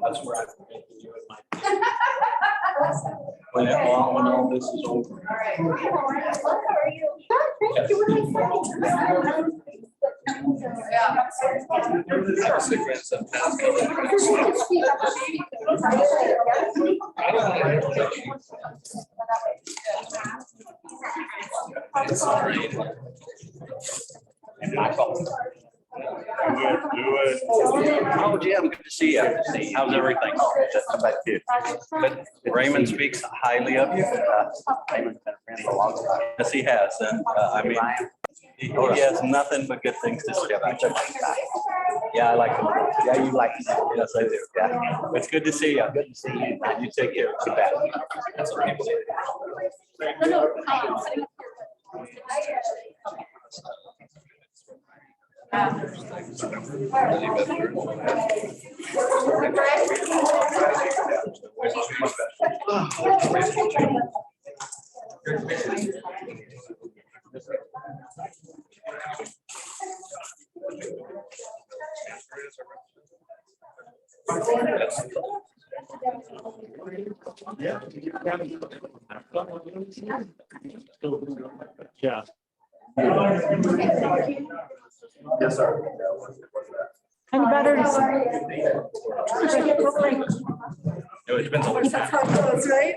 That's where I'm making you and my. When all this is over. All right. How are you? Thank you. It's all right. Oh, Jim, good to see you. How's everything? How about you? Good. Raymond speaks highly of you. Raymond's been a friend for a long time. Yes, he has. And I mean, he has nothing but good things to say about you. Yeah, I like him. Yeah, you like him. Yes, I do. Yeah. It's good to see you. Good to see you. You take care. You bet. That's what people say. Yeah. Yes, sir. And batteries. No, it depends on which That's how it goes, right?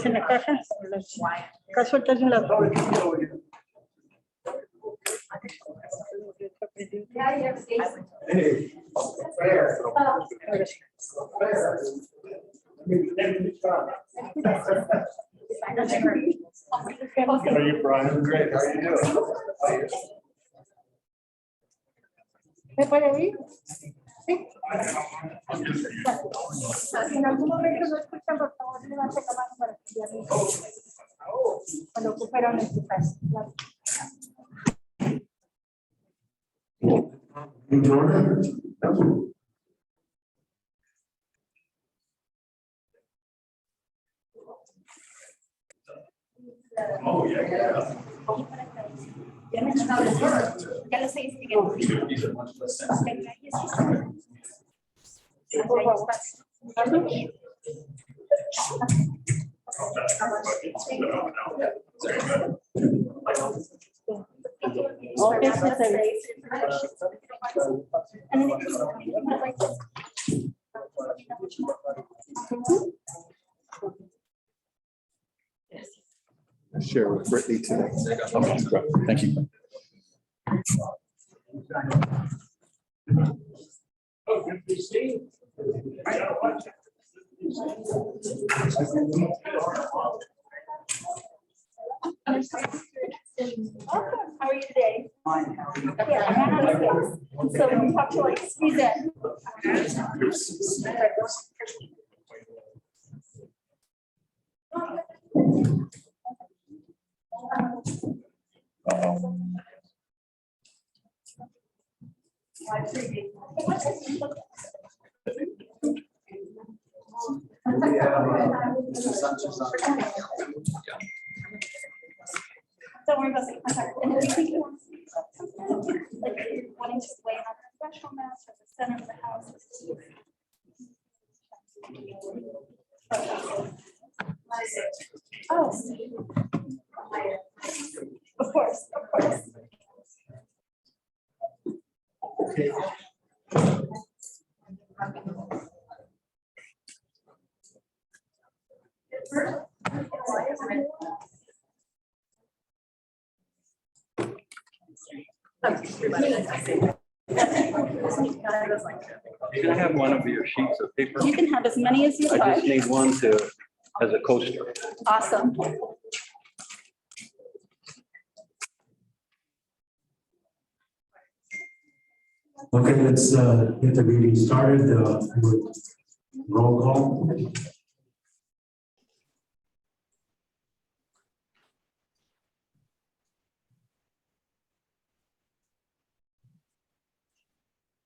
¿En la caja? Acá sueltas en la... Hey. How are you, Brian? Great. How are you doing? ¿Me puede ir? Sí. Si en algún momento no escuchan, por favor, levante la mano para que ya me cuando ocuparon en su casa. Oh, yeah. Ya lo sé, These are much less sensitive. Share with Brittany today. Okay, great. Thank you. How are you today? Yeah, so we talk to like squeeze in. Don't worry about the contact. And if you think you want to see something, like you're wanting to lay on a special mass at the center of the house. Oh, of course, of course. Okay. Can I have one of your sheets of paper? You can have as many as you I like. just need one to, as a coaster. Awesome. Okay, let's get the meeting started. Roll call.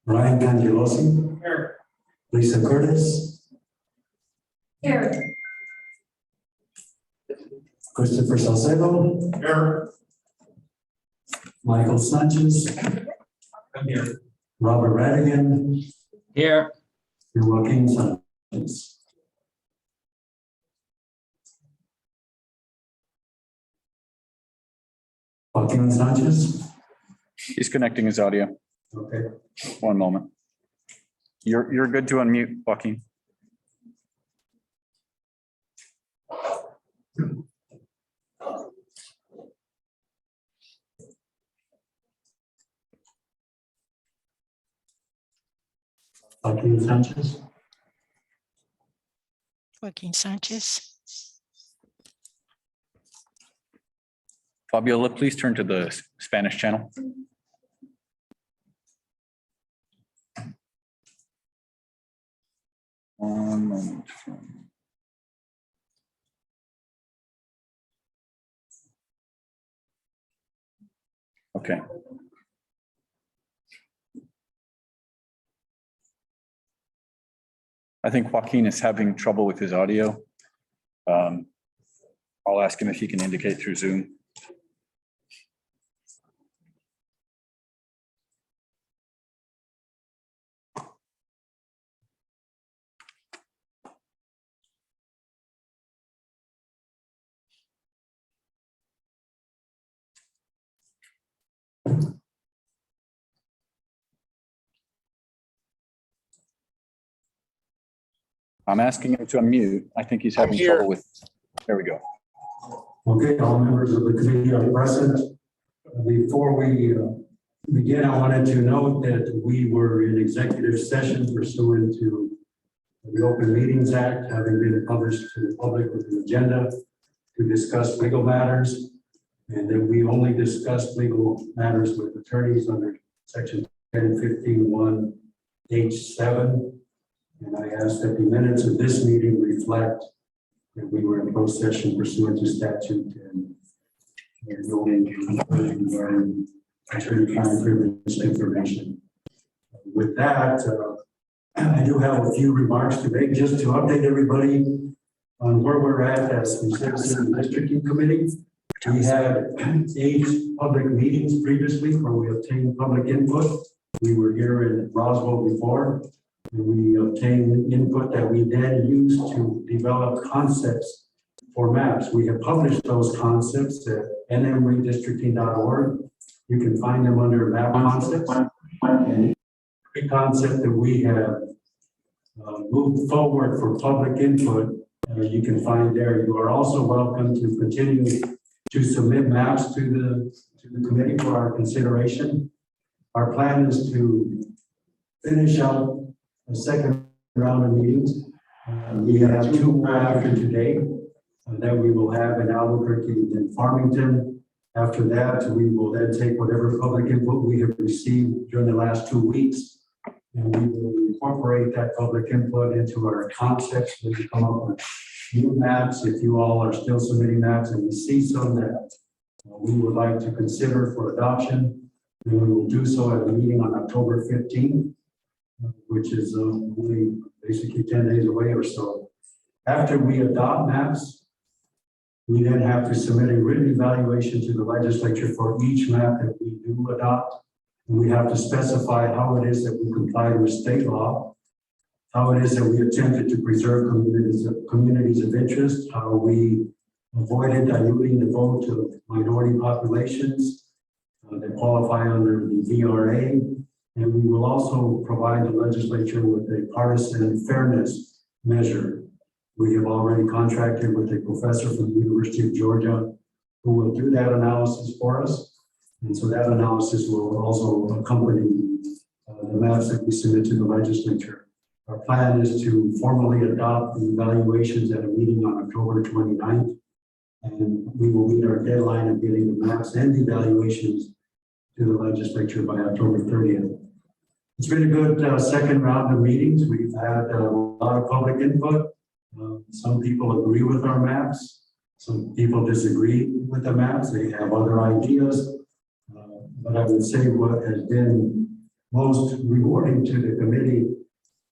Ryan Cangelosi. Here. Lisa Curtis. Here. Christopher Salcedo. Here. Michael Sanchez. I'm here. Robert Radigan. Here. And Joaquin Sanchez. Joaquin Sanchez. He's connecting his audio. Okay. One moment. You're good to unmute, Joaquin. Joaquin Sanchez. Joaquin Sanchez. Fabiola, please turn to the Spanish channel. One moment. Okay. I think Joaquin is having trouble with his audio. I'll ask him if he can indicate through Zoom. I'm asking him to unmute. I think he's having trouble with, there we go. Okay, all members of the committee are present. Before we begin, I wanted to note that we were in executive session pursuant to the Open Meetings Act, having been published to the public with an agenda to discuss legal matters. And then we only discussed legal matters with attorneys under section 1015(1)(h)(7). And I asked that the minutes of this meeting reflect that we were in closed session pursuant to statute and regarding attorney-client privilege information. With that, I do have a few remarks to make just to update everybody on where we're at as the Citizen Districting Committee. We had 8 public meetings previously where we obtained public input. We were here in Roswell before. And we obtained input that we then used to develop concepts for maps. We have published those concepts at nmredistricting.org. You can find them under map concepts. And every concept that we have moved forward for public input, you can find there. You are also welcome to continue to submit maps to the committee for our consideration. Our plan is to finish out a second round of meetings. We have 2 more after today that we will have in Albuquerque and Farmington. After that, we will then take whatever public input we have received during the last 2 weeks, and we will incorporate that public input into our concepts. We come up with new maps. If you all are still submitting maps and we see some that we would like to consider for adoption, then we will do so at a meeting on October 15th. Which is only basically 10 days away or so. After we adopt maps, we then have to submit a written evaluation to the legislature for each map that we do adopt. And we have to specify how it is that we comply with state law, how it is that we attempted to preserve communities of interest, how we avoided diluting the vote of minority populations that qualify under the VRA. And we will also provide the legislature with a partisan fairness measure. We have already contracted with a professor from the University of Georgia who will do that analysis for us. And so that analysis will also accompany the maps that we submit to the legislature. Our plan is to formally adopt the evaluations at a meeting on October 29th. And we will meet our deadline of getting the maps and the evaluations to the legislature by October 30th. It's been a good second round of meetings. We've had a lot of public input. Some people agree with our maps. Some people disagree with the maps. They have other ideas. But I would say what has been most rewarding to the committee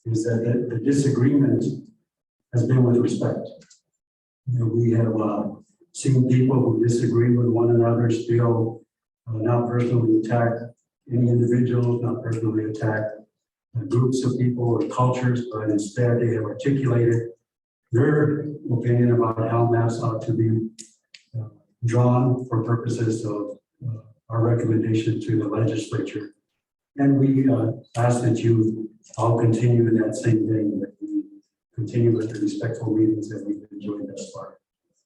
is that the disagreement has been with respect. You know, we have seen people who disagree with one another still not personally attack any individuals, not personally attack groups of people or cultures, but instead they have articulated their opinion about how maps ought to be drawn for purposes of our recommendation to the legislature. And we ask that you all continue in that same vein, that we continue with the respectful meetings that we've enjoyed thus far.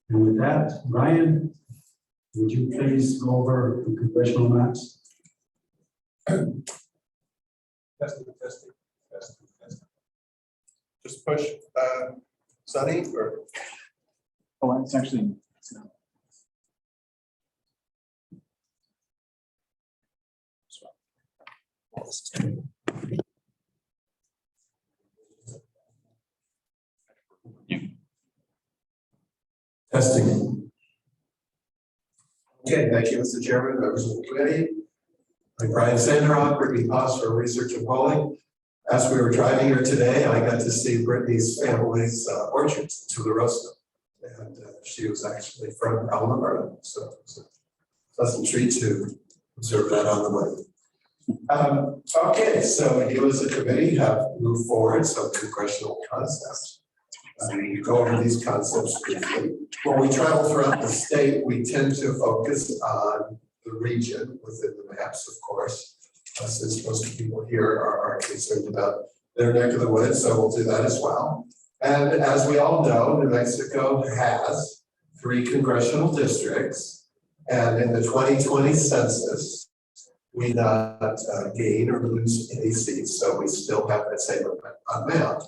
And with that, Ryan, would you please go over the congressional maps? Testing. Just push, Sunny, or Oh, it's actually. testing. Okay, thank you, Mr. Chairman, members of the committee. I'm Brian Sanderoff, Brittany Haas for Research and Polling. As we were driving here today, I got to see Brittany's family's orchards to the Roswell. And she was actually from Alabama, so it's a pleasant treat to observe that on the way. Okay, so you as a committee have moved forward some congressional concepts. We go over these concepts briefly. When we travel throughout the state, we tend to focus on the region within the maps, of course, since most people here are concerned about their neck of the woods, so we'll do that as well. And as we all know, New Mexico has 3 congressional districts, and in the 2020 census, we did not gain or lose any seats, so we still have that same amount.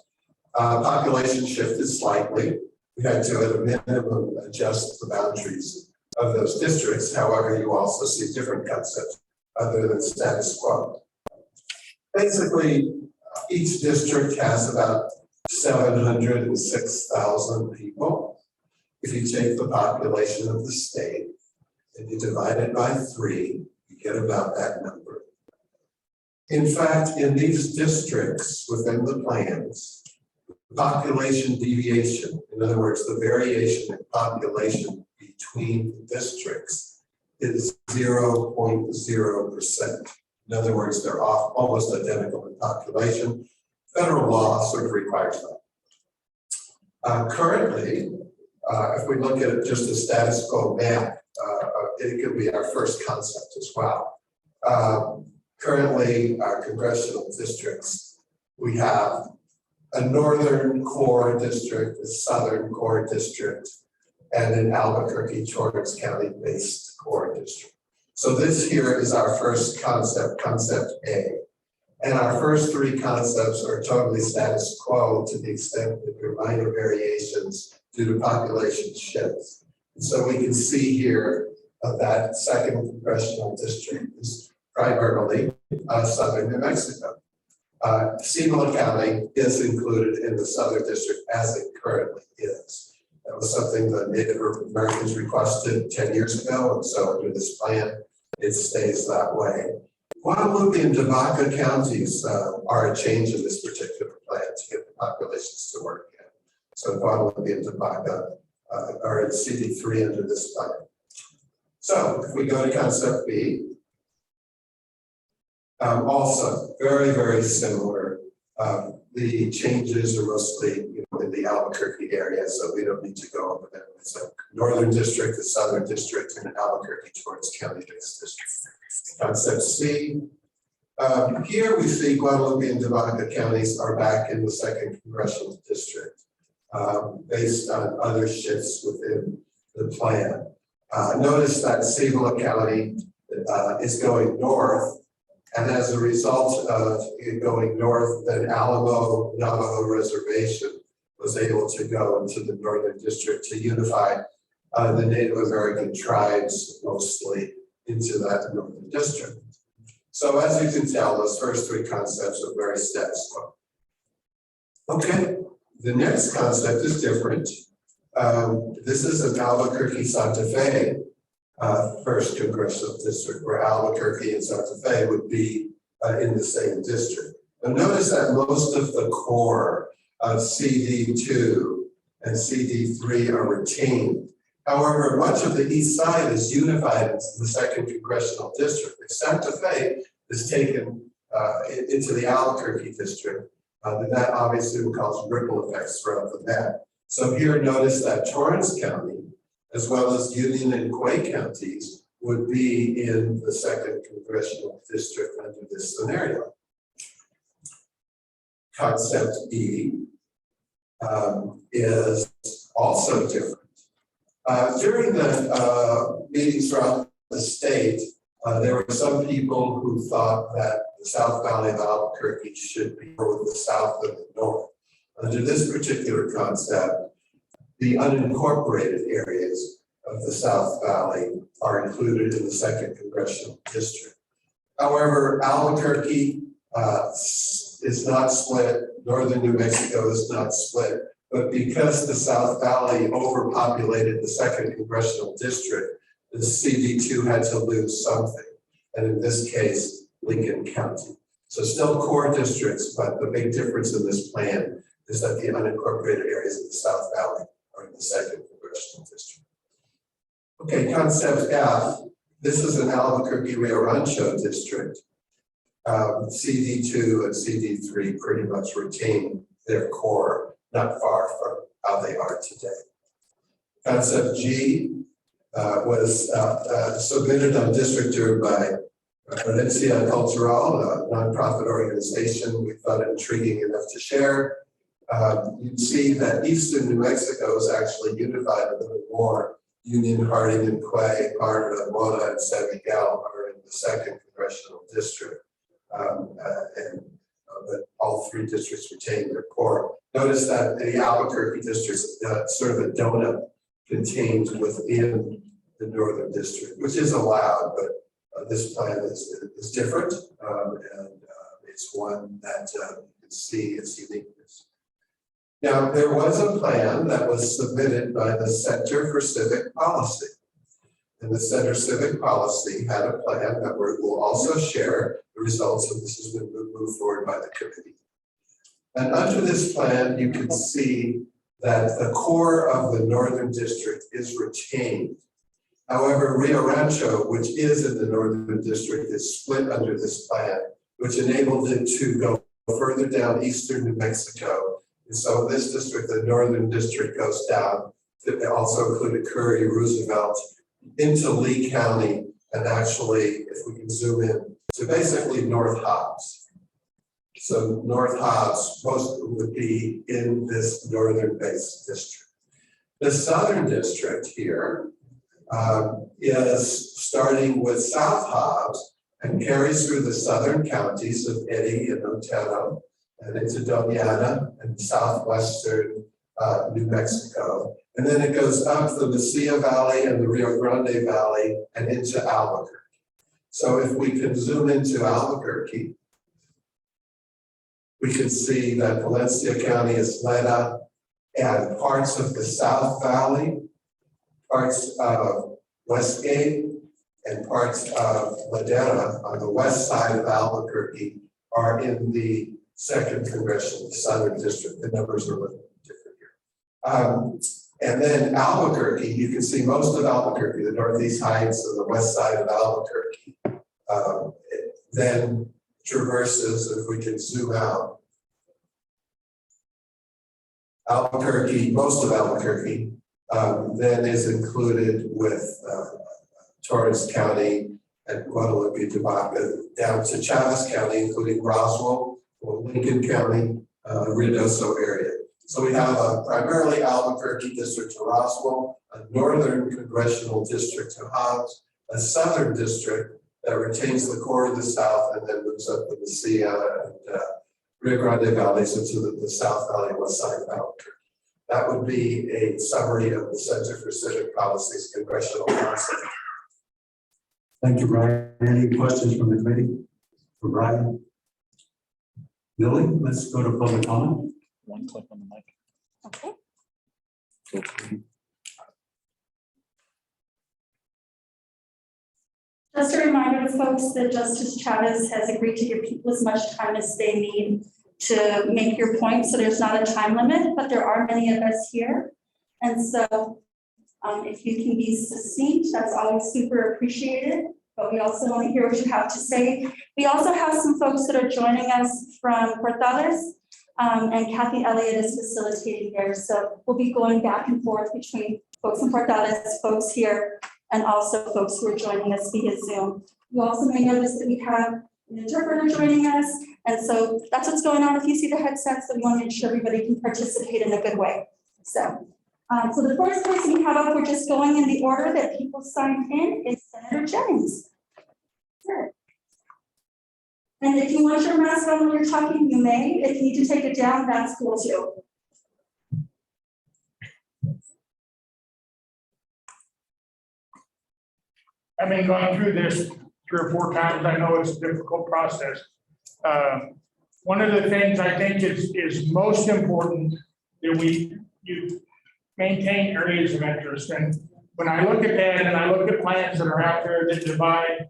Population shifted slightly. We had to, at a minimum, adjust the boundaries of those districts. However, you also see different concepts other than status quo. Basically, each district has about 706,000 people. If you take the population of the state and you divide it by 3, you get about that number. In fact, in these districts within the plans, population deviation, in other words, the variation in population between districts is 0.0%. In other words, they're almost identical in population. Federal law sort of requires that. Currently, if we look at just a status quo map, it could be our first concept as well. Currently, our congressional districts, we have a northern core district, a southern core district, and an Albuquerque Torrance County based core district. So this here is our first concept, concept A. And our first 3 concepts are totally status quo to the extent that there are minor variations due to population shifts. And so we can see here that second congressional district is primarily southern New Mexico. Cibola County is included in the southern district as it currently is. That was something the Native Americans requested 10 years ago, and so under this plan, it stays that way. Guadalupe and Tobacco counties are a change in this particular plan to get the populations to work in. So Guadalupe and Tobacco are in CD3 under this plan. So if we go to concept B, also very, very similar. The changes are mostly in the Albuquerque area, so we don't need to go over them. It's a northern district, a southern district, and an Albuquerque Torrance County based district. Concept C. Here we see Guadalupe and Tobacco counties are back in the second congressional district based on other shifts within the plan. Notice that Cibola County is going north. And as a result of it going north, then Alamo Navajo Reservation was able to go into the northern district to unify the Native American tribes mostly into that northern district. So as you can tell, those first 3 concepts are very status quo. Okay, the next concept is different. This is an Albuquerque Santa Fe first congressional district, where Albuquerque and Santa Fe would be in the same district. But notice that most of the core of CD2 and CD3 are retained. However, much of the east side is unified into the second congressional district, except Santa Fe is taken into the Albuquerque district. Then that obviously will cause ripple effects throughout the map. So here, notice that Torrance County, as well as Union and Quay counties, would be in the second congressional district under this scenario. Concept E is also different. During the meetings throughout the state, there were some people who thought that the South Valley of Albuquerque should be over the south and the north. Under this particular concept, the unincorporated areas of the South Valley are included in the second congressional district. However, Albuquerque is not split, northern New Mexico is not split, but because the South Valley overpopulated the second congressional district, the CD2 had to lose something, and in this case, Lincoln County. So still core districts, but the big difference in this plan is that the unincorporated areas of the South Valley are in the second congressional district. Okay, concept F, this is an Albuquerque Rio Rancho district. CD2 and CD3 pretty much retain their core, not far from how they are today. Concept G was submitted on district tour by Valencia Cultural, a nonprofit organization. We thought it intriguing enough to share. You'd see that eastern New Mexico is actually unified a little more. Union, Harding, and Quay, Parra, Mona, and San Miguel are in the second congressional district. But all three districts retain their core. Notice that the Albuquerque district is sort of a donut contained within the northern district, which is allowed, but this plan is different, and it's one that you can see its uniqueness. Now, there was a plan that was submitted by the Center for Civic Policy. And the Center Civic Policy had a plan that we'll also share the results of. This has been moved forward by the committee. And under this plan, you can see that the core of the northern district is retained. However, Rio Rancho, which is in the northern district, is split under this plan, which enabled it to go further down eastern New Mexico. And so this district, the northern district, goes down. It also included Curry, Roosevelt, into Lee County, and actually, if we can zoom in, to basically North Hobbs. So North Hobbs most would be in this northern base district. The southern district here is starting with South Hobbs and carries through the southern counties of Eddy and Otero and into Doñana and southwestern New Mexico. And then it goes up the Mesilla Valley and the Rio Grande Valley and into Albuquerque. So if we can zoom into Albuquerque, we can see that Valencia County is Isleta and parts of the South Valley, parts of Westgate, and parts of Ladera on the west side of Albuquerque are in the second congressional, the southern district. The numbers are a little different here. And then Albuquerque, you can see most of Albuquerque, the Northeast Heights and the west side of Albuquerque, then traverses, if we can zoom out, Albuquerque, most of Albuquerque, then is included with Torrance County and Guadalupe, Tobacco, down to Chavez County, including Roswell, Lincoln County, Ruidoso area. So we have a primarily Albuquerque district to Roswell, a northern congressional district to Hobbs, a southern district that retains the core of the south and then moves up the Mesilla and Rio Grande valleys into the South Valley and west side of Albuquerque. That would be a summary of the Center for Civic Policy's congressional concept. Thank you, Brian. Any questions from the committee for Brian? Lily, let's go to public comment. One click on the mic. Okay. Feel free. Just a reminder to folks that Justice Chavez has agreed to give people as much time as they need to make your point, so there's not a time limit, but there are many of us here. And so if you can be succinct, that's always super appreciated, but we also want to hear what you have to say. We also have some folks that are joining us from Portales, and Kathy Elliott is facilitating there. So we'll be going back and forth between folks in Portales, folks here, and also folks who are joining us via Zoom. You also may notice that we have an interpreter joining us. And so that's what's going on if you see the headsets, so we want to make sure everybody can participate in a good way. So the first person we have up, we're just going in the order that people signed in, is Senator Jennings. Sure. And if you want your mask on when you're talking, you may. If you need to take it down, that's cool too. Having gone through this 3 or 4 times, I know it's a difficult process. One of the things I think is most important that you maintain areas of interest. And when I look at that and I look at plans that are out there that divide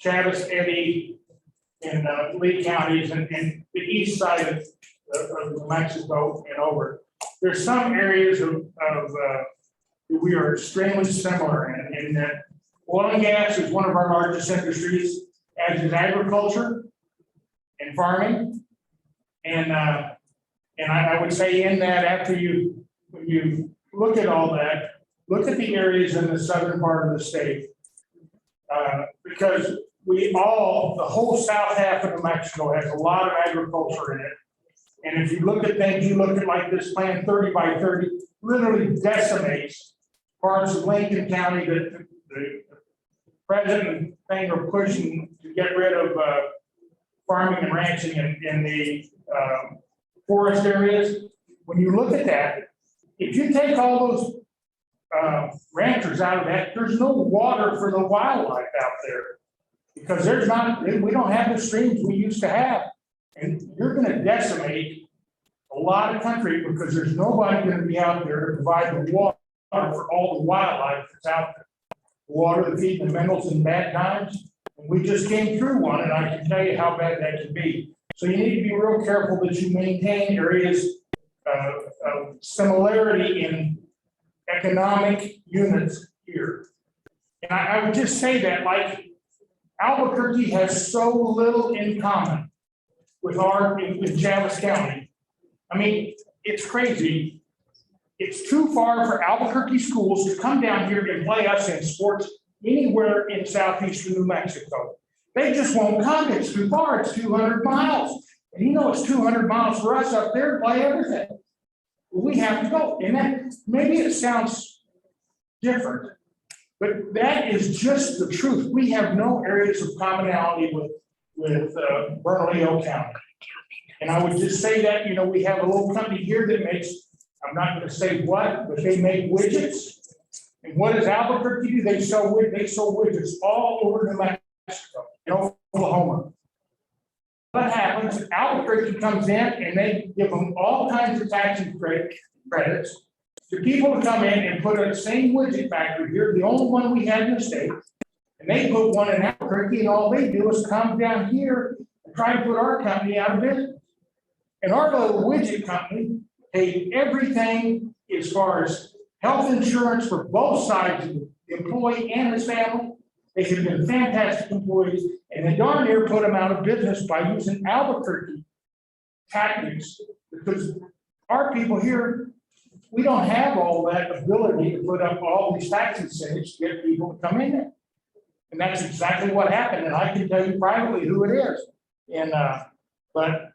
Chavis, Eddy, and Lee counties and the east side of New Mexico and over, there's some areas of we are extremely similar in that oil and gas is one of our largest industries, as is agriculture and farming. And I would say in that, after when you look at all that, look at the areas in the southern part of the state. Because the whole south half of New Mexico has a lot of agriculture in it. And if you look at things, you look at like this plan 30 by 30, literally decimates parts of Lincoln County that the president thing are pushing to get rid of farming and ranching in the forest areas. When you look at that, if you take all those ranchers out of that, there's no water for the wildlife out there because we don't have the streams we used to have. And you're going to decimate a lot of country because there's nobody going to be out there to provide the water for all the wildlife that's out there. The water to feed the minerals in bad times. And we just came through one, and I can tell you how bad that can be. So you need to be real careful that you maintain areas of similarity in economic units here. And I would just say that, like, Albuquerque has so little in common with Chavis County. I mean, it's crazy. It's too far for Albuquerque schools to come down here and play us in sports anywhere in southeastern New Mexico. They just won't come. It's too far. It's 200 miles. And you know it's 200 miles for us up there to play everything. We have to go. And that maybe it sounds different, but that is just the truth. We have no areas of commonality with Bernalillo County. And I would just say that, you know, we have a little company here that makes, I'm not going to say what, but they make widgets. And what does Albuquerque do? They sell widgets all over New Mexico and Oklahoma. What happens? Albuquerque comes in and they give them all kinds of tax credits to people to come in and put a same widget factory here, the only one we had in the state. And they put one in Albuquerque, and all they do is come down here and try to put our company out of business. And our little widget company paid everything as far as health insurance for both sides of the employee and his family. They have been fantastic employees, and they darn near put them out of business by using Albuquerque tactics, because our people here, we don't have all that ability to put up all these tax incentives to get people to come in there. And that's exactly what happened, and I can tell you privately who it is. And but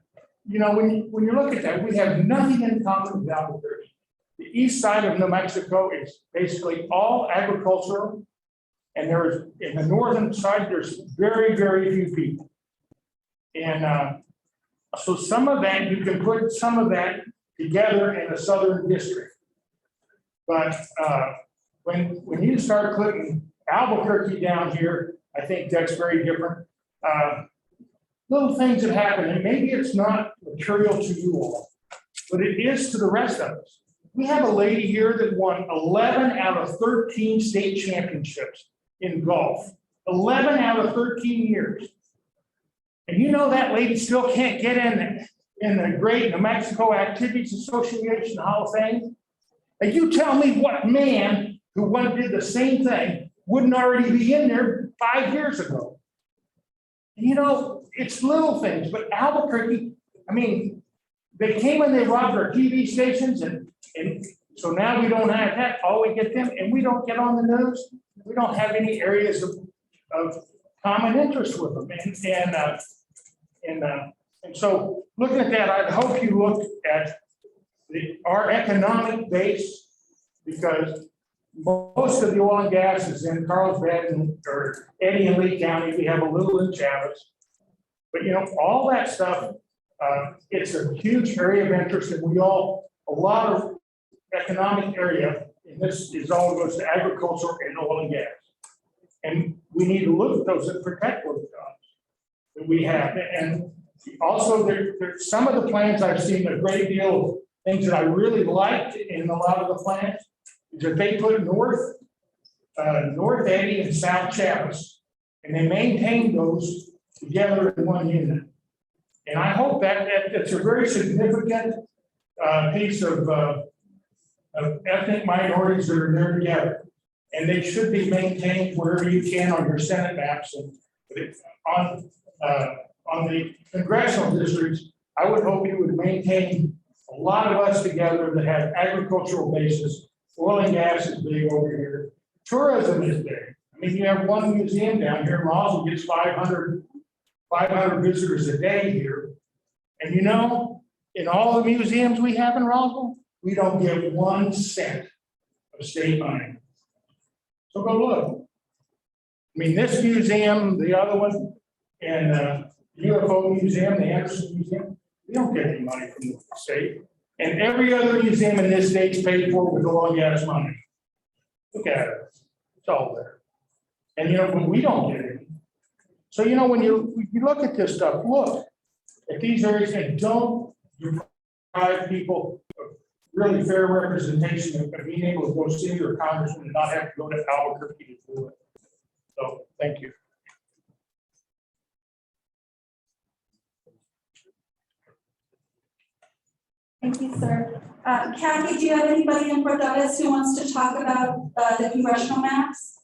you know, when you look at that, we have nothing in common with Albuquerque. The east side of New Mexico is basically all agricultural, and there's in the northern side there's very, very few people. And so some of that, you can put some of that together in a southern district. But when you start putting Albuquerque down here, I think that's very different. Little things that happen, and maybe it's not material to you all, but it is to the rest of us. We have a lady here that won 11 out of 13 state championships in golf. 11 out of 13 years. And you know that lady still can't get in the Great New Mexico Activities Association Hall of Fame? And you tell me what man who went and did the same thing wouldn't already be in there 5 years ago. You know, it's little things, but Albuquerque, I mean, they came and they robbed our TV stations and so now we don't have that, all we get them, and we don't get on the news. We don't have any areas of common interest with them. And so looking at that, I'd hope you look at our economic base, because most of the oil and gas is in Carlsbad or Eddy and Lee County. We have a little in Chavez. But you know, all that stuff, it's a huge area of interest, and a lot of economic area, and this is all goes to agriculture and oil and gas. And we need to look at those and protect those jobs that we have. And also, there's some of the plans I've seen a great deal of things that I really liked in a lot of the plans is that they put North Eddy and South Chavez, and they maintain those together in one unit. And I hope that it's a very significant piece of ethnic minorities that are there together. And they should be maintained wherever you can on your Senate maps and on the congressional districts. I would hope you would maintain a lot of us together that have agricultural bases. Oil and gas is big over here. Tourism is big. I mean, you have one museum down here in Roswell gets 500 visitors a day here. And you know, in all the museums we have in Roswell, we don't get 1 cent of state money. So go look. I mean, this museum, the other one, and the UFO museum, the Anderson Museum, we don't get any money from the state. And every other museum in this state is paid for with oil and gas money. Look at it. It's all there. And you know, when we don't get it. So you know, when you look at this stuff, look at these areas and don't deprive people of really fair representation of being able to go city or congressman and not have to go to Albuquerque to do it. So thank you. Thank you, sir. Kathy, do you have anybody in Corvallis who wants to talk about the congressional maps?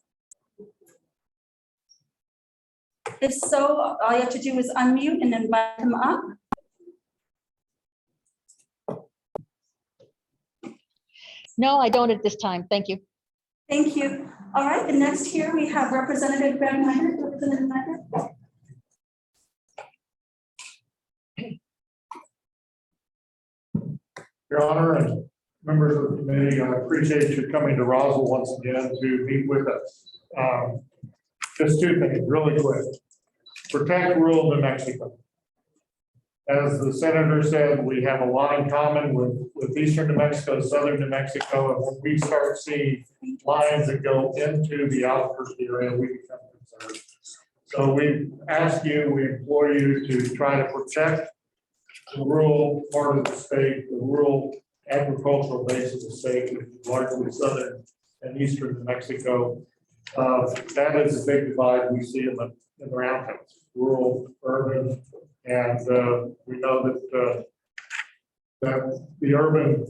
If so, all you have to do is unmute and invite them up. No, I don't at this time. Thank you. Thank you. All right, and next here we have Representative Greg Minor. Representative Minor. Your Honor and members of the committee, I appreciate you coming to Roswell once again to meet with us. Just 2 things really quick. Protect rural New Mexico. As the senator said, we have a lot in common with eastern New Mexico, southern New Mexico, and when we start seeing lines that go into the Albuquerque area, we become concerned. So we ask you, we implore you to try to protect the rural part of the state, the rural agricultural base of the state, which is largely southern and eastern New Mexico. That is a big divide we see in the Round Counties, rural, urban, and we know that the urban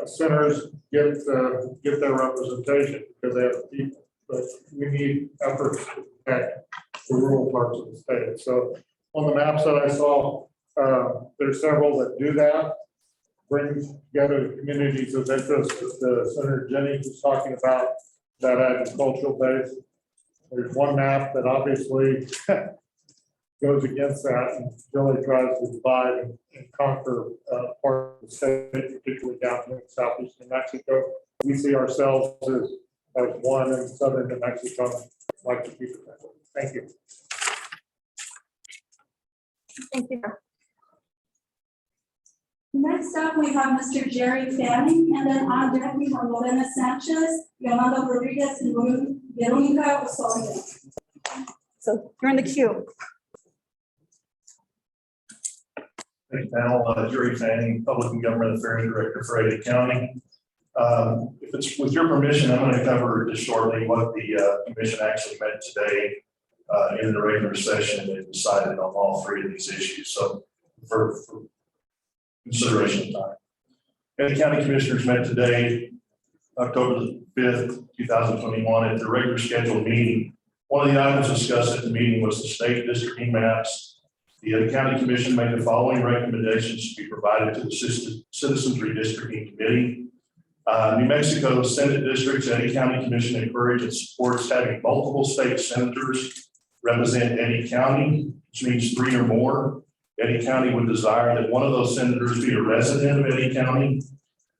centers get their representation because they have the people, but we need efforts to protect the rural parts of the state. So on the maps that I saw, there's several that do that, bring together the communities of interest that Senator Jennings was talking about, that agricultural base. There's one map that obviously goes against that and really tries to divide and conquer part of the state, particularly down here in southeastern Mexico. We see ourselves as one in southern New Mexico. I'd like to keep it that way. Thank you. Thank you. Next up, we have Mr. Jerry Fanning, and then on deck we have Lorena Sanchez, Yolanda Rodriguez, and Veronica Osorio. So you're in the queue. Thanks, panel. Jerry Fanning, Public and Government Affairs Director for Ada County. If it's with your permission, I'm going to cover just shortly what the commission actually meant today in the regular session and decided on all three of these issues. So for consideration of time. The county commissioners met today, October the 5th, 2021, at the regular scheduled meeting. One of the items discussed at the meeting was the state districting maps. The county commission made the following recommendations to be provided to the Citizens Redistricting Committee. New Mexico Senate districts, Eddy County Commission encourages and supports having multiple state senators represent Eddy County, which means 3 or more. Eddy County would desire that one of those senators be a resident of Eddy County.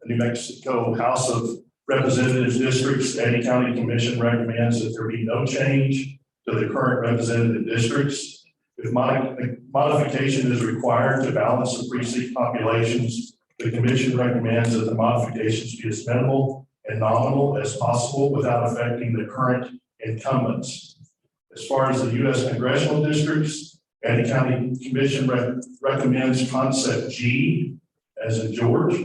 The New Mexico House of Representatives districts, Eddy County Commission recommends that there be no change to the current representative districts. If modification is required to balance the precinct populations, the commission recommends that the modifications be as minimal and nominal as possible without affecting the current incumbents. As far as the U.S. congressional districts, Eddy County Commission recommends concept G, as in George,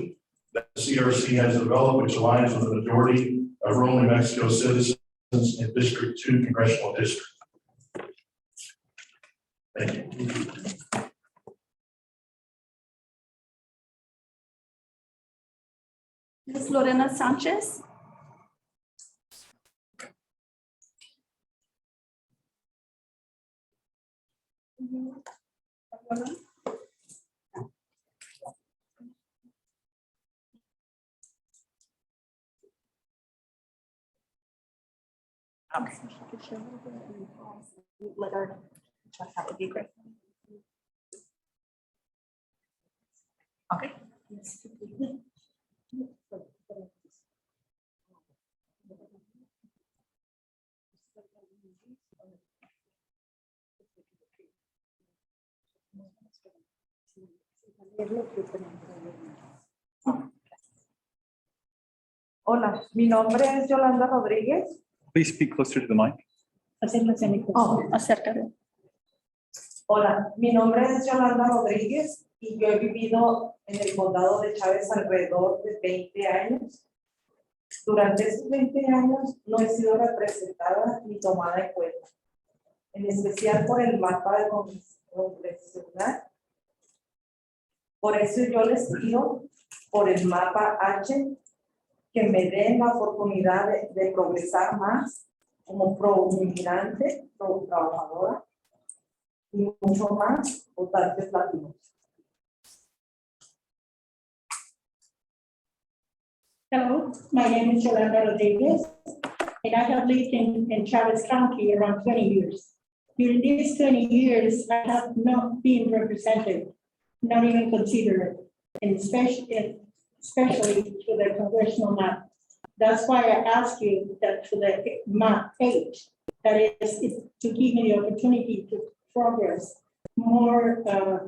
that the CRC has developed, which aligns with the majority of rural New Mexico citizens in District 2 congressional district. Thank you. Ms. Lorena Sanchez. Okay. Let her, that would be great. Okay. Hola, mi nombre es Yolanda Rodríguez. Please speak closer to the mic. Oh, acércate. Hola, mi nombre es Yolanda Rodríguez y yo he vivido en el condado de Chávez alrededor de 20 años. Durante esos 20 años no he sido representada ni tomada en cuenta, en especial por el mapa de complejidad. Por eso yo les pido por el mapa H que me den la oportunidad de progresar más como pro-inmigrante, pro-trabajadora y mucho más votantes latinos. Hello, my name is Yolanda Rodriguez, and I have lived in Chavez County around 20 years. During these 20 years, I have not been represented, not even considered, and especially to the congressional map. That's why I ask you that to the map H, that is to give me the opportunity to progress more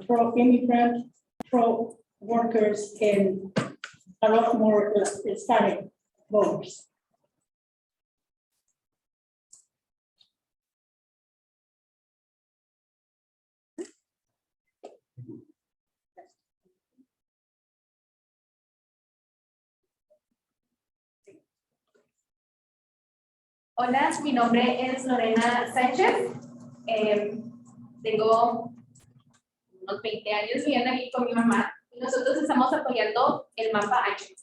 pro-immigrant, pro-workers, and a lot more Hispanic voters. Hola, mi nombre es Lorena Sánchez. Tengo unos 20 años viviendo aquí con mi mamá y nosotros estamos apoyando el mapa H.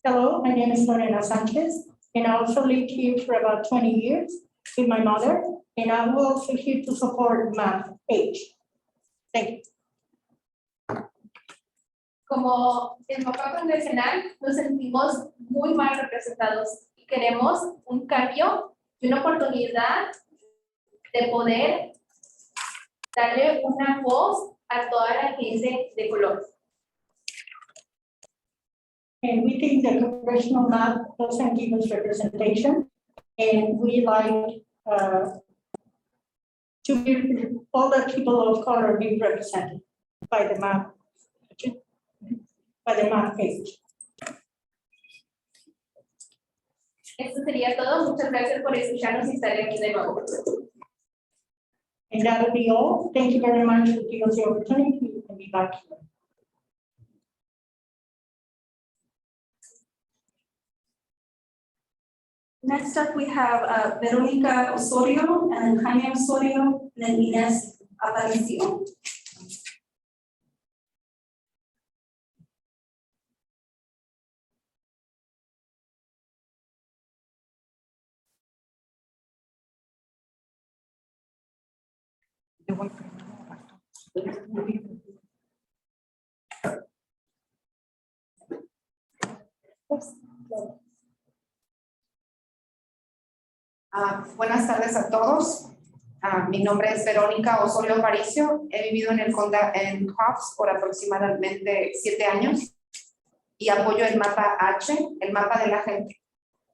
Hello, my name is Lorena Sanchez, and I also lived here for about 20 years with my mother, and I'm also here to support map H. Thank you. Como el mapa congresional, nos sentimos muy mal representados y queremos un cambio y una oportunidad de poder darle una voz a toda la gente de color. And we think the congressional map doesn't give us representation, and we like to be all the people of color being represented by the map. By the map page. Esto sería todo. Muchas gracias por escucharnos y estar aquí de nuevo. And that will be all. Thank you very much for giving us the opportunity to be back here. Next up, we have Veronica Osorio and then Jaime Osorio, and then Inés Aparicio. Buenas tardes a todos. Mi nombre es Verónica Osorio Aparicio. He vivido en el condado en Hobbs por aproximadamente 7 años y apoyo el mapa H, el mapa de la gente.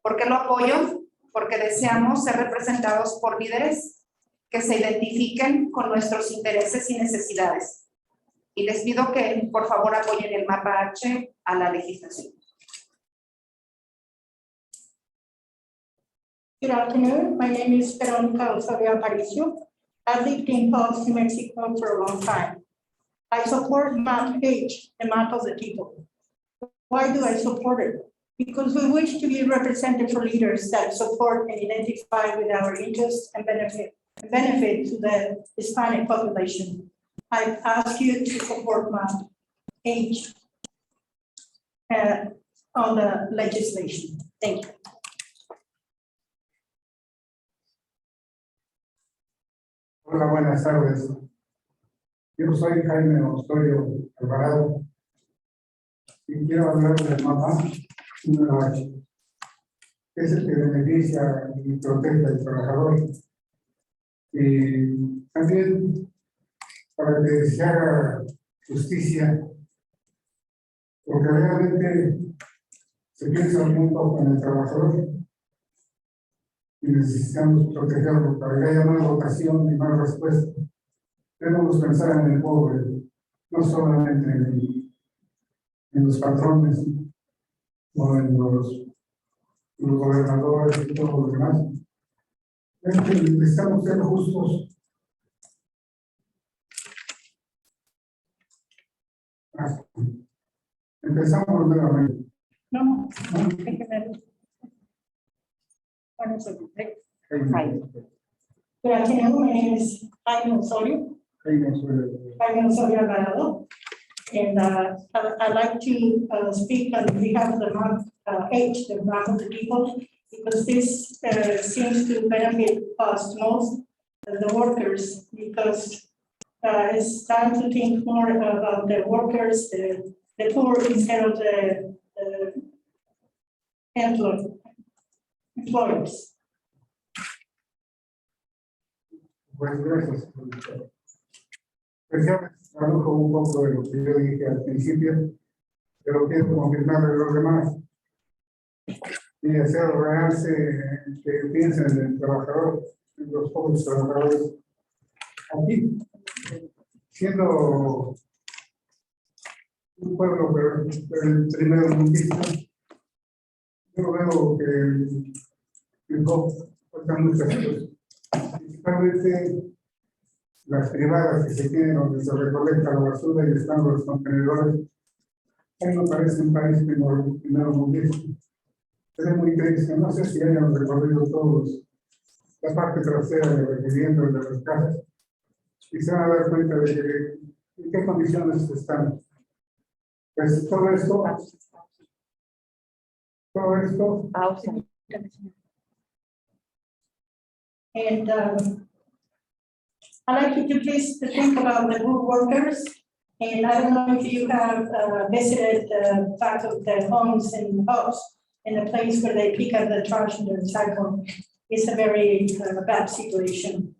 ¿Por qué lo apoyo? Porque deseamos ser representados por líderes que se identifiquen con nuestros intereses y necesidades. Y les pido que por favor apoyen el mapa H a la legislación. Good afternoon. My name is Veronica Osorio Aparicio. I've lived in Hobbs, New Mexico for a long time. I support map H, the map of the people. Why do I support it? Because we wish to be represented for leaders that support and identify with our interests and benefit to the Hispanic population. I ask you to support map H on the legislation. Thank you. Hola, buenas tardes. Yo soy Jaime Osorio Alvarado y quiero hablar del mapa número 8, que es el que beneficia y protege al trabajador. Y también para que se haga justicia, porque realmente se piensa mucho con el trabajador y necesitamos protegerlo para que haya más votación y más respuesta. Debemos pensar en el pobre, no solamente en los patrones o en los gobernadores y todos los demás. Necesitamos ser justos. Empezamos nuevamente. No, déjeme. One second. Good afternoon. My name is Jaime Osorio. Jaime Osorio Alvarado. And I'd like to speak on behalf of the map H, the map of the people, because this seems to benefit us most, the workers, because it's time to think more about the workers, the poor instead of the employers. Pues gracias. Pues ya tradujo un poco de lo que yo dije al principio, pero quiero confirmar de los demás y hacer realce que piensen en el trabajador, en los pobres trabajadores. Aquí, siendo un pueblo, pero el primero mundista, yo veo que faltan muchas cosas. Principalmente las privadas que se tienen donde se recolecta la basura y están los contenedores. Ahí me parece un país primero mundista. Es muy triste, no sé si hayan recorrido todos la parte trasera de los viviendas de las casas y se van a dar cuenta de que, en qué condiciones están. Pues todo esto. And I'd like you to please to think about the good workers. And I don't know if you have visited part of the homes in Hobbs, in the place where they pick up the trash and the recycle. It's a very bad situation.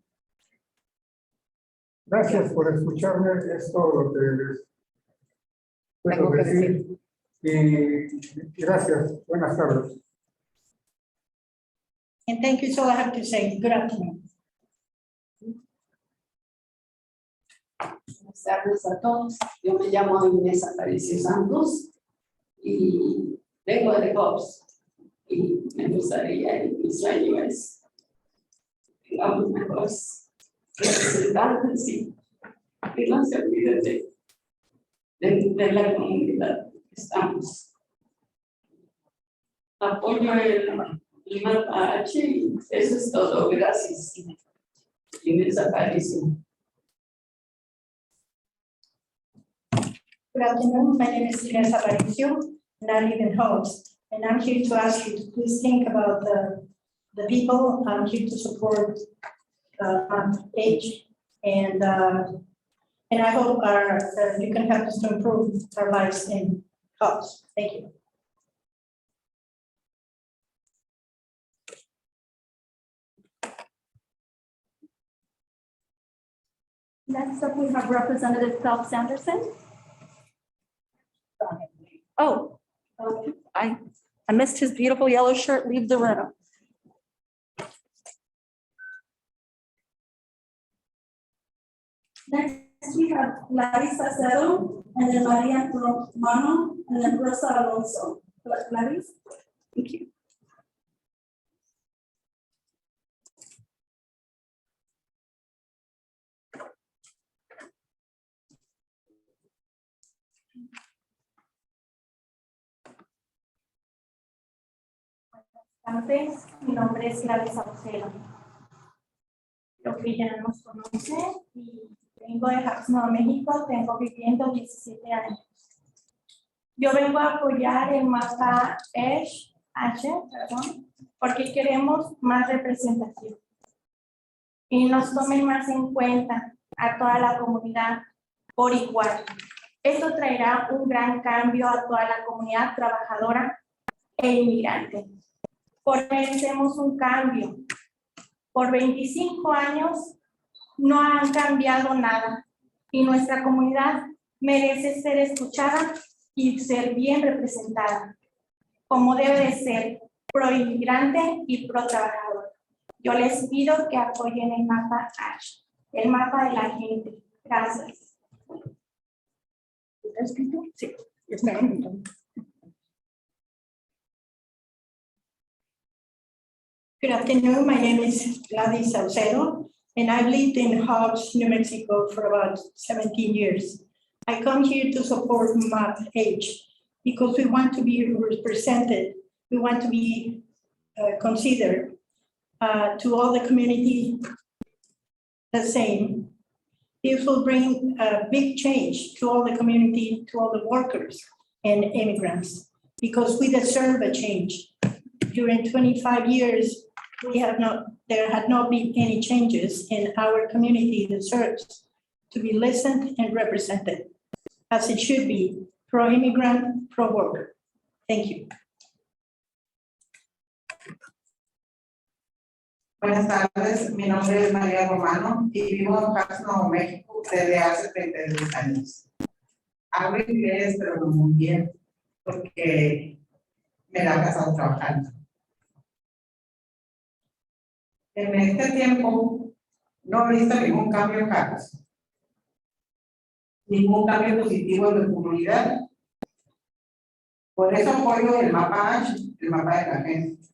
Gracias por escucharme, es todo lo que les puedo decir. Y gracias, buenas tardes. And thank you, so I have to say, good afternoon. Buenas tardes a todos. Yo me llamo Inés Aparicio Santos y vengo de Hobbs. Y me gustaría, mi sueño es que tengamos mejores representantes y que no se olviden de la comunidad que estamos. Apoyo el mapache, y eso es todo, gracias. Y me desapareció. Good afternoon, my name is Inés Aparicio, and I live in Hobbs. And I'm here to ask you to please think about the people. I'm here to support age, and I hope you can help us to improve our lives in Hobbs. Thank you. Next up, we have Representative Phelps Anderson. Oh, I missed his beautiful yellow shirt. Leave the room. Next, we have Larissa Cero, and then Maria Romano, and then Rosa Alonso. Larissa, thank you. Mi nombre es Larissa Cero. Lo que ya nos conoce y vengo de Jalisco, Nuevo México, tengo viviendo 17 años. Yo vengo a apoyar el mapa H, porque queremos más representación y nos tomen más en cuenta a toda la comunidad por igual. Esto traerá un gran cambio a toda la comunidad trabajadora e inmigrante. Porque merecemos un cambio. Por 25 años no han cambiado nada y nuestra comunidad merece ser escuchada y ser bien representada, como debe de ser, pro inmigrante y pro trabajador. Yo les pido que apoyen el mapa H, el mapa de la gente. Gracias. ¿Está escrito? Sí, está escrito. Good afternoon, my name is Gladys Salcedo, and I've lived in Hobbs, New Mexico for about 17 years. I come here to support MAP H because we want to be represented, we want to be considered to all the community the same. This will bring a big change to all the community, to all the workers and immigrants, because we deserve a change. During 25 years, there had not been any changes, and our community deserves to be listened and represented as it should be, pro-immigrant, pro-worker. Thank you. Buenas tardes, mi nombre es María Romano y vivo en Jalisco, Nuevo México desde hace 32 años. Hablo inglés, pero no muy bien, porque me la he pasado trabajando. En este tiempo no he visto ningún cambio en Jalisco, ningún cambio positivo en la comunidad. Por eso apoyo el mapa H, el mapa de la gente.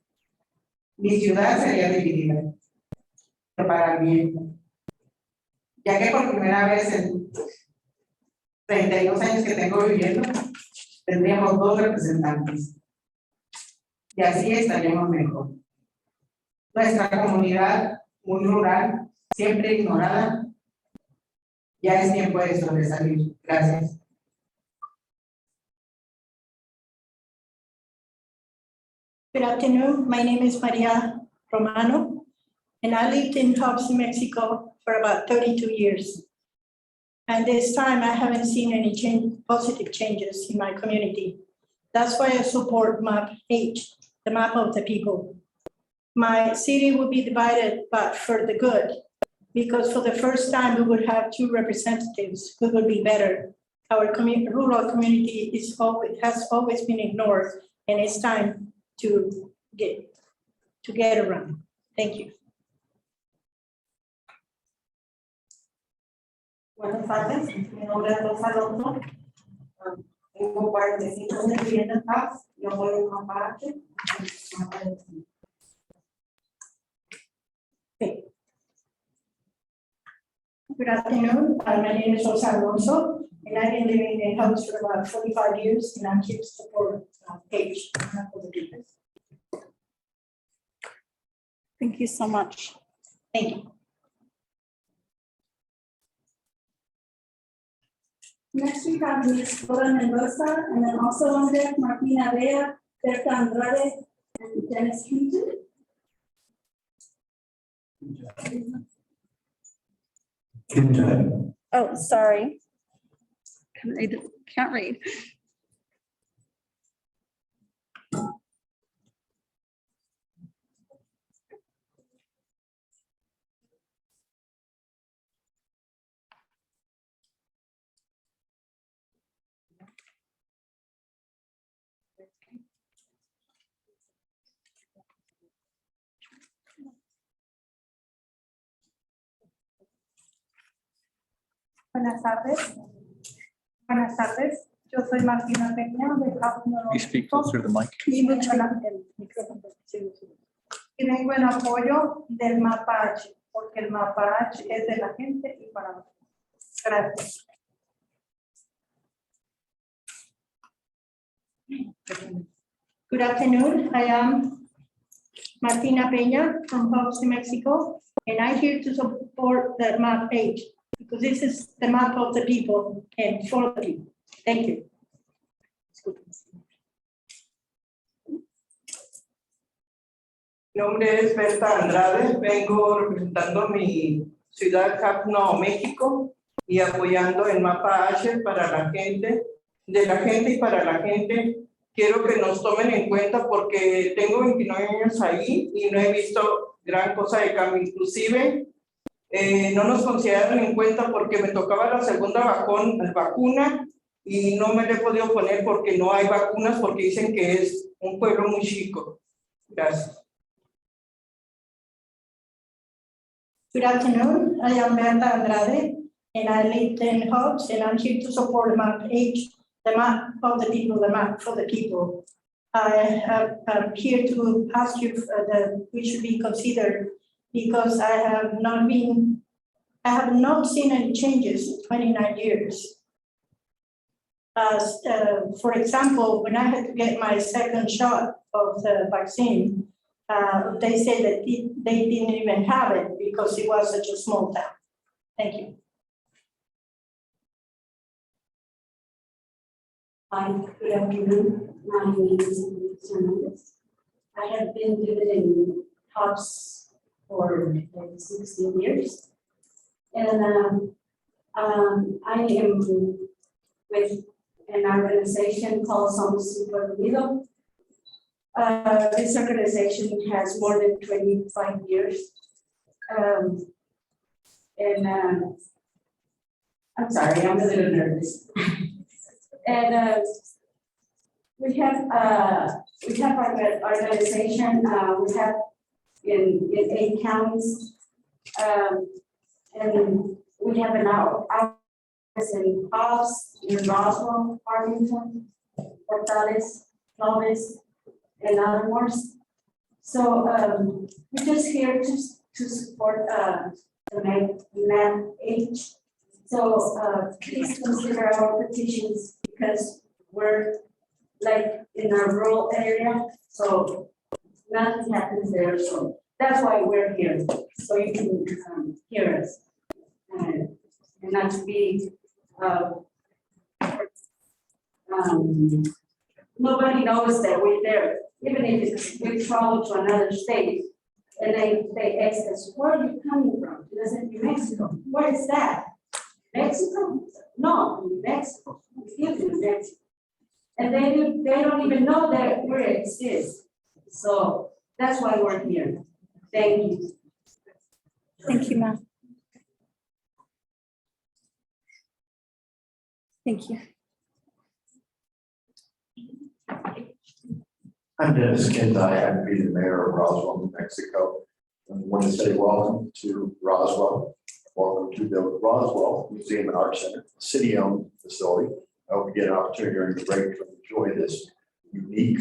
Mi ciudad sería dividida, pero para el bien, ya que por primera vez en 32 años que tengo viviendo, tendríamos 2 representantes. Y así estaríamos mejor. Nuestra comunidad, muy rural, siempre ignorada, ya es tiempo de sobresalir. Gracias. Good afternoon, my name is Maria Romano, and I lived in Hobbs, New Mexico for about 32 years. And this time I haven't seen any positive changes in my community. That's why I support MAP H, the map of the people. My city will be divided, but for the good, because for the first time we would have 2 representatives who would be better. Our rural community has always been ignored, and it's time to get around. Thank you. Buenas tardes, mi nombre es Rosa Alonso. Tengo 45 años viviendo en Paz. Yo voy a una parte. Good afternoon, my name is Rosa Alonso, and I've been living in Hobbs for about 45 years, and I'm here to support H. Thank you so much. Thank you. Next, we have Ms. Flora Mendoza, and then also on deck, Martina Bea, Berta Andrade, and Dennis Hinton. Kim, Oh, sorry. Can't read. Buenas tardes. Buenas tardes. Yo soy Martina Peña de You speak closer to the mic. y vengo en apoyo del mapa H, porque el mapa H es de la gente y para nosotros. Gracias. Good afternoon. I am Martina Peña from Hobbs, New Mexico, and I'm here to support the map H because this is the map of the people and for the people. Thank you. Mi nombre es Berta Andrade, vengo representando mi ciudad Capno, México, y apoyando el mapa H para la gente, de la gente y para la gente. Quiero que nos tomen en cuenta porque tengo 29 años ahí y no he visto gran cosa de cambio. Inclusive no nos consideraron en cuenta porque me tocaba la segunda vacuna y no me la he podido poner porque no hay vacunas porque dicen que es un pueblo muy chico. Gracias. Good afternoon. I am Berta Andrade, and I live in Hobbs, and I'm here to support map H, the map of the people, the map for the people. I'm here to ask you that we should be considered because I have not seen any changes in 29 years. For example, when I had to get my second shot of the vaccine, they said that they didn't even have it because it was such a small town. Thank you. Hi, good afternoon. My name is Hernandez. I have been living in Hobbs for 16 years. And I am with an organization called Somos Super Unido. This organization has more than 25 years. I'm sorry, I'm a little nervous. And we have our organization, we have in 8 counties. And we have an office in Hobbs, in Roswell, Arlington, Portales, Clovis, and other more. So we're just here to support the map H. So please consider our petitions because we're like in a rural area, so nothing happens there. So that's why we're here, so you can hear us and not to be. Nobody knows that we're there, even if we travel to another state and they ask us, where are you coming from? It doesn't New Mexico. Where is that? Mexico? No, New Mexico. We live in Mexico. And they don't even know that where it exists. So that's why we're here. Thank you. Thank you, ma'am. Thank you. I'm Dennis Kent. I happen to be the mayor of Roswell, New Mexico. I want to say welcome to Roswell. Welcome to the Roswell Museum and Art Center, city-owned facility. I hope you get an opportunity during the break to enjoy this unique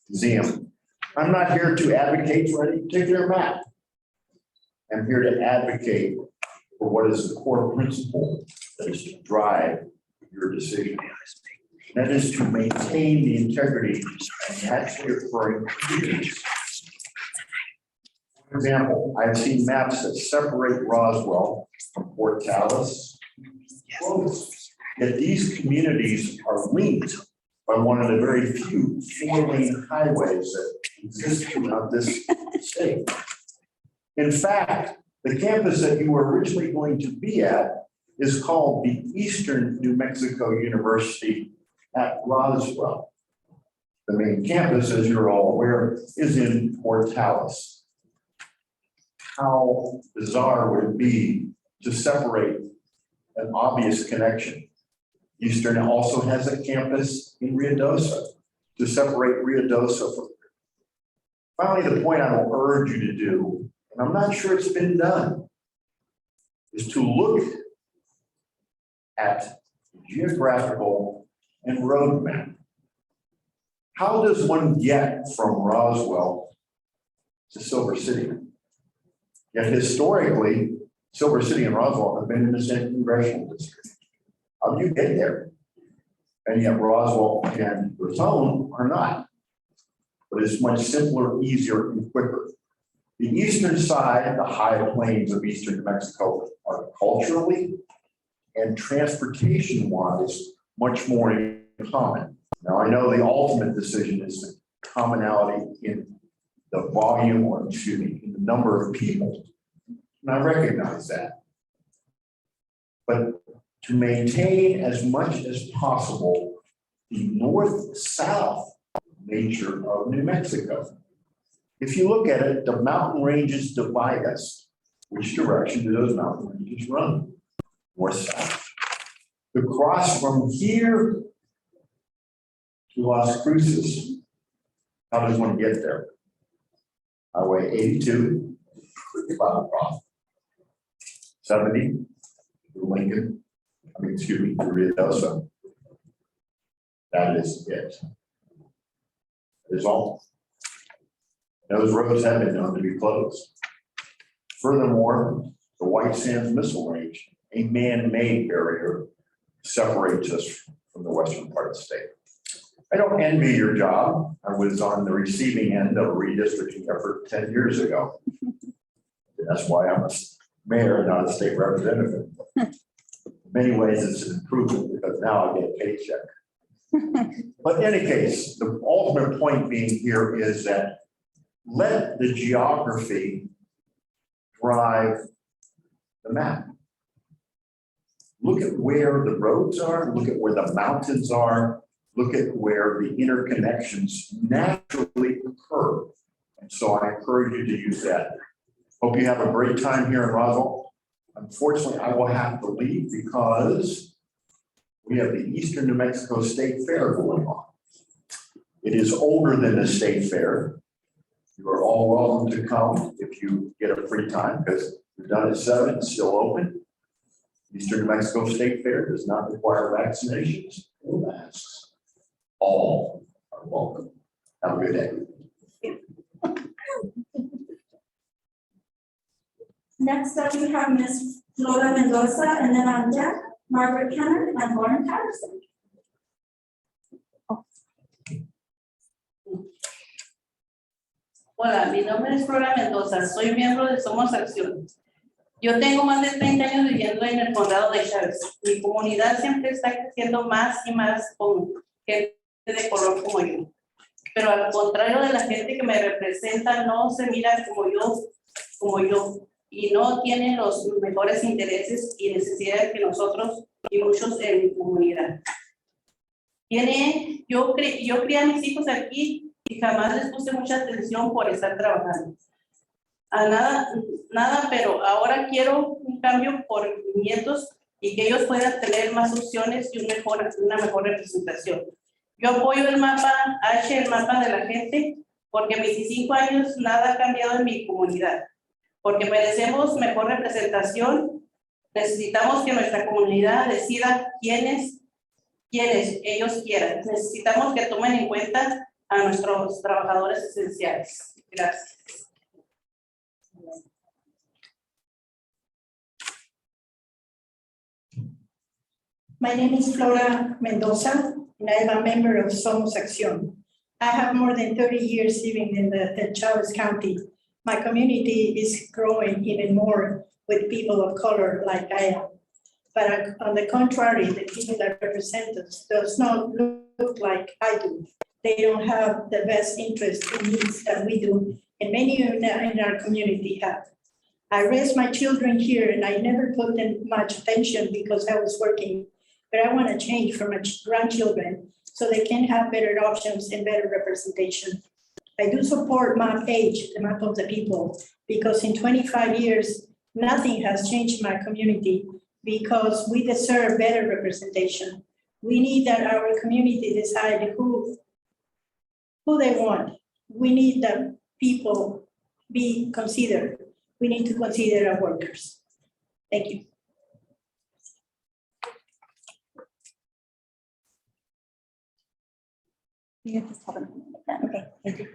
museum. I'm not here to advocate for any particular map. I'm here to advocate for what is the core principle that is to drive your decision. That is to maintain the integrity and actually referring to For example, I've seen maps that separate Roswell from Port Tallis. Yet these communities are linked by one of the very few four-lane highways that exist throughout this state. In fact, the campus that you were originally going to be at is called the Eastern New Mexico University at Roswell. The main campus, as you're all aware, is in Port Tallis. How bizarre would it be to separate an obvious connection? Eastern also has a campus in Ruidoso, to separate Ruidoso from. Finally, the point I will urge you to do, and I'm not sure it's been done, is to look at geographical and road map. How does one get from Roswell to Silver City? Yet historically, Silver City and Roswell have been in the same congressional district. How do you get there? And yet Roswell and Raton are not. But it's much simpler, easier, and quicker. The eastern side, the high plains of eastern New Mexico, are culturally and transportation-wise much more in common. Now, I know the ultimate decision is the commonality in the volume, or excuse me, in the number of people. And I recognize that. But to maintain as much as possible the north-south nature of New Mexico. If you look at it, the mountain ranges divide us. Which direction do those mountain ranges run? North-south. To cross from here to Las Cruces, how does one get there? Highway 82, across. 70, through Lincoln, through Ruidoso. That is it. That is all. Those roads have been known to be closed. Furthermore, the White Sands Missile Range, a man-made barrier, separates us from the western part of the state. I don't envy your job. I was on the receiving end of a redistricting effort 10 years ago. That's why I'm a mayor, not a state representative. In many ways, it's an improvement because now I get a paycheck. But in any case, the ultimate point being here is that let the geography drive the map. Look at where the roads are, look at where the mountains are, look at where the interconnections naturally occur. And so I encourage you to use that. Hope you have a great time here in Roswell. Unfortunately, I will have to leave because we have the Eastern New Mexico State Fair going on. It is older than the state fair. You are all welcome to come if you get a free time because we're done at 7, it's still open. Eastern New Mexico State Fair does not require vaccinations or masks. All are welcome. Have a good day. Next up, we have Ms. Flora Mendoza, and then I'm Jack, Margaret Kenner, and Lauren Patterson. Hola, mi nombre es Flora Mendoza, soy miembro de Somos Acción. Yo tengo más de 30 años viviendo en el condado de Chávez. Mi comunidad siempre está creciendo más y más con gente de color como yo. Pero al contrario de la gente que me representa, no se mira como yo, y no tienen los mejores intereses y necesidades que nosotros y muchos en mi comunidad. Yo crié a mis hijos aquí y jamás les puse mucha atención por estar trabajando. A nada, pero ahora quiero un cambio por mis nietos y que ellos puedan tener más opciones y una mejor representación. Yo apoyo el mapa el mapa de la gente, porque en 25 años nada ha cambiado en mi comunidad. Porque merecemos mejor representación, necesitamos que nuestra comunidad decida quiénes ellos quieran. Necesitamos que tomen en cuenta a nuestros trabajadores esenciales. Gracias. My name is Flora Mendoza, and I am a member of Somos Acción. I have more than 30 years living in the Chavez County. my community is growing even more with people of color like I am. But on the contrary, the people that represent us does not look like I do. They don't have the best interest in needs that we do, and many in our community have. I raised my children here and I never put them much attention because I was working, but I want to change for my grandchildren so they can have better options and better representation. I do support map H, the map of the people, because in 25 years, nothing has changed in my community because we deserve better representation. We need that our community decide who they want. We need that people be considered. We need to consider our workers. Thank you. Okay, thank you.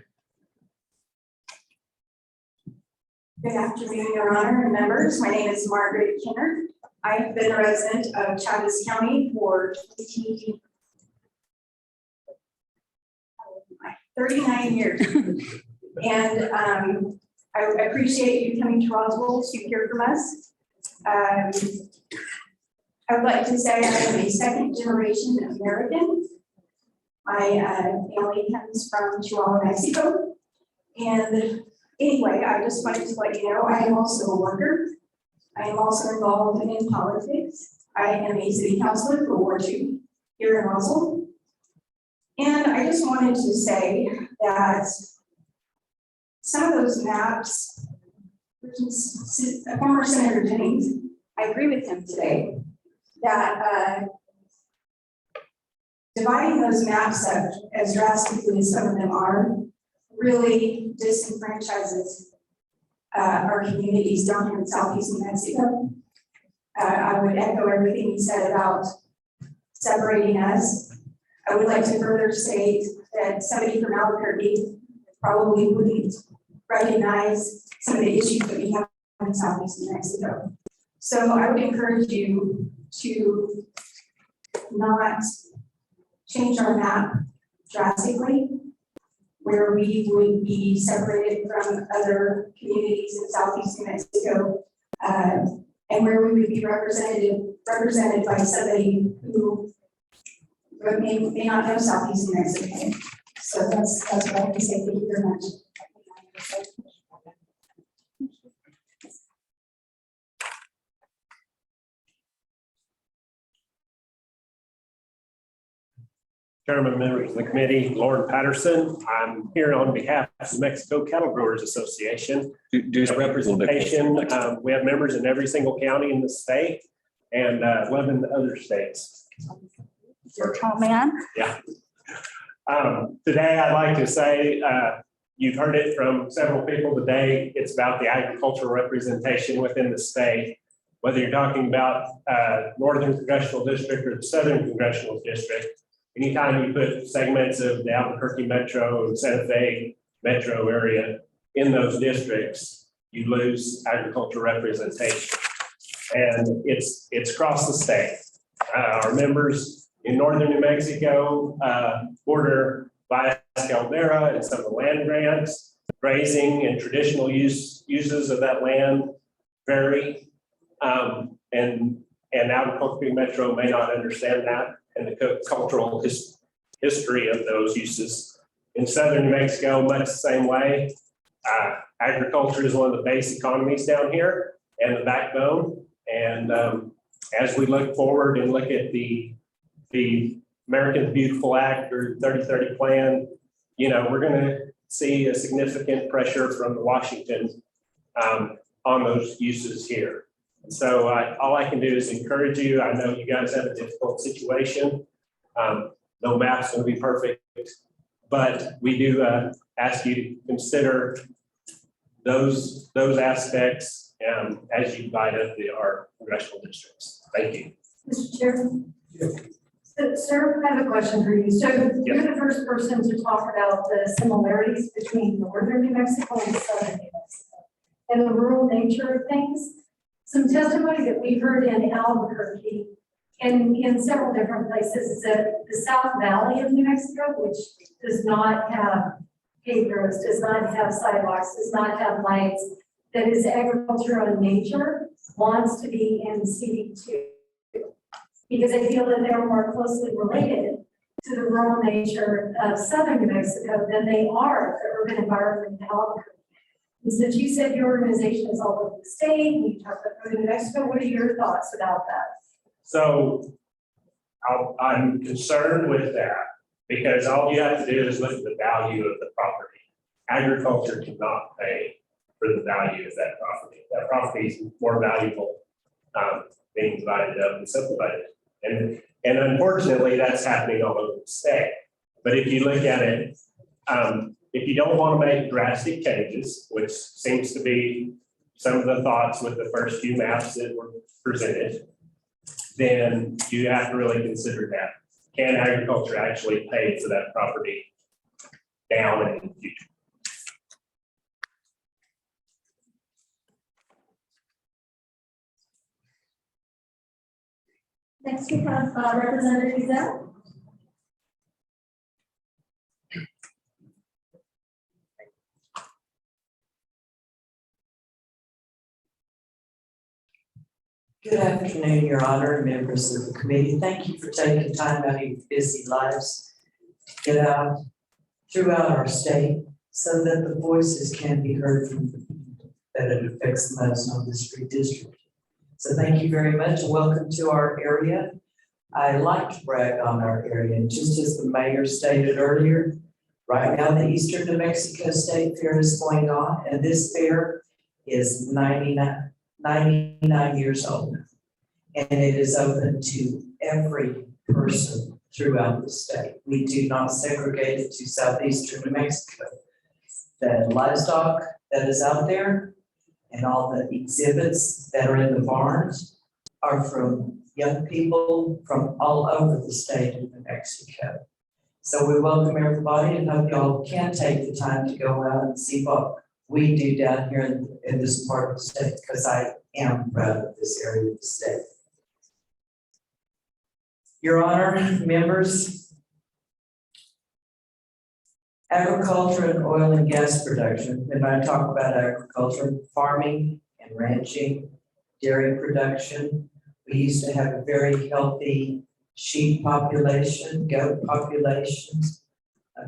Good afternoon, Your Honor and members. My name is Margaret Kinner. I've been a resident of Chavez County for 39 years. And I appreciate you coming to Roswell to hear from us. I would like to say I am a second generation American. My family comes from Chihuahua, Mexico. And anyway, I just wanted to let you know, I am also a worker. I am also involved in politics. I am a city councilor for Ward 2 here in Roswell. And I just wanted to say that some of those maps, former Senator Jennings, I agree with him today, that dividing those maps up as drastically as some of them are really disenfranchises our communities down here in Southeast New Mexico. I would echo everything he said about separating us. I would like to further state that somebody from Albuquerque probably wouldn't recognize some of the issues that we have in Southeast New Mexico. So I would encourage you to not change our map drastically, where we would be separated from other communities in Southeast New Mexico, and where we would be represented by somebody who may not know Southeast New Mexico. So that's what I have to say. Thank you very much. Chairman, members of the committee, Lauren Patterson. I'm here on behalf of the Mexico Cattle Growers Association. Do Representation. We have members in every single county in the state and 11 other states. Oh, man. Yeah. Today, I'd like to say, you've heard it from several people today. It's about the agricultural representation within the state. Whether you're talking about Northern Congressional District or the Southern Congressional District, anytime you put segments of the Albuquerque Metro and Santa Fe Metro area in those districts, you lose agricultural representation. And it's across the state. Our members in Northern New Mexico border Valles Caldera and some of the land grants. Grazing and traditional uses of that land vary. And Albuquerque Metro may not understand that and the cultural history of those uses. In Southern New Mexico, much the same way. Agriculture is one of the base economies down here and the backbone. And as we look forward and look at the American Beautiful Act or 3030 plan, you know, we're going to see a significant pressure from Washington on those uses here. So all I can do is encourage you. I know you guys have a difficult situation. No map's going to be perfect, but we do ask you to consider those aspects as you divide up our congressional districts. Thank you. Mr. Chairman. Sir, I have a question for you. So you're the first person to talk about the similarities between Northern New Mexico and Southern New Mexico and the rural nature of things. Some testimony that we heard in Albuquerque and in several different places is that the South Valley of New Mexico, which does not have paved roads, does not have sidewalks, does not have lights, that is agricultural in nature, wants to be in CD2. Because I feel that they're more closely related to the rural nature of southern New Mexico than they are the urban environment in Albuquerque. And since you said your organization is all over the state, and you talked about Northern New Mexico, what are your thoughts about that? So I'm concerned with that because all you have to do is look at the value of the property. Agriculture cannot pay for the value of that property. That property is more valuable being divided up and subdivided. And unfortunately, that's happening all over the state. But if you look at it, if you don't want to make drastic changes, which seems to be some of the thoughts with the first few maps that were presented, then you have to really consider that. Can agriculture actually pay for that property down in the future? Next we have Representative Giselle. Good afternoon, Your Honor, and members of the committee. Thank you for taking time out of your busy lives to get out throughout our state so that the voices can be heard from the people that it affects the most on this free district. So thank you very much and welcome to our area. I like to brag on our area, and just as the mayor stated earlier, right now the Eastern New Mexico State Fair is going on, and this fair is 99 years old. And it is open to every person throughout the state. We do not segregate it to southeastern New Mexico. The livestock that is out there and all the exhibits that are in the barns are from young people from all over the state of New Mexico. So we welcome everybody and hope y'all can take the time to go out and see what we do down here in this part of the state, because I am proud of this area of the state. Your Honor, members, agriculture and oil and gas production, and I talk about agriculture, farming and ranching, dairy production. We used to have a very healthy sheep population, goat populations.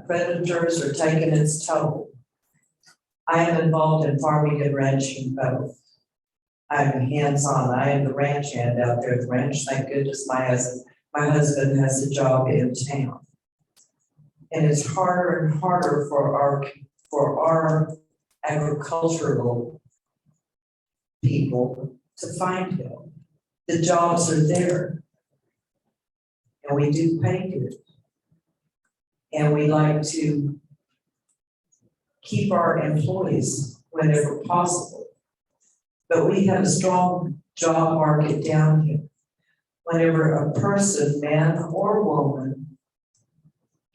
Predators are taking its toll. I am involved in farming and ranching both. I'm hands-on. I am the ranch hand out there at the ranch. Thank goodness my husband has a job in town. And it's harder and harder for our agricultural people to find help. The jobs are there. And we do pay good. And we like to keep our employees whenever possible. But we have a strong job market down here. Whenever a person, man or woman,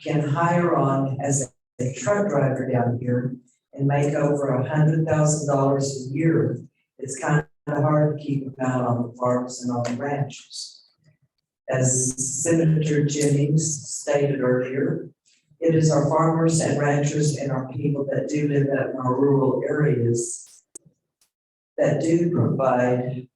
can hire on as a truck driver down here and make over $100,000 a year, it's kind of hard to keep them out on the farms and on the ranches. As Senator Jennings stated earlier, it is our farmers and ranchers and our people that do live out in our rural areas that do provide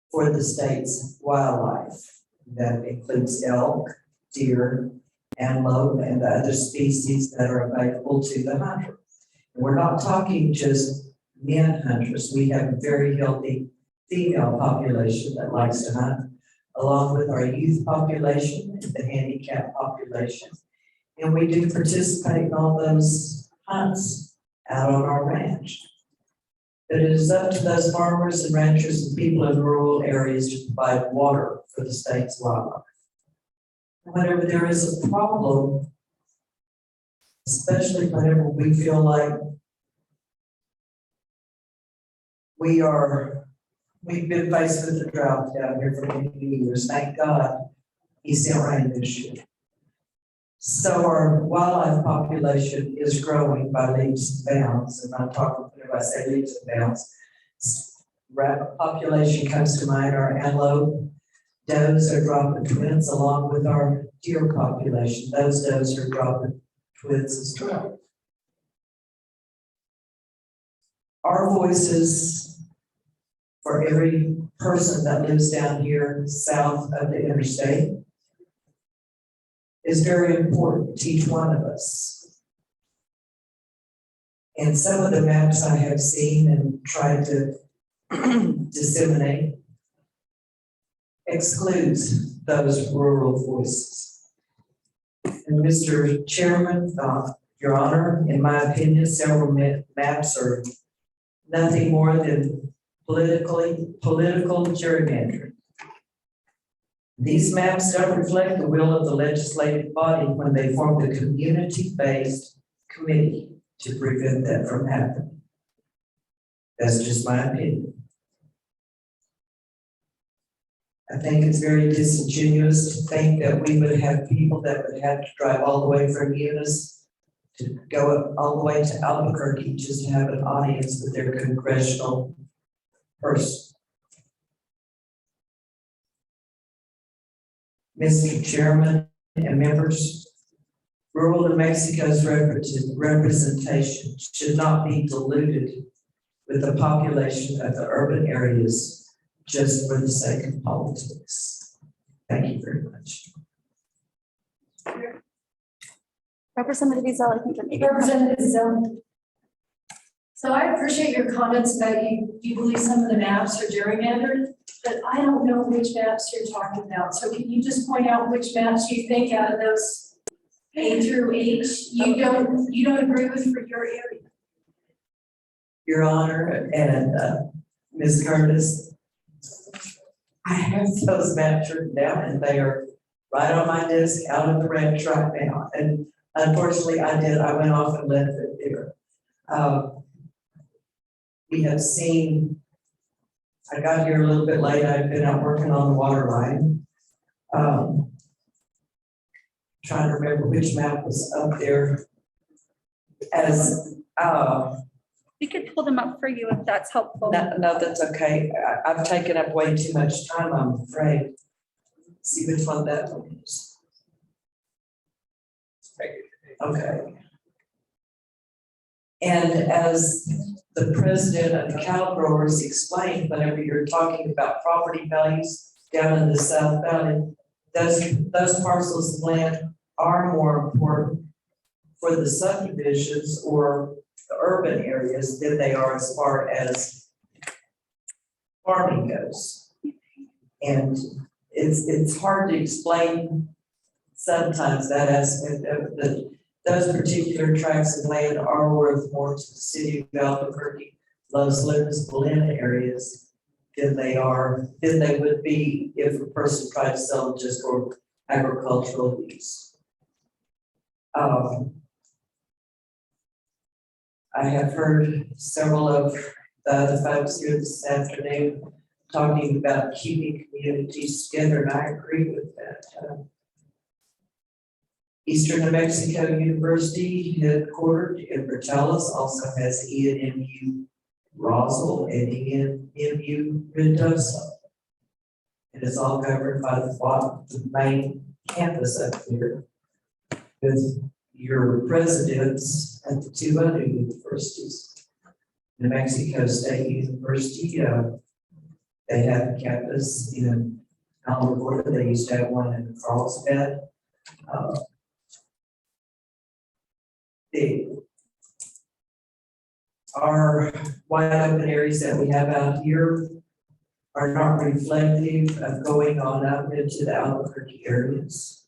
for the state's wildlife. That includes elk, deer, antelope, and the other species that are available to the hunter. And we're not talking just men hunters. We have a very healthy female population that likes to hunt, along with our youth population and the handicapped population. And we do participate in all those hunts out on our ranch. But it is up to those farmers and ranchers and people in rural areas to provide water for the state's wildlife. Whenever there is a problem, especially whenever we feel like we've been faced with a drought down here for many years. Thank God he sent rain this year. So our wildlife population is growing by leaps and bounds, and I'm talking, when I say leaps and bounds, rapid population comes to mind. Our antelope does are dropping twins along with our deer population. Those does are dropping twins as well. our voices for every person that lives down here south of the interstate is very important to each one of us. And some of the maps I have seen and tried to disseminate excludes those rural voices. And Mr. Chairman, Your Honor, in my opinion, several maps are nothing more than political gerrymandering. These maps don't reflect the will of the legislative body when they form the community-based committee to prevent that from happening. That's just my opinion. I think it's very disingenuous to think that we would have people that would have to drive all the way from Eunice to go up all the way to Albuquerque just to have an audience with their congressional person. Mr. Chairman and members, rural New Mexico's representation should not be diluted with the population of the urban areas just for the sake of politics. Thank you very much. Representative Izell, I think you're making. Representative Izell. So I appreciate your comments that you believe some of the maps are gerrymandered, but I don't know which maps you're talking about. So can you just point out which maps you think out of those A through H you don't agree with for your area? Your Honor and Ms. Curtis, I have those maps written down and they are right on my desk out of the ranch right now. And unfortunately I went off and left it there. We have seen, I got here a little bit late. I've been out working on the water line. Trying to remember which map was up there as, We could pull them up for you if that's helpful. no, that's okay. I've taken up way too much time, I'm afraid. See which one that one is. Okay. And as the president of the cattle growers explained, whenever you're talking about property values down in the South Valley, those parcels of land are more important for the subdivisions or the urban areas than they are as far as farming goes. And it's hard to explain sometimes that aspect of the those particular tracts of land are worth more to the city of Albuquerque, Los Lunas, Galena areas than they would be if a person tried to sell them just for agricultural use. I have heard several of the other folks here this afternoon talking about keeping communities together, and I agree with that. Eastern New Mexico University, headquartered in Portales, also has ENMU Roswell and ENMU Mendoza. It is all governed by the main campus up here, with your presidents at the two other universities. New Mexico State University, they have a campus in Alamogordo. They used to have one in Carlsbad. Our wide open areas that we have out here are not reflective of going on out into the Albuquerque areas.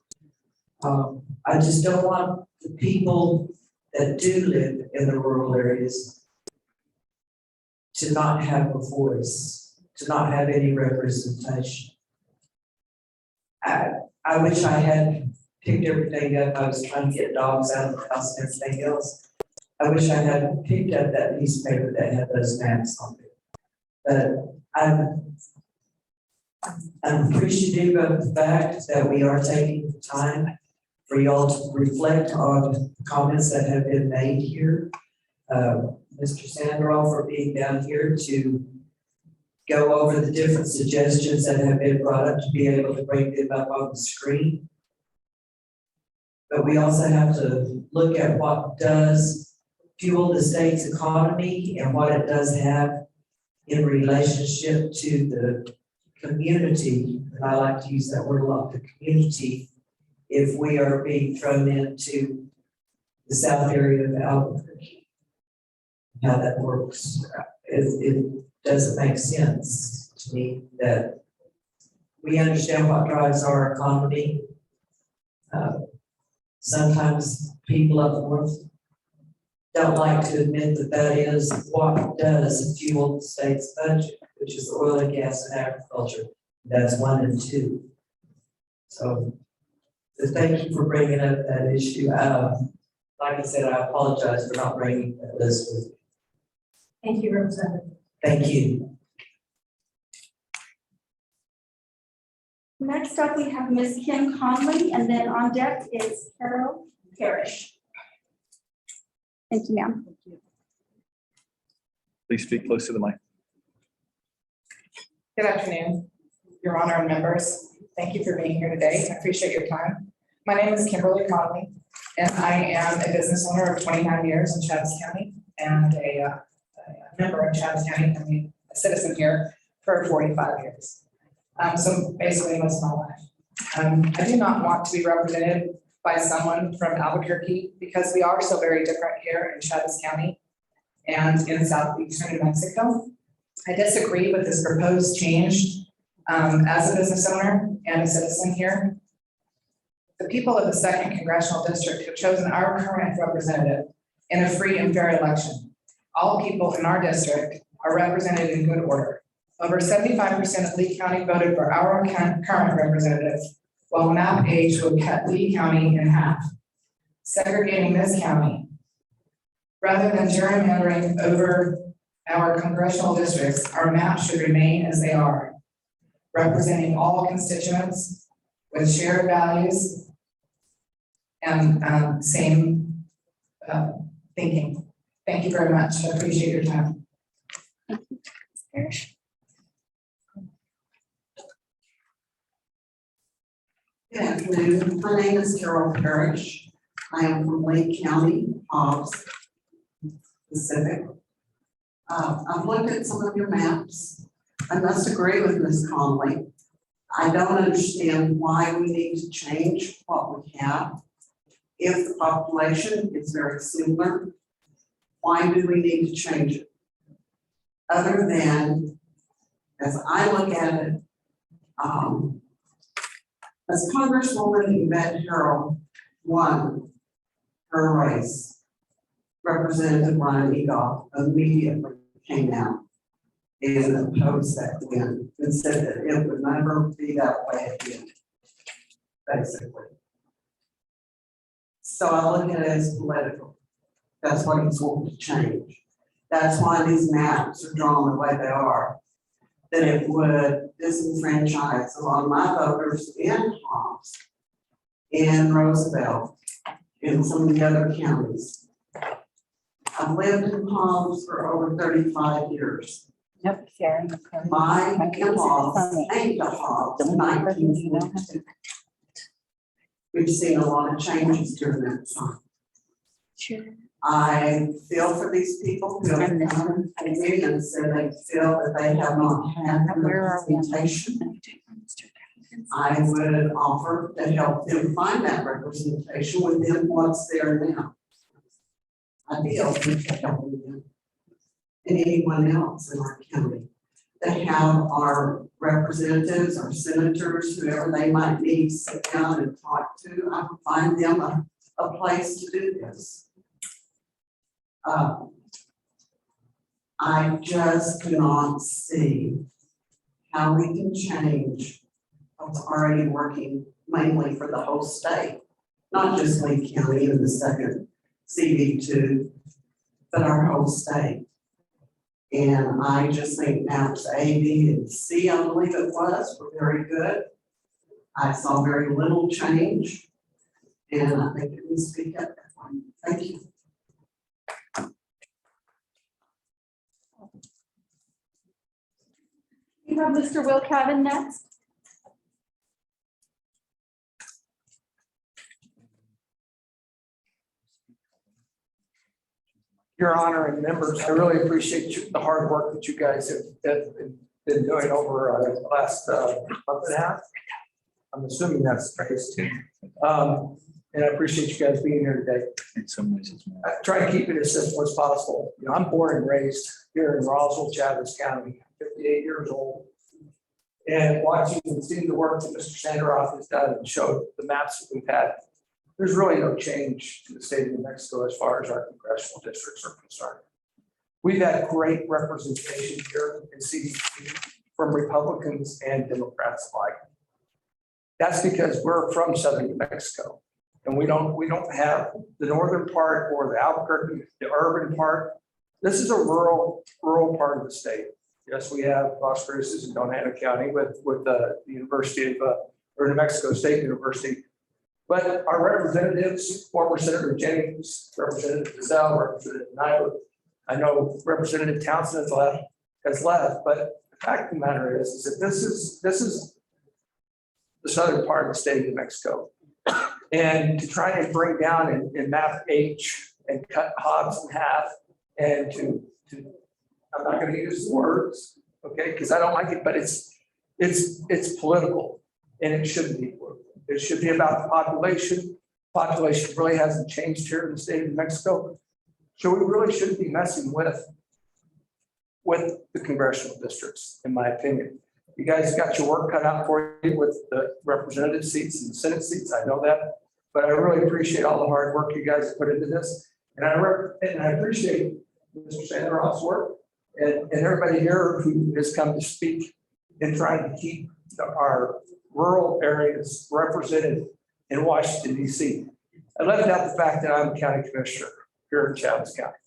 I just don't want the people that do live in the rural areas to not have a voice, to not have any representation. I wish I had picked everything up. I was trying to get dogs out of the house and everything else. I wish I had picked up that piece of paper that had those maps on it. But I'm appreciative of the fact that we are taking the time for y'all to reflect on the comments that have been made here. Mr. Sandoval for being down here to go over the different suggestions that have been brought up to be able to bring them up on the screen. But we also have to look at what does fuel the state's economy and what it does have in relationship to the community, and I like to use that word a lot, the community, if we are being thrown into the south area of Albuquerque. How that works, it doesn't make sense to me that we understand what drives our economy. Sometimes people up north don't like to admit that that is what does fuel the state's budget, which is oil and gas and agriculture. That's 1 and 2. So thank you for bringing up that issue. Like I said, I apologize for not bringing that list with me. Thank you, Representative. Thank you. Next up, we have Ms. Kim Conley, and then on deck is Carol Parrish. Thank you, ma'am. Please speak close to the mic. Good afternoon, Your Honor and members. Thank you for being here today. I appreciate your time. My name is Kimberly Conley, and I am a business owner of 29 years in Chaves County and a member of Chaves County, I mean, a citizen here for 45 years. So basically most of my life. I do not want to be represented by someone from Albuquerque because we are so very different here in Chaves County and in southeastern New Mexico. I disagree with this proposed change as a business owner and a citizen here. The people of the 2nd Congressional District have chosen our current representative in a free and fair election. All people in our district are represented in good order. Over 75% of Lee County voted for our current representative, while map H would cut Lee County in half, segregating this county. Rather than gerrymandering over our congressional districts, our map should remain as they are, representing all constituents with shared values and same thinking. Thank you very much. I appreciate your time. Good afternoon. My name is Carol Parrish. I am from Lake County, Hobbs, Pacific. I've looked at some of your maps. I must agree with Ms. Conley. I don't understand why we need to change what we have. If the population is very similar, why do we need to change it? Other than, as I look at it, as Congresswoman Yvette Harrell won her race, Representative Ryan Egoff immediately came out and opposed that win and said that it would never be that way again, basically. So I look at it as political. That's what he's wanting to change. That's why these maps are drawn the way they are. That it would disenfranchise a lot of my voters in Hobbs, in Roswell, in some of the other counties. I've lived in Hobbs for over 35 years. Yep, Sharon. My in-laws ain't the Hobbs in 1942. We've seen a lot of changes during that time. Sure. I feel for these people who have come to me and said they feel that they have not had representation. I would offer to help them find that representation within what's there now. I'd be open to helping them and anyone else in our county that have our representatives, our senators, whoever they might need to sit down and talk to. I would find them a place to do this. I just cannot see how we can change what's already working mainly for the whole state, not just Lee County and the 2nd CV2, but our whole state. And I just think maps A, B, and C, I believe it was, were very good. I saw very little change, and I think it needs to be kept that way. Thank you. We have Mr. Will Cavan next. Your Honor and members, I really appreciate the hard work that you guys have been doing over the last month and a half. I'm assuming that's the case. And I appreciate you guys being here today. In some ways, it's more. I try to keep it as simple as possible. You know, I'm born and raised here in Roswell, Chaves County, 58 years old. And watching and seeing the work that Mr. Sanderoff has done and showed the maps that we've had, there's really no change in the state of New Mexico as far as our congressional districts are concerned. We've had great representation here in CDC from Republicans and Democrats alike. That's because we're from Southern New Mexico. And we don't have the northern part or the Albuquerque, the urban part. This is a rural part of the state. Yes, we have Las Cruces in Doñana County with the University of or New Mexico State University. But our representatives, former Senator Jennings, Representative Gazelle, Representative Nyla, I know Representative Townsend has left, but the fact of the matter is that this is the southern part of the state of New Mexico. And to try and bring down and map H and cut Hobbs in half and to I'm not going to use the words, okay, because I don't like it, but it's political and it shouldn't be political. It should be about the population. Population really hasn't changed here in the state of New Mexico. So we really shouldn't be messing with the congressional districts, in my opinion. You guys got your work cut out for you with the representative seats and the Senate seats. I know that, but I really appreciate all the hard work you guys have put into this. And I appreciate Mr. Sanderoff's work and everybody here who has come to speak in trying to keep our rural areas represented in Washington, D.C. I left out the fact that I'm a county commissioner here in Chaves County.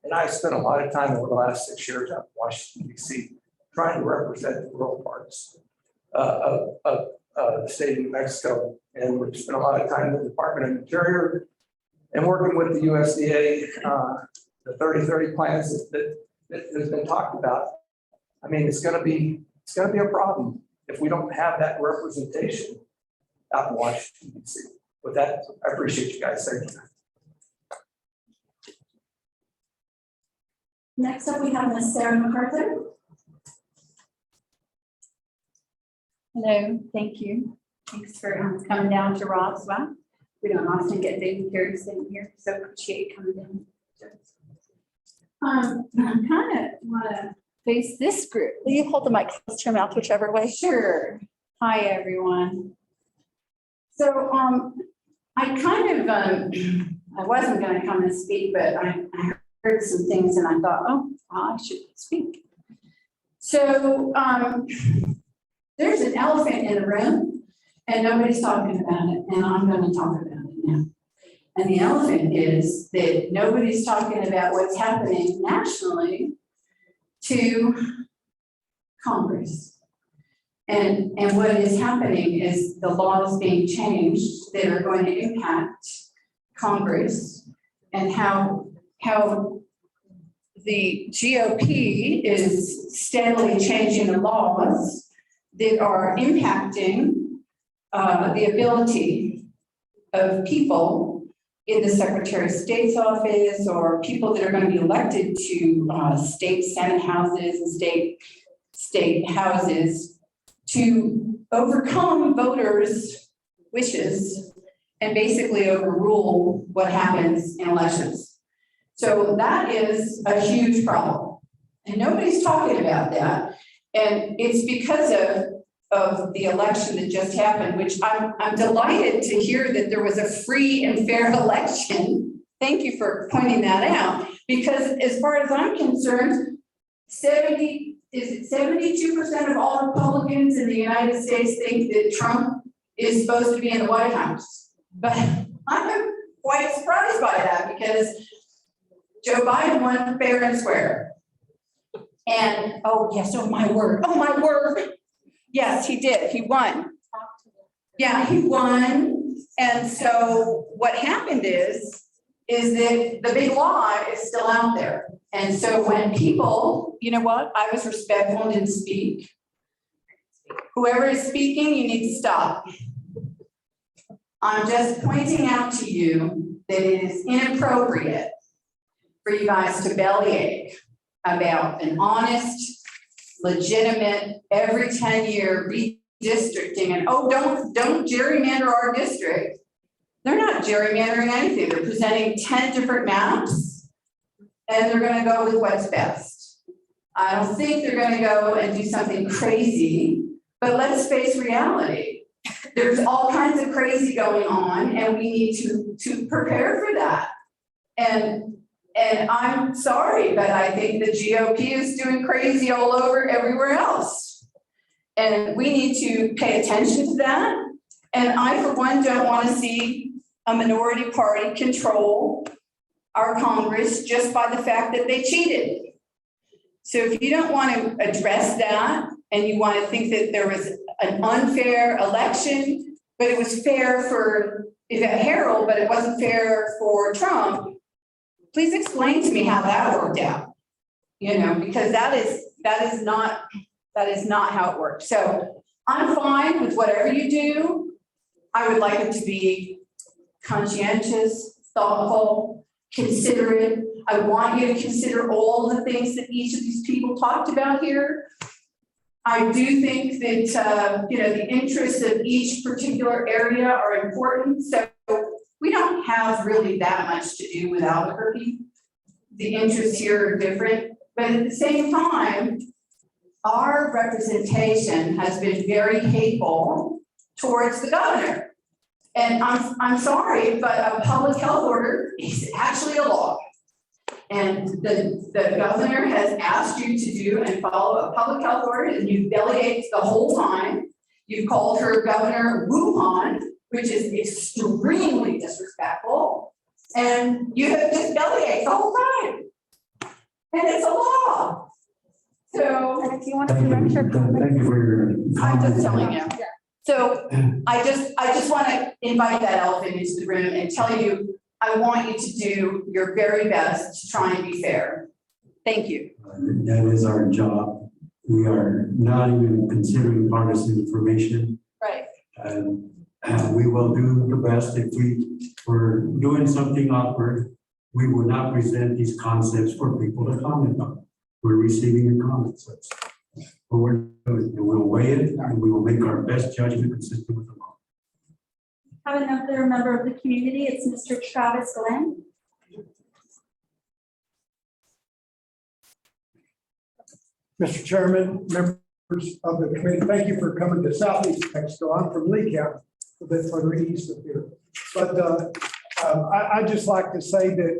And I spent a lot of time over the last 6 years out in Washington, D.C. trying to represent the rural parts of the state of New Mexico. And we've spent a lot of time in the Department of Interior and working with the USDA, the 30-30 plans that has been talked about. I mean, it's gonna be a problem if we don't have that representation out in Washington, D.C. With that, I appreciate you guys. Thank you. Next up, we have Ms. Sarah MacArthur. Hello, thank you. Thanks for coming down to Roswell. We don't often get David here sitting here, so appreciate you coming down. I kind of want to face this group. Will you hold the mic close to your mouth, whichever way? Sure. Hi, everyone. So I kind of, I wasn't going to come and speak, but I heard some things and I thought, oh, I should speak. So there's an elephant in the room and nobody's talking about it, and I'm going to talk about it now. And the elephant is that nobody's talking about what's happening nationally to Congress. And what is happening is the laws being changed that are going to impact Congress, and how the GOP is steadily changing the laws that are impacting the ability of people in the Secretary of State's office, or people that are going to be elected to state Senate houses and state houses, to overcome voters' wishes and basically overrule what happens in elections. So that is a huge problem. And nobody's talking about that. And it's because of the election that just happened, which I'm delighted to hear that there was a free and fair election. Thank you for pointing that out, because as far as I'm concerned, 72% of all Republicans in the United States think that Trump is supposed to be in the White House. But I'm quite surprised by that, because Joe Biden won fair and square. And, oh yes, oh my word. Yes, he did. He won. Yeah, he won. And so what happened is that the big law is still out there. And so when people, you know what, I was respectful and didn't speak. Whoever is speaking, you need to stop. I'm just pointing out to you that it is inappropriate for you guys to bellyache about an honest, legitimate, every 10-year redistricting, and oh, don't gerrymander our district. They're not gerrymandering anything. They're presenting 10 different maps, and they're gonna go with what's best. I don't think they're gonna go and do something crazy, but let's face reality. There's all kinds of crazy going on, and we need to prepare for that. And I'm sorry, but I think the GOP is doing crazy all over everywhere else. And we need to pay attention to that. And I, for one, don't want to see a minority party control our Congress just by the fact that they cheated. So if you don't want to address that, and you want to think that there was an unfair election, but it was fair for Harold, but it wasn't fair for Trump, please explain to me how that worked out. You know, because that is not how it worked. So I'm fine with whatever you do. I would like it to be conscientious, thoughtful, considerate. I want you to consider all the things that each of these people talked about here. I do think that, you know, the interests of each particular area are important. So we don't have really that much to do with Albuquerque. The interests here are different, but at the same time, our representation has been very hateful towards the governor. And I'm sorry, but a public health order is actually a law. And the governor has asked you to do and follow a public health order, and you've bellyached the whole time. You've called her Governor Wuhan, which is extremely disrespectful. And you have just bellyached the whole time. And it's a law. So if you want to correct your comment. Thank you for your I'm comments. just telling you. So I just want to invite that elephant into the room and tell you, I want you to do your very best to try and be fair. Thank you. That is our job. We are not even considering partisan information. Right. And we will do the best. If we were doing something awkward, we will not present these concepts for people to comment on. We're receiving your comments. That's what we're doing. And we'll weigh it and we will make our best judgment consistent with the law. Have another member of the community. It's Mr. Travis Glenn. Mr. Chairman, members of the committee, thank you for coming to Southeast Mexico. I'm from Lee County, a bit further east of here. But I just like to say that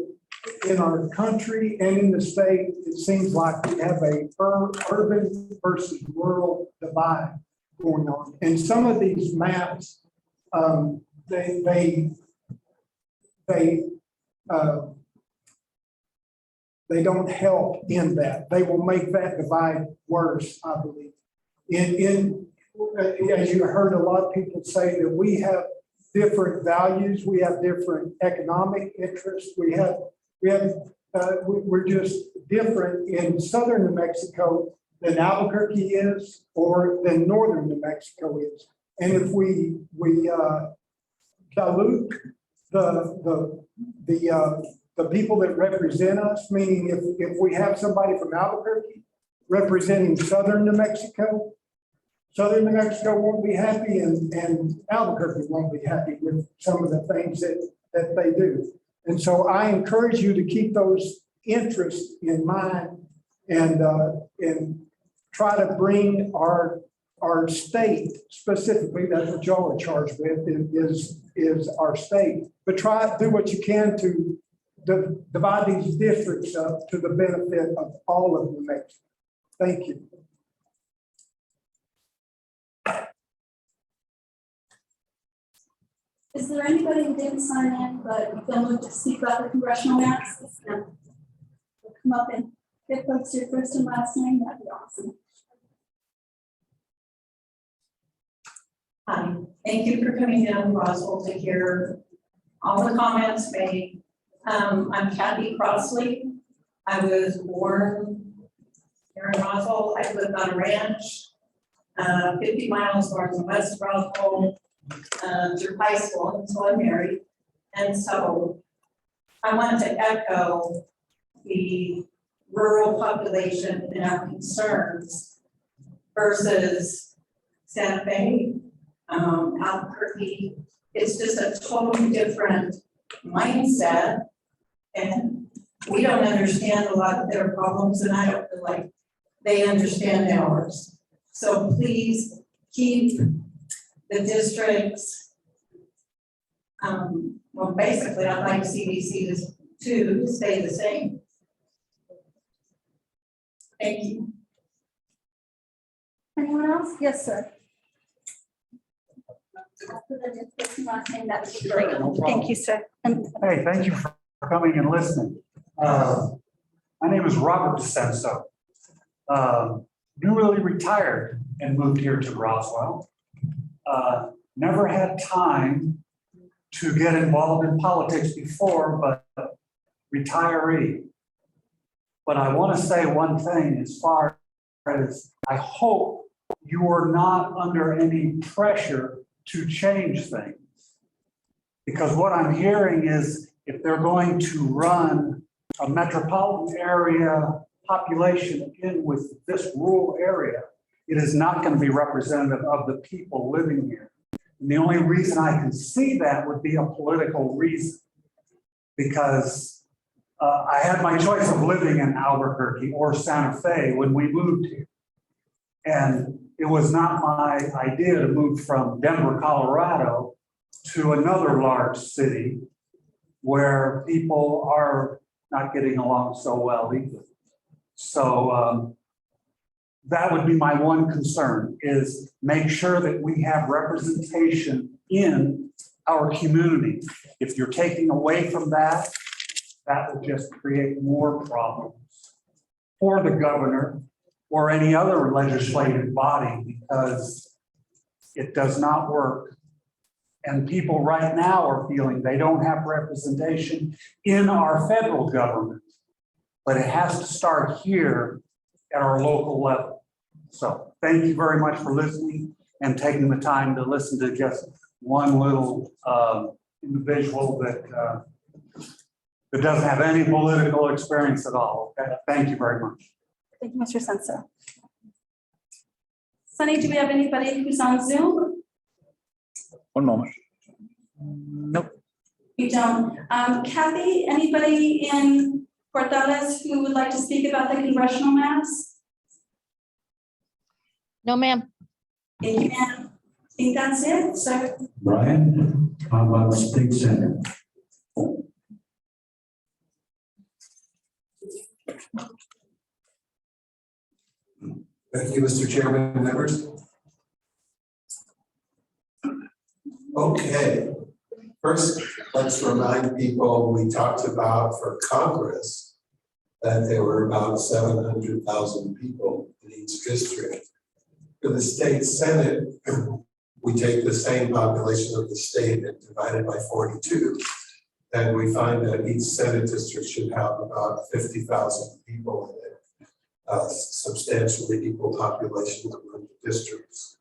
in our country and in the state, it seems like we have a urban versus rural divide going on. And some of these maps, they don't help in that. They will make that divide worse, I believe. As you heard a lot of people say, that we have different values, we have different economic interests, we're just different in southern New Mexico than Albuquerque is or than northern New Mexico is. And if we dilute the people that represent us, meaning if we have somebody from Albuquerque representing southern New Mexico won't be happy and Albuquerque won't be happy with some of the things that they do. And so I encourage you to keep those interests in mind and try to bring our state specifically, that's what y'all are charged with, is our state. But try to do what you can to divide these districts up to the benefit of all of New Mexico. Thank you. Is there anybody who didn't sign in, but you feel moved to speak about the congressional maps? No. Come up and give folks your first and last name. That'd be awesome. Hi, thank you for coming down to Roswell to hear all the comments made. I'm Kathy Crossley. I was born here in Roswell. I lived on a ranch 50 miles north and west of Roswell through high school until I married. And so I wanted to echo the rural population and our concerns versus Santa Fe, Albuquerque. It's just a totally different mindset. And we don't understand a lot of their problems, and I don't feel like they understand ours. So please keep the districts. Well, basically, I'd like CDC to stay the same. Thank you. Anyone else? Yes, sir. Thank you, sir. Hey, thank you for coming and listening. My name is Robert DeSenso. Newly retired and moved here to Roswell. Never had time to get involved in politics before, but retiree. But I want to say one thing as far as I hope you are not under any pressure to change things. Because what I'm hearing is if they're going to run a metropolitan area population in with this rural area, it is not going to be representative of the people living here. And the only reason I can see that would be a political reason. Because I had my choice of living in Albuquerque or Santa Fe when we moved here. And it was not my idea to move from Denver, Colorado to another large city where people are not getting along so well either. So that would be my one concern, is make sure that we have representation in our community. If you're taking away from that, that will just create more problems for the governor or any other legislative body, because it does not work. And people right now are feeling they don't have representation in our federal government, but it has to start here at our local level. So thank you very much for listening and taking the time to listen to just one little individual that doesn't have any political experience at all. Okay? Thank you very much. Thank you, Mr. Senso. Sunny, do we have anybody who's on Zoom? One moment. Nope. We don't. Kathy, anybody in Portales who would like to speak about the congressional maps? No, ma'am. Thank you, ma'am. I think that's it, sir. Brian, how about the state senate? Thank you, Mr. Chairman and members. Okay, first, let's remind people we talked about for Congress that there were about 700,000 people in each district. For the state Senate, we take the same population of the state and divide it by 42. And we find that each Senate district should have about 50,000 people in it. Substantially equal population among the districts.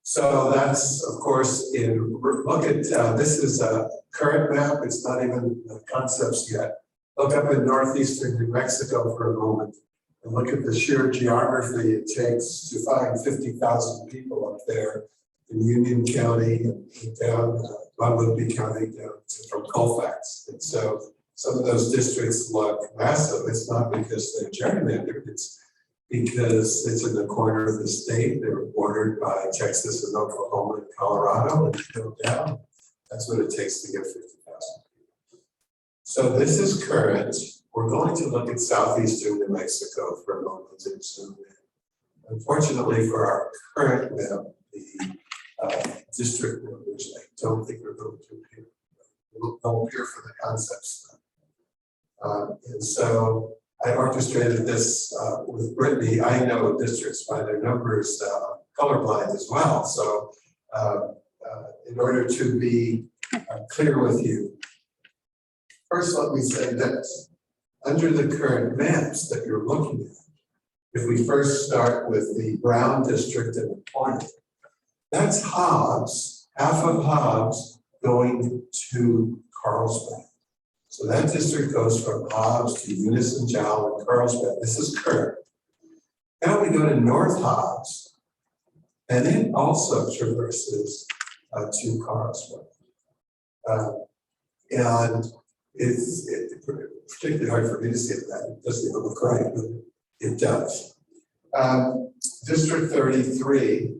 So that's, of course, look at, this is a current map, it's not even the concepts yet. Look up in northeastern New Mexico for a moment and look at the sheer geography it takes to find 50,000 people up there in Union County and down Guadalupe County down from Colfax. And so some of those districts look massive. It's not because they're gerrymandered, it's because it's in the corner of the state. They're bordered by Texas and Oklahoma and Colorado, and you go down. That's what it takes to get 50,000 people. So this is current. We're going to look at southeastern New Mexico for a moment and zoom in. Unfortunately, for our current map, the district numbers, I don't think are going to appear. They'll appear for the concepts. And so I orchestrated this with Brittany. I know districts by their numbers, colorblind as well. So in order to be clear with you, first let me say this. Under the current maps that you're looking at, if we first start with the Brown district in the corner, that's Hobbs, half of Hobbs going to Carlsbad. So that district goes from Hobbs to Eunice and Jowl and Carlsbad. This is current. Now we go to North Hobbs, and it also traverses to Carlsbad. And it's particularly hard for me to say that. It doesn't even look right, but it does. District 33.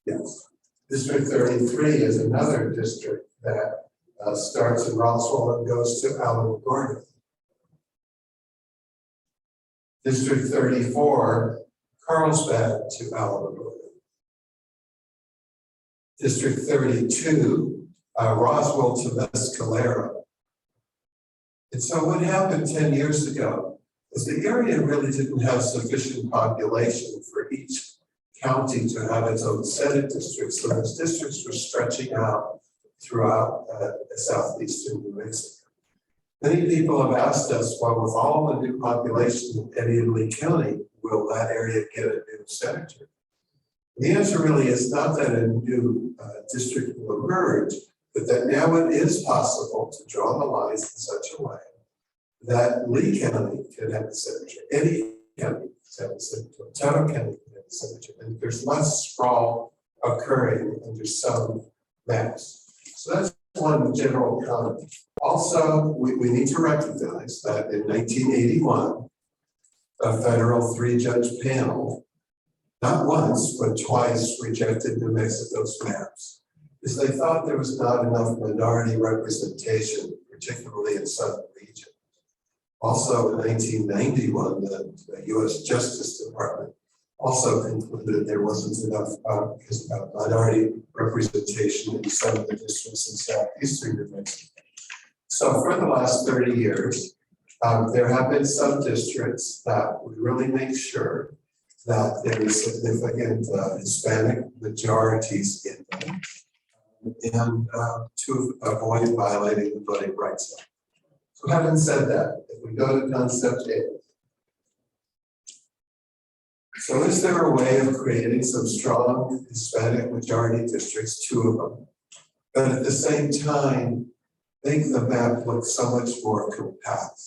Yes. District 33 is another district that starts in Roswell and goes to Alamogordo. District 34, Carlsbad to Alamogordo. District 32, Roswell to Mescalero. And so what happened 10 years ago is the area really didn't have sufficient population for each county to have its own Senate district. So those districts were stretching out throughout southeastern New Mexico. Many people have asked us, well, with all the new population in Eddy and Lee County, will that area get a new senator? The answer really is not that a new district will emerge, but that now it is possible to draw the lines in such a way that Lee County can have a senator, Eddy County can have a senator, Otero County can have a senator, and there's less sprawl occurring under some maps. So that's one general comment. Also, we need to recognize that in 1981, a federal 3-judge panel, not once, but twice rejected New Mexico's maps, because they thought there was not enough minority representation, particularly in southern region. Also in 1991, the US Justice Department also concluded there wasn't enough minority representation in some of the districts in southeastern New Mexico. So for the last 30 years, there have been some districts that we really make sure that there is significant Hispanic majorities in them, and to avoid violating the Voting Rights Act. So having said that, if we go to concept A, so is there a way of creating some strong Hispanic majority districts, 2 of them, but at the same time, make the map look so much more compact?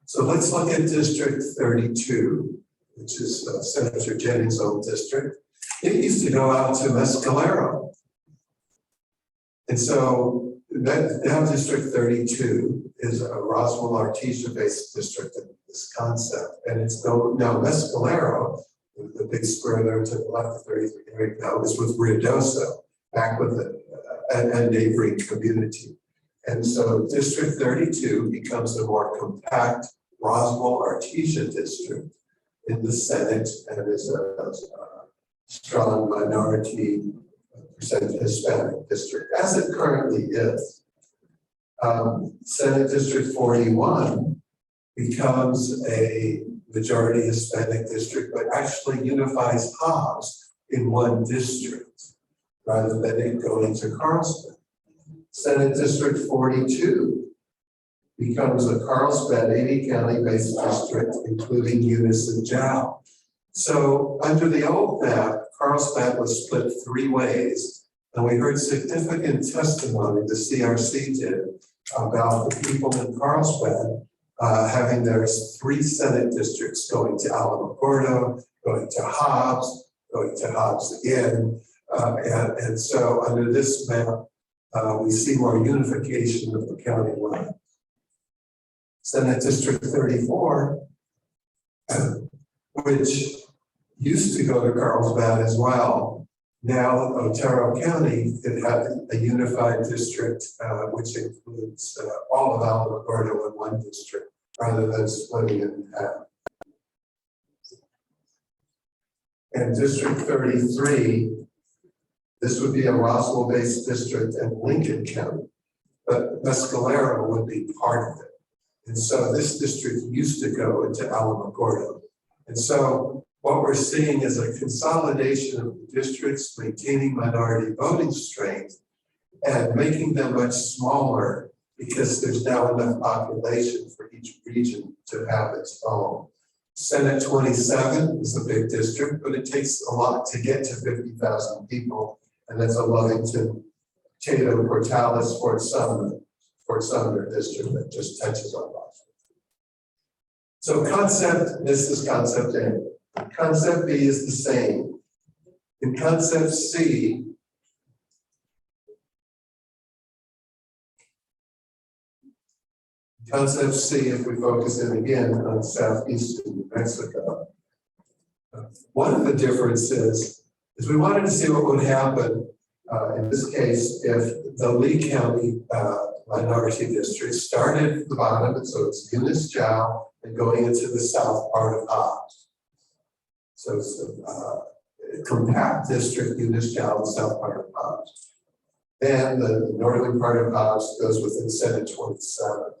So let's look at District 32, which is Senator Jennings' own district. It used to go out to Mescalero. And so now District 32 is a Roswell Artesia-based district in this concept. And it's now Mescalero, the big square there to the left of 33 now, is with Ruidoso, back with a neighboring community. And so District 32 becomes a more compact Roswell Artesia district in the Senate, and is a strong minority percent Hispanic district, as it currently is. Senate District 41 becomes a majority Hispanic district, but actually unifies Hobbs in one district, rather than it going to Carlsbad. Senate District 42 becomes a Carlsbad 80 county-based district, including Eunice and Jowl. So under the old map, Carlsbad was split 3 ways, and we heard significant testimony the CRC did about the people in Carlsbad having their 3 Senate districts going to Alamogordo, going to Hobbs again. And so under this map, we see more unification of the county line. Senate District 34, which used to go to Carlsbad as well. Now Otero County, it had a unified district, which includes all of Alamogordo in one district, rather than splitting it in half. And District 33, this would be a Roswell-based district in Lincoln County, but Mescalero would be part of it. And so this district used to go into Alamogordo. And so what we're seeing is a consolidation of the districts, maintaining minority voting strength, and making them much smaller because there's now enough population for each region to have its own. Senate 27 is a big district, but it takes a lot to get to 50,000 people. And that's a Lovington, Tatum, Portales, Fort Sumner. Fort Sumner district that just touches on Roswell. So concept, this is concept A. Concept B is the same. In concept C, if we focus in again on southeastern New Mexico, one of the differences is we wanted to see what would happen in this case if the Lee County minority district started at the bottom, and so it's Eunice Jow and going into the south part of Hobbs. So it's a compact district, Eunice Jow, the south part of Hobbs. Then the northern part of Hobbs goes within Senate 27.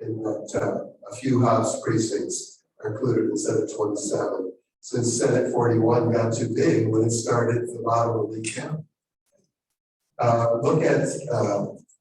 In that a few Hobbs precincts are included in Senate 27. Since Senate 41 got too big when it started at the bottom of Lee County. Look at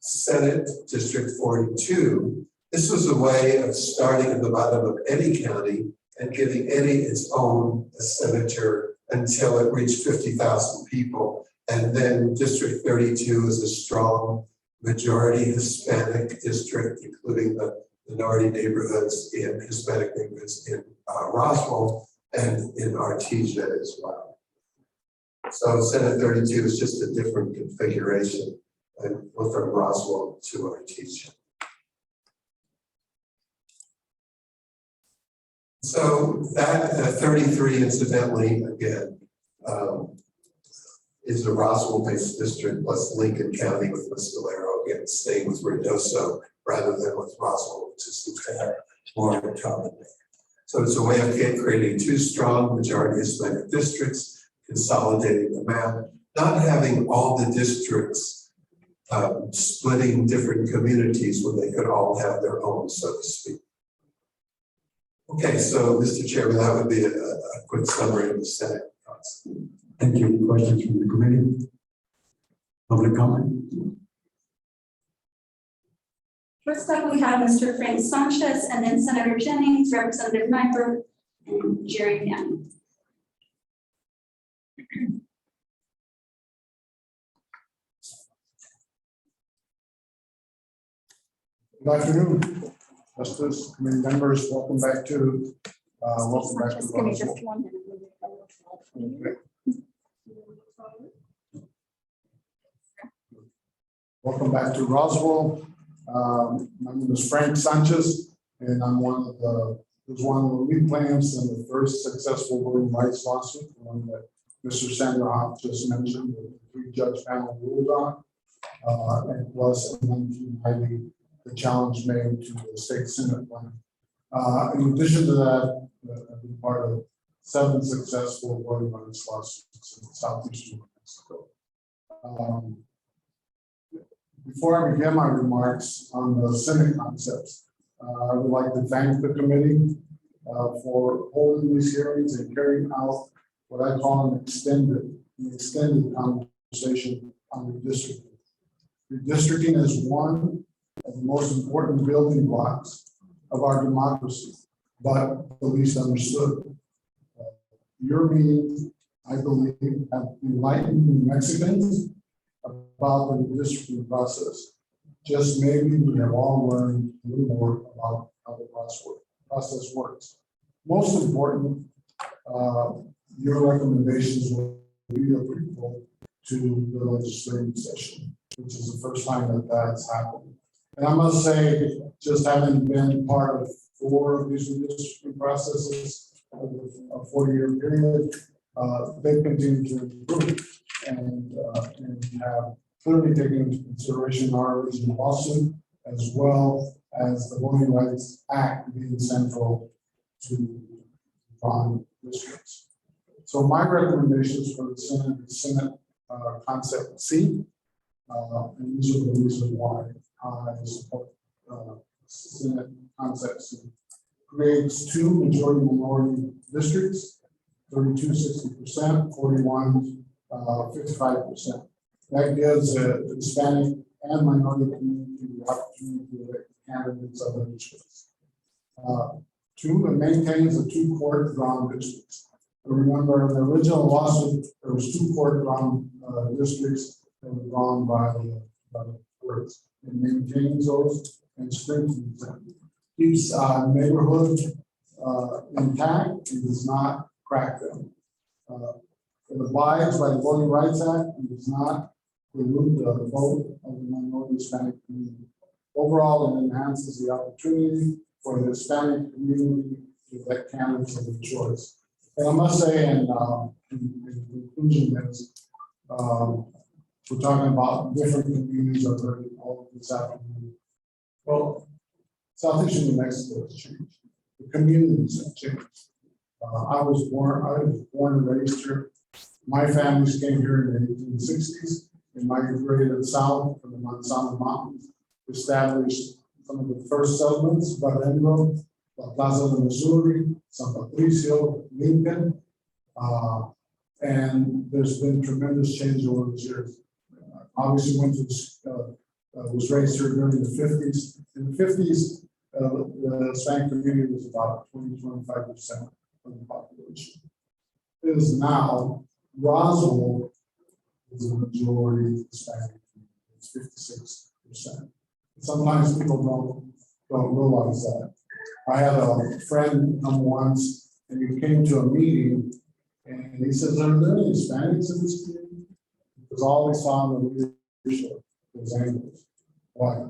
Senate District 42. This was a way of starting at the bottom of Eddy County and giving Eddy its own senator until it reached 50,000 people. And then District 32 is a strong majority Hispanic district, including the minority neighborhoods in Hispanic neighborhoods in Roswell and in Artesia as well. So Senate 32 is just a different configuration and from Roswell to Artesia. So that 33 incidentally, again, is a Roswell-based district plus Lincoln County with Mescalero, again, staying with Reynoso rather than with Roswell, which is more in common. So it's a way of creating two strong majority Hispanic districts, consolidating the map, not having all the districts splitting different communities when they could all have their own, so to speak. Okay, so Mr. Chairman, that would be a quick summary of the Senate. Thank you. Questions from the committee? Public comment? First up, we have Mr. Frank Sanchez, and then Senator Jennings, Representative Nyberg, and Jerry Mann. Good afternoon, Justice Committee members. Welcome back to Sanchez, give me just 1 minute. Okay. Welcome back to Roswell. My name is Frank Sanchez, and I'm one of the lead plaintiffs in the first successful voting rights lawsuit, the one that Mr. Sanderhoff just mentioned, the 3-judge panel ruled on, and plus in 1990, the challenge made to the state Senate plan. In addition to that, I've been part of 7 successful voting rights lawsuits in southeastern New Mexico. Before I begin my remarks on the Senate concepts, I would like to thank the committee for holding these hearings and carrying out what I call an extended conversation on redistricting. Redistricting is one of the most important building blocks of our democracy, but the least understood. Your meetings, I believe, have enlightened New Mexicans about the redistricting process. Just maybe we have all learned a little more about how the process works. Most important, your recommendations will be a prequel to the legislative session, which is the first time that that's happened. And I must say, just having been part of 4 of these redistricting processes over a 4-year period, they've continued to improve and have clearly taken into consideration our original lawsuit, as well as the Voting Rights Act being central to drawn districts. So my recommendations for the Senate concept C, and these are the reasons why I support Senate concept C. Creates 2 majority minority districts, 32 60%, 41 55%. That gives the Hispanic and minority community the opportunity to elect candidates of their districts. 2, it maintains the 2 court-drawn districts. Remember, in the original lawsuit, there was 2 court-drawn districts that were drawn by the works. It maintains those and strengthens them. Keeps neighborhood intact and does not crack them. It abides by the Voting Rights Act and does not pollute the vote of the minority Hispanic community. Overall, it enhances the opportunity for the Hispanic community to elect candidates of their choice. And I must say, in conclusion, is we're talking about different communities I've heard all of this afternoon. Well, Southeastern New Mexico has changed. The communities have changed. I was born and raised here. My families came here in the 1860s and migrated south from the Manzano Mountains, established some of the first settlements, Barrengo, La Plaza de Missouri, San Patricio, Lincoln, and there's been tremendous change over the years. Obviously went to, was raised here during the 50s. In the 50s, the Hispanic community was about 20–25% of the population. It is now, Roswell is a majority Hispanic community. It's 56%. Sometimes people don't realize that. I had a friend come once and he came to a meeting and he says, "Are there any Hispanics in this community?" Because all he saw in the leadership was Anglos. Why?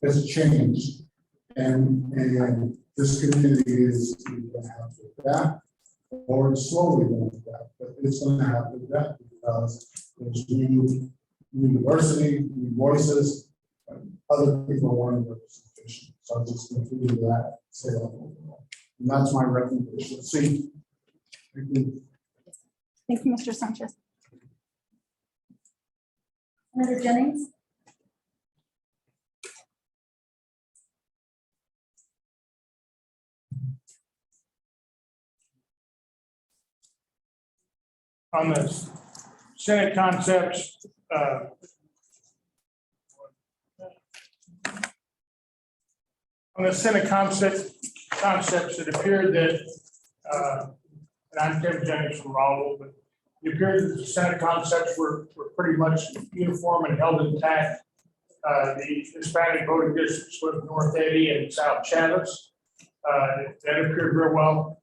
It's changed. And this community is going to have to adapt, or it's slowly going to adapt, but it's going to have to adapt because there's new diversity, new voices, and other people want representation. So I just concluded that, say that overall. And that's my recommendation. See. Thank you. Thank you, Mr. Sanchez. Senator Jennings? On the Senate concepts, it appeared that, and I'm Tim Jennings from Roswell, but it appeared that the Senate concepts were pretty much uniform and held intact. The Hispanic voting districts with North 80 and South Chavez, that appeared very well.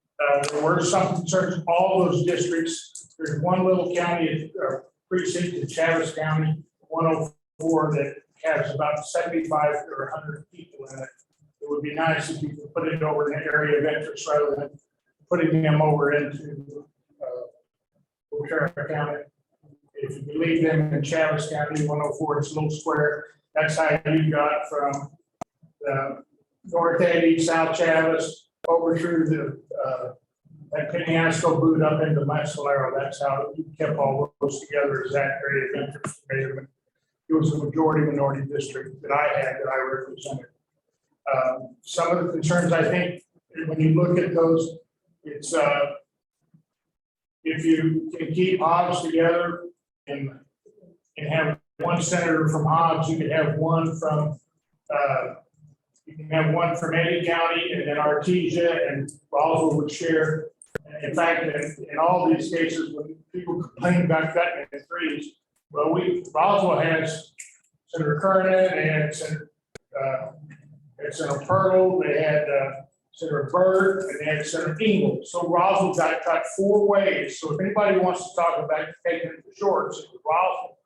There were some concerns in all those districts. There's one little county precinct in Chavez County, 104, that has about 75 or 100 people in it. It would be nice if you could put it over in an area of interest rather than putting them over into O'Hara County. If you leave them in Chavez County, 104, it's a little square. That's how you got from the North 80, South Chavez, over through the that Penasco boot up into Mescalero. That's how you kept all those together as that area of interest. It was a majority minority district that I had that I represented. Some of the concerns, I think, when you look at those, it's if you can keep Hobbs together and have one senator from Hobbs, you can have one from Eddy County, and then Artesia and Roswell would share. In fact, in all these cases, when people complain about cutting in threes, well, Roswell has Senator Kernan, they had Senator Pertle, they had Senator Byrd, and they had Senator Ingalls. So Roswell got cut 4 ways. So if anybody wants to talk about taking it to shorts, it was Roswell.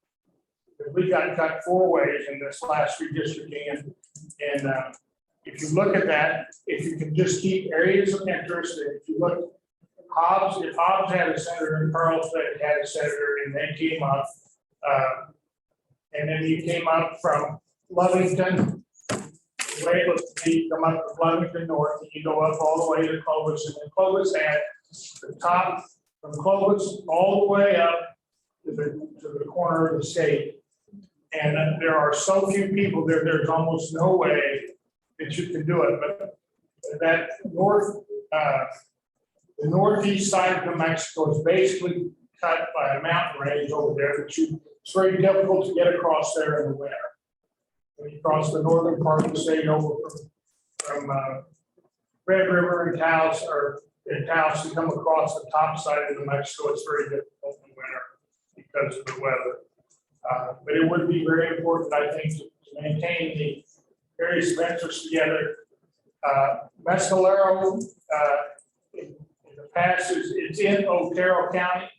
Because we got cut 4 ways in this last redistricting. And if you look at that, if you can just keep areas of interest, and if you look, Hobbs, if Hobbs had a senator and Carlsbad had a senator, and they came up, and then you came up from Lovington, you were able to come up from Lovington North, and you go up all the way to Clovis, and then Clovis had the top from Clovis all the way up to the corner of the state. And there are so few people there, there's almost no way that you can do it. But that the northeast side of New Mexico is basically cut by a mountain range over there that it's very difficult to get across there in the winter. When you cross the northern part of the state over from Red River and Taos, to come across the top side of New Mexico, it's very difficult in the winter because of the weather. But it would be very important, I think, to to maintain the areas of interest together. Mescalero, in the past, it's in Otero County,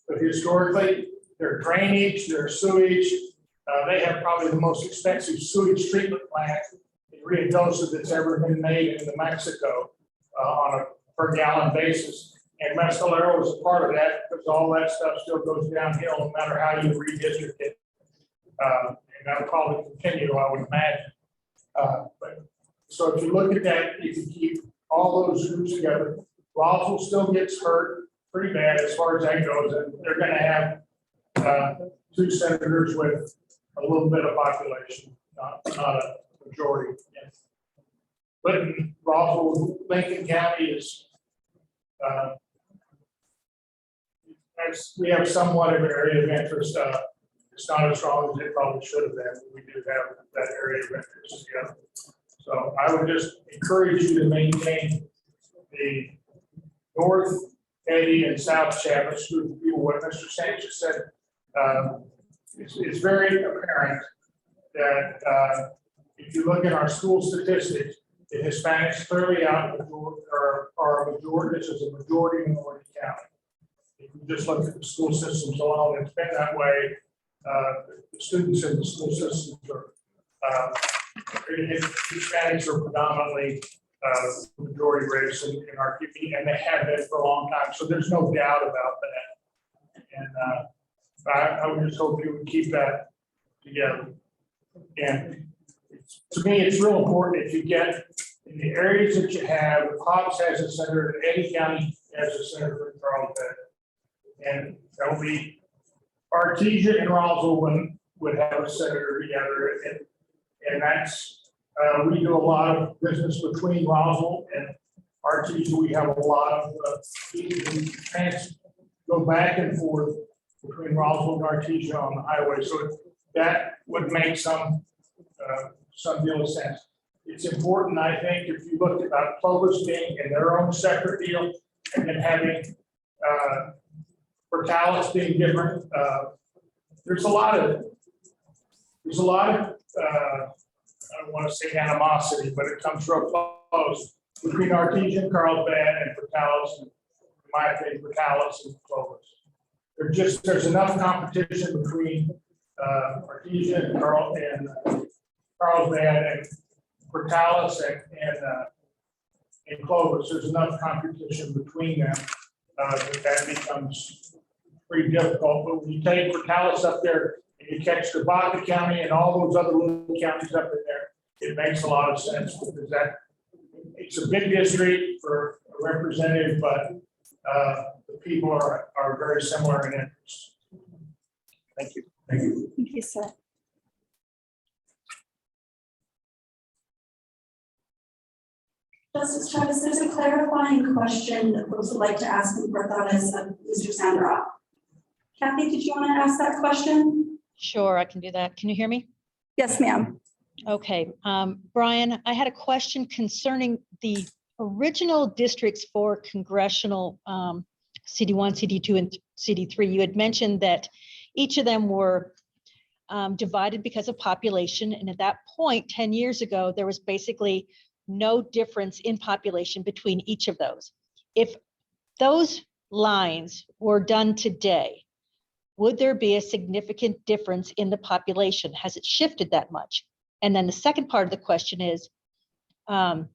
but historically, their drainage, their sewage, they have probably the most expensive sewage treatment plant in Rio Doce that's ever been made in New Mexico on a per gallon basis. And Mescalero is a part of that because all that stuff still goes downhill no matter how you redistrict it. And that'll probably continue, I would imagine. But so if you look at that, you can keep all those groups together. Roswell still gets hurt pretty bad as far as that goes, and they're going to have 2 senators with a little bit of population, not a majority. But Roswell, Lincoln County is, we have somewhat of an area of interest. It's not as strong as it probably should have been, but we do have that area of interest together. So I would just encourage you to maintain the North Eddy and South Chavis group of people. What Mr. Sanchez said, it's very apparent that if you look at our school statistics, the Hispanics clearly are a majority. This is a majority minority county. If you just look at the school systems alone, it's been that way. The students in the school systems are Hispanics are predominantly majority race in our community, and they have been for a long time. So there's no doubt about that. And I would just hope you would keep that together. And to me, it's real important if you get in the areas that you have, Cobbs has a senator, Eddy County has a senator in Carlsbad. And that will be Artesia and Roswell would have a senator together. And that's, we do a lot of business between Roswell and Artesia. We have a lot of go back and forth between Roswell and Artesia on the highway. So that would make some deal of sense. It's important, I think, if you look at Clovis being in their own separate deal and then having Portales being different. There's a lot of I don't want to say animosity, but it comes real close between Artesia and Carlsbad and Portales, and in my opinion, Portales and Clovis. There's enough competition between Artesia and Carlsbad and Portales and Clovis. There's enough competition between them that becomes pretty difficult. But when you take Portales up there and you catch the Baca County and all those other little counties up in there, it makes a lot of sense because it's a big district for a representative, but the people are very similar in interest. Thank you. Thank you. Thank you, sir. Justice Travis, there's a clarifying question that folks would like to ask in Portales of Mr. Sandra. Kathy, did you want to ask that question? Sure, I can do that. Can you hear me? Yes, ma'am. Okay, Brian, I had a question concerning the original districts for congressional CD1, CD2, and CD3. You had mentioned that each of them were divided because of population. And at that point, 10 years ago, there was basically no difference in population between each of those. If those lines were done today, would there be a significant difference in the population? Has it shifted that much? And then the second part of the question is the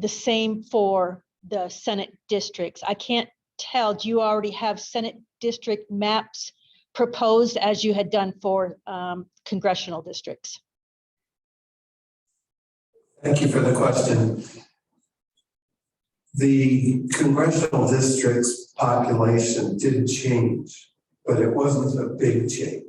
same for the Senate districts. I can't tell, do you already have Senate district maps proposed as you had done for congressional districts? Thank you for the question. The congressional district's population did change, but it wasn't a big change.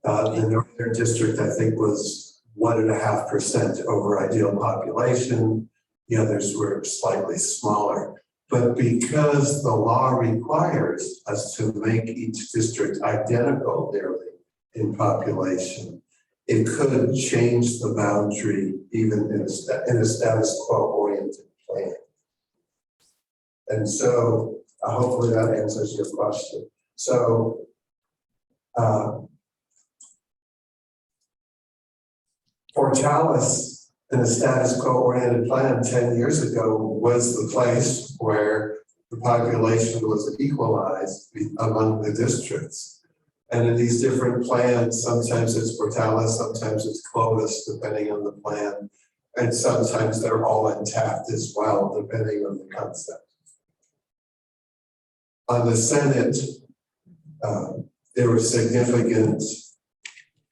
The Northern District, I think, was 1.5% over ideal population. The others were slightly smaller. But because the law requires us to make each district identical nearly in population, it could change the boundary even in a status quo oriented plan. And so hopefully that answers your question. So Portales, in a status quo oriented plan 10 years ago, was the place where the population was equalized among the districts. And in these different plans, sometimes it's Portales, sometimes it's Clovis, depending on the plan. And sometimes they're all intact as well, depending on the concept. On the Senate, there were significant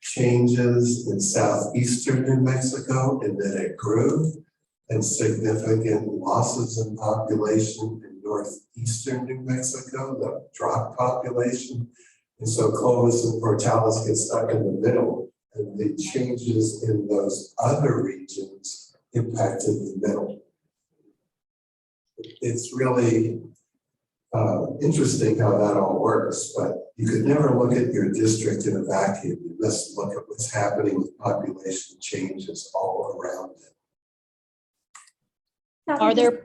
changes in southeastern New Mexico, and then it grew, and significant losses in population in northeastern New Mexico, the drop population. And so Clovis and Portales get stuck in the middle, and the changes in those other regions impacted the middle. It's really interesting how that all works, but you could never look at your district in a vacuum. You must look at what's happening with population changes all around it. Are there,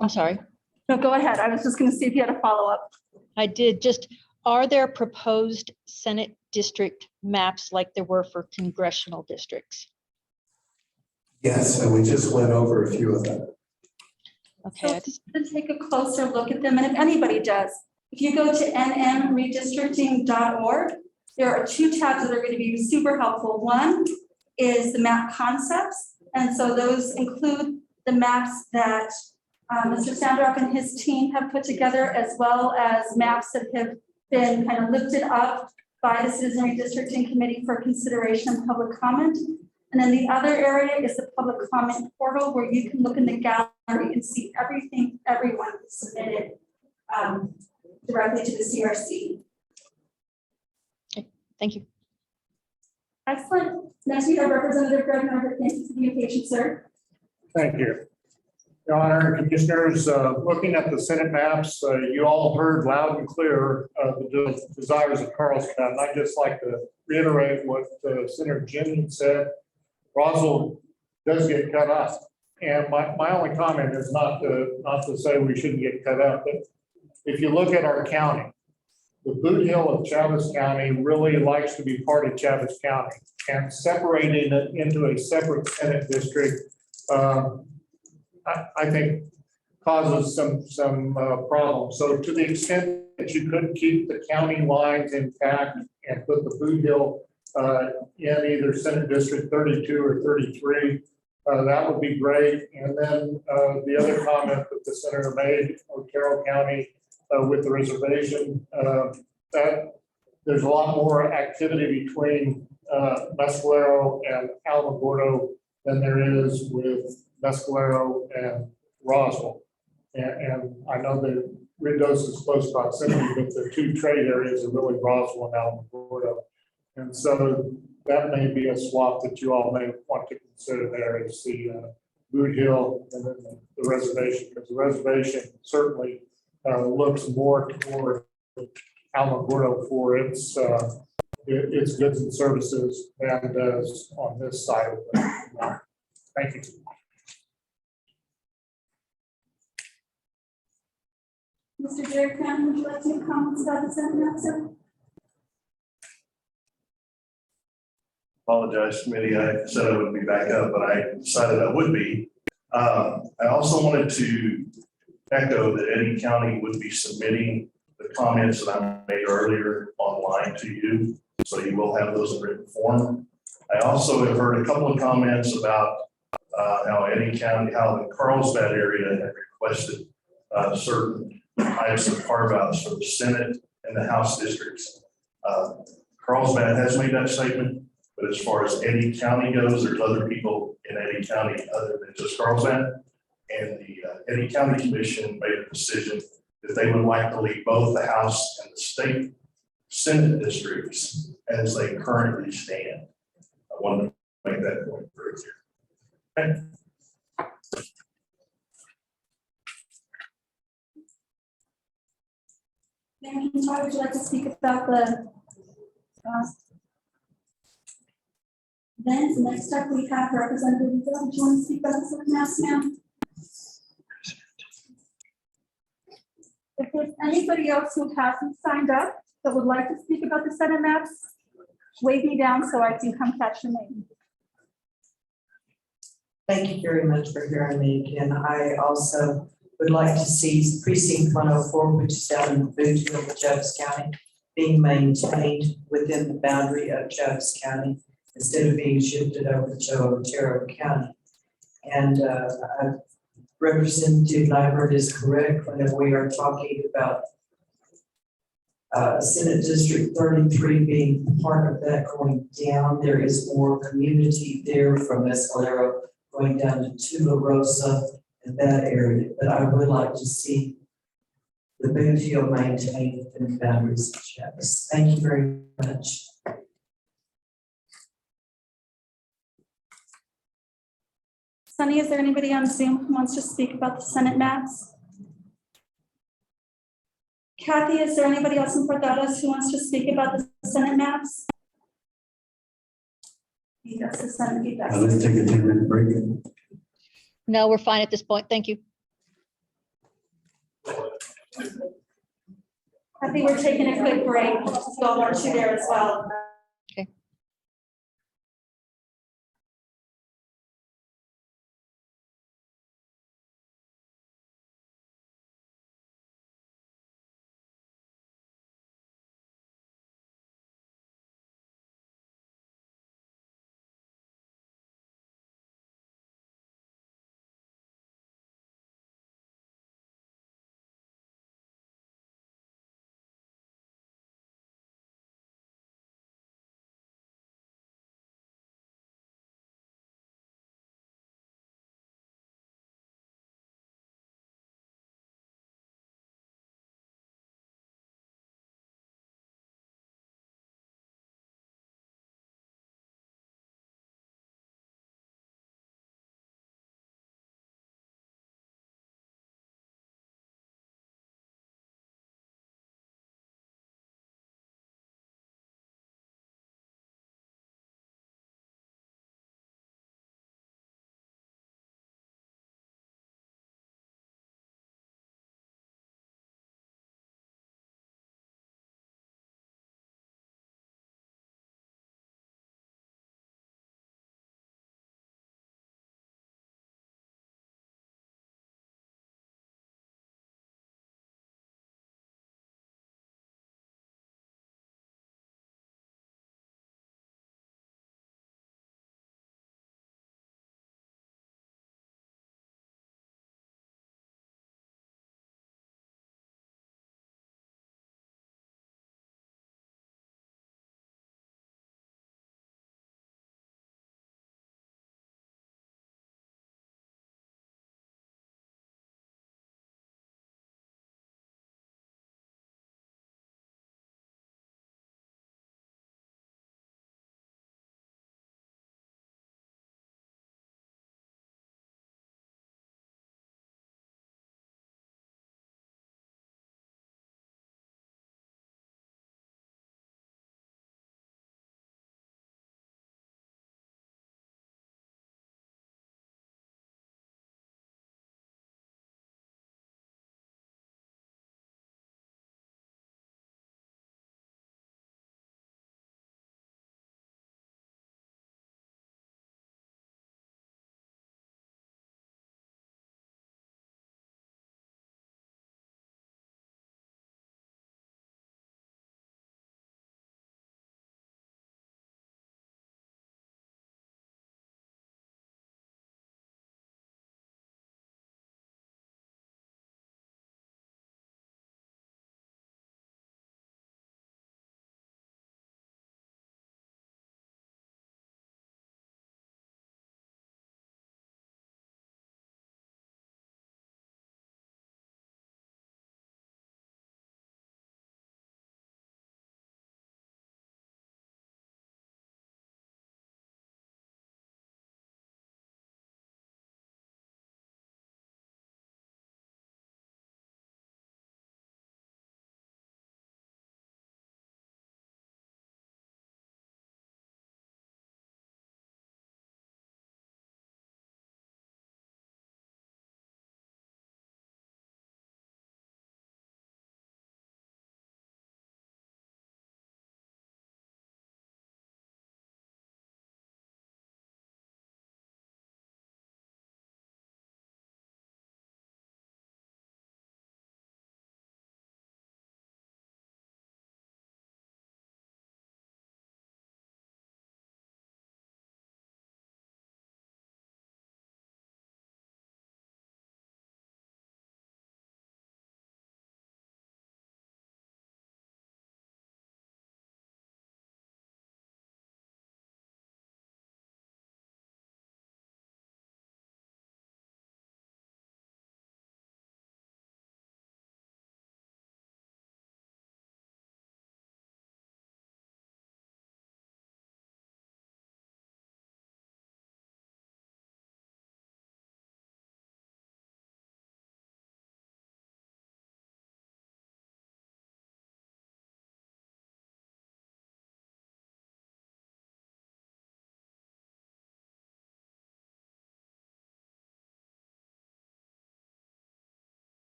I'm sorry. No, go ahead. I was just going to see if you had a follow-up. I did. Just, are there proposed Senate district maps like there were for congressional districts? Yes, and we just went over a few of them. Okay. So to take a closer look at them, and if anybody does, if you go to nmredistricting.org, there are two tabs that are going to be super helpful. One is the map concepts, and so those include the maps that Mr. Sandrock and his team have put together, as well as maps that have been kind of lifted up by the Citizen Redistricting Committee for consideration and public comment. And then the other area is the public comment portal, where you can look in the gallery and see everything everyone submitted directly to the CRC. Okay, thank you. Excellent. Next we have Representative Greg Norbert. Thank you for your patience, sir. Thank you. Your Honor, Commissioners, looking at the Senate maps, you all heard loud and clear the desires of Carlsbad. And I'd just like to reiterate what Senator Jennings said. Roswell does get cut up. And my only comment is not to say we shouldn't get cut up, but if you look at our county, the Boot Hill of Chaves County really likes to be part of Chaves County, and separating it into a separate Senate district, I think causes some problems. So to the extent that you could keep the county lines intact and put the Boot Hill in either Senate District 32 or 33, that would be great. And then the other comment that the senator made on Carroll County with the reservation, that there's a lot more activity between Mescalero and Alamogordo than there is with Mescalero and Roswell. And I know that Rindos is close proximity, but the two trade areas are really Roswell and Alamogordo. And so that may be a swap that you all may want to consider there, is the Boot Hill and then the reservation, because the reservation certainly looks more toward Alamogordo for its goods and services than it does on this side of the line. Thank you. Mr. Jerry Crown, would you like to comment about the Senate map, sir? Apologize, committee. I said I wouldn't be back up, but I decided I would be. I also wanted to echo that Eddy County would be submitting the comments that I made earlier online to you, so you will have those in written form. I also have heard a couple of comments about how Eddy County, how the Carlsbad area had requested certain types of carve-outs for the Senate and the House districts. Carlsbad has made that statement. But as far as Eddy County goes, there's other people in Eddy County other than just Carlsbad. And the Eddy County Commission made a decision that they would like to leave both the House and the state Senate districts as they currently stand. I wanted to make that point very clear. Okay. Mayor Kintar, would you like to speak about the events? Next up, we have Representative Bill. Do you want to speak about the maps now? If there's anybody else who hasn't signed up that would like to speak about the Senate maps, wave me down so I can come catch your name. Thank you very much for hearing me again. I also would like to see precinct 104, which is down in the boot of Chaves County, being maintained within the boundary of Chaves County instead of being shifted over to Otero County. And Representative Nyberg is correct whenever we are talking about Senate District 33 being part of that going down. There is more community there from Escalero going down to Tula Rosa in that area. But I would like to see the Boonville maintained within the boundaries of Chavis. Thank you very much. Sunny, is there anybody on Zoom who wants to speak about the Senate maps? Kathy, is there anybody else in Fort Dallas who wants to speak about the Senate maps? Yes, the Senate feedback. Let's take a 10-minute break. No, we're fine at this point. Thank you. Kathy, we're taking a quick break. So aren't you there as well?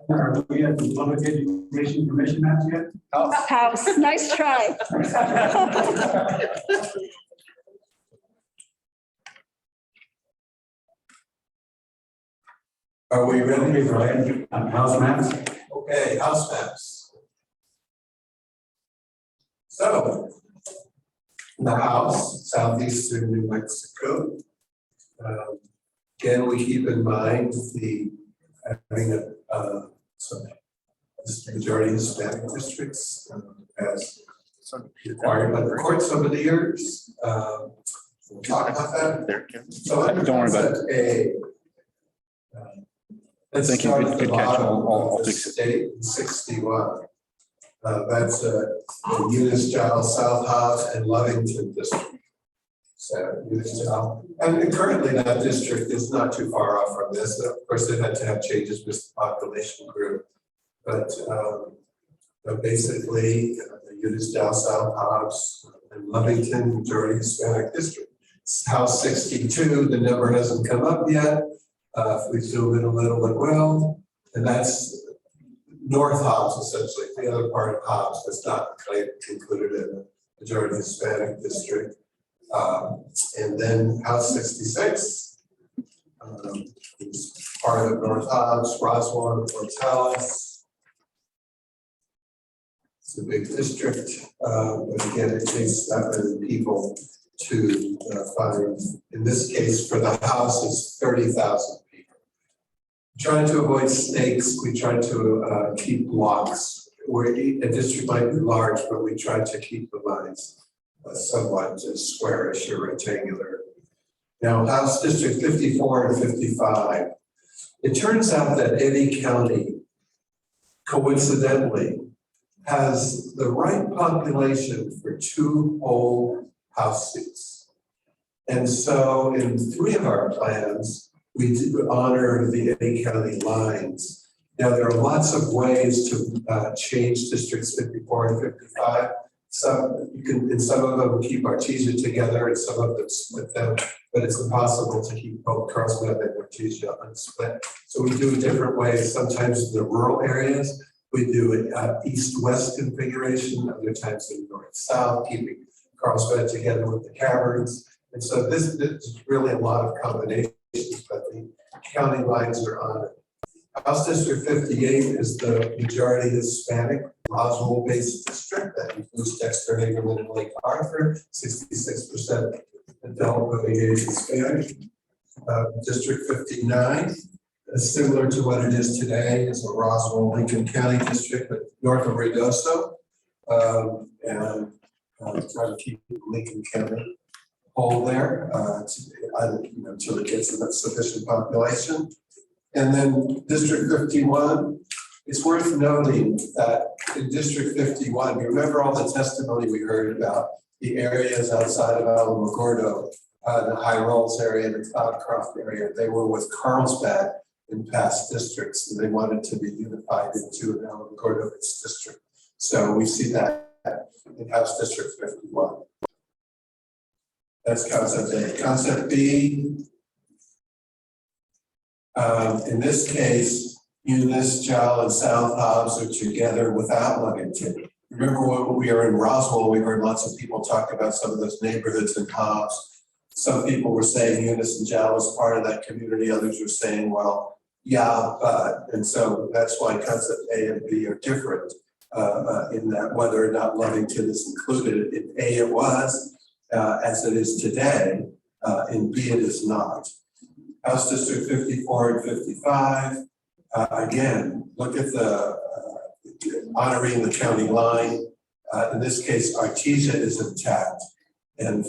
Are we at the Public Education Commission maps yet? House, nice try. Are we ready? Right, house maps? Okay, house maps. So, the house, southeastern New Mexico. Again, we keep in mind the having some majority Hispanic districts as required by the courts over the years. We'll talk about that. So under Don't worry about it. concept A. Let's Thank you. start Good- at the good catch. bottom I'll of the fix it. state in 61. That's Eunice, Giles, South Hobbs, and Lovington district. So Eunice, Giles, and currently that district is not too far off from this. Of course, they had to have changes with the population group, but basically Eunice, Giles, South Hobbs, and Lovington majority Hispanic district. House 62, the number hasn't come up yet. If we zoom in a little, it will, and that's North Hobbs, essentially, the other part of Hobbs that's not included in the majority Hispanic district. And then House 66 is part of North Hobbs, Roswell, and Portales. It's a big district, but again, it takes that many people to find. In this case, for the house, it's 30,000 people. Trying to avoid snakes, we try to keep blocks. Where a district might be large, but we try to keep the lines somewhat squarish or rectangular. Now, House District 54 and 55. It turns out that Eddy County, coincidentally, has the right population for 2 whole House seats. And so in 3 of our plans, we did honor the Eddy County lines. Now, there are lots of ways to change districts 54 and 55. Some you can, in some of them, keep Artesia together, and some of them split them. But it's impossible to keep both Carlsbad and Artesia unsplit. So we do it different ways. Sometimes in the rural areas, we do an east-west configuration. Other times in north-south, keeping Carlsbad together with the caverns. And so this is really a lot of combinations, but the county lines are on it. House District 58 is the majority Hispanic Roswell-based district that includes Dexter, Hagerman, and Lake Arthur, 66% adult living age Hispanic. District 59 is similar to what it is today, is a Roswell Lincoln County district, but north of Ruidoso. And try to keep Lincoln County whole there until it gets a sufficient population. And then District 51, it's worth noting that in District 51, you remember all the testimony we heard about the areas outside of Alamogordo, the High Rolls area, the Cloudcroft area. They were with Carlsbad in past districts, and they wanted to be unified into an Alamogordo district. So we see that in House District 51. That's concept A. Concept B, in this case, Eunice, Jowell, and South Hobbs are together without Lovington. Remember when we were in Roswell, we heard lots of people talk about some of those neighborhoods in Hobbs. Some people were saying Eunice and Jowell was part of that community. Others were saying, well, yeah, but, and so that's why concept A and B are different in that whether or not Lovington is included. In A it was, as it is today. In B it is not. House District 54 and 55. Again, look at the honoring the county line. In this case, Artesia is intact, and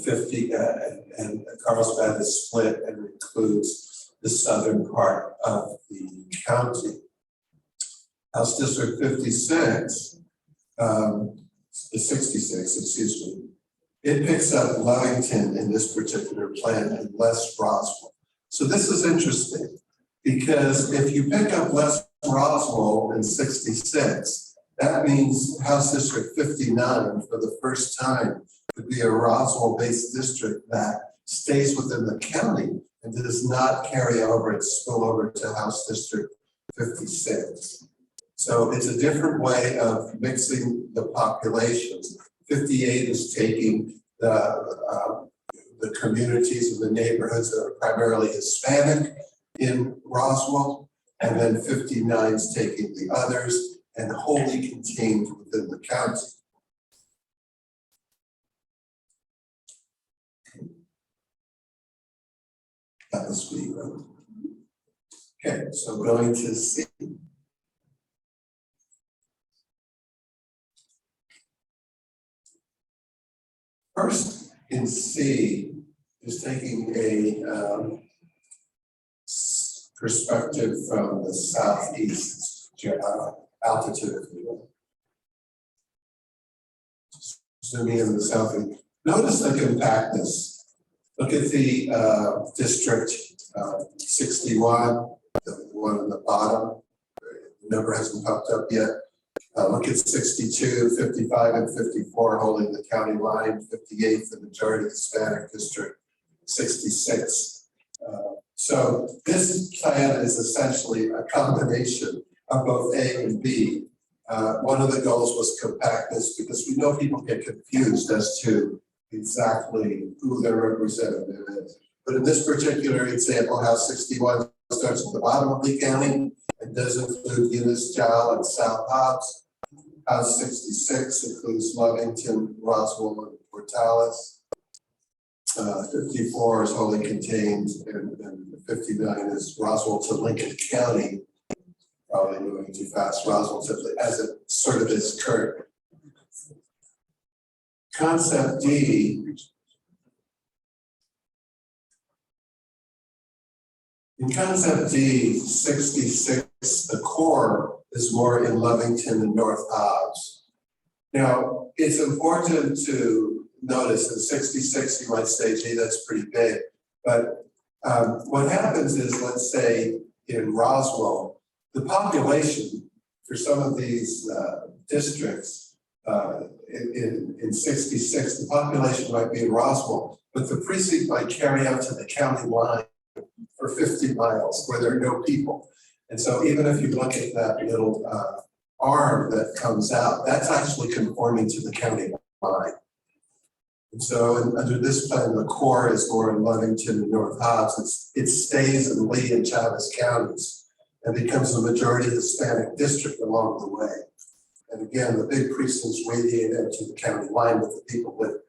and Carlsbad is split and includes the southern part of the county. House District 56, 66, excuse me. It picks up Lovington in this particular plan and less Roswell. So this is interesting because if you pick up less Roswell in 66, that means House District 59 for the first time would be a Roswell-based district that stays within the county, and does not carry over its spill over to House District 56. So it's a different way of mixing the populations. 58 is taking the communities and the neighborhoods that are primarily Hispanic in Roswell, and then 59 is taking the others and wholly contained within the county. That was me, right? Okay, so going to C. First in C is taking a perspective from the southeast altitude. Zooming in the southeast. Notice the compactness. Look at the district 61, the one on the bottom. The number hasn't popped up yet. Look at 62, 55, and 54 holding the county line, 58, the majority Hispanic district, 66. So this plan is essentially a combination of both A and B. One of the goals was compactness because we know people get confused as to exactly who their representative is. But in this particular example, House 61 starts at the bottom of Lee County and does include Eunice, Jowell, and South Hobbs. House 66 includes Lovington, Roswell, and Portales. 54 is wholly contained, and 59 is Roswell to Lincoln County. Probably moving too fast. Roswell simply as it sort of is current. Concept D. In concept D, 66, the core is more in Lovington and North Hobbs. Now, it's important to notice in 66, you might say, gee, that's pretty big. But what happens is, let's say in Roswell, the population for some of these districts in 66, the population might be in Roswell, but the precinct might carry out to the county line for 50 miles where there are no people. And so even if you look at that little arm that comes out, that's actually conforming to the county line. And so under this plan, the core is more in Lovington and North Hobbs. It stays in Lee and Chavez counties and becomes a majority Hispanic district along the way. And again, the big precincts radiate into the county line, but the people live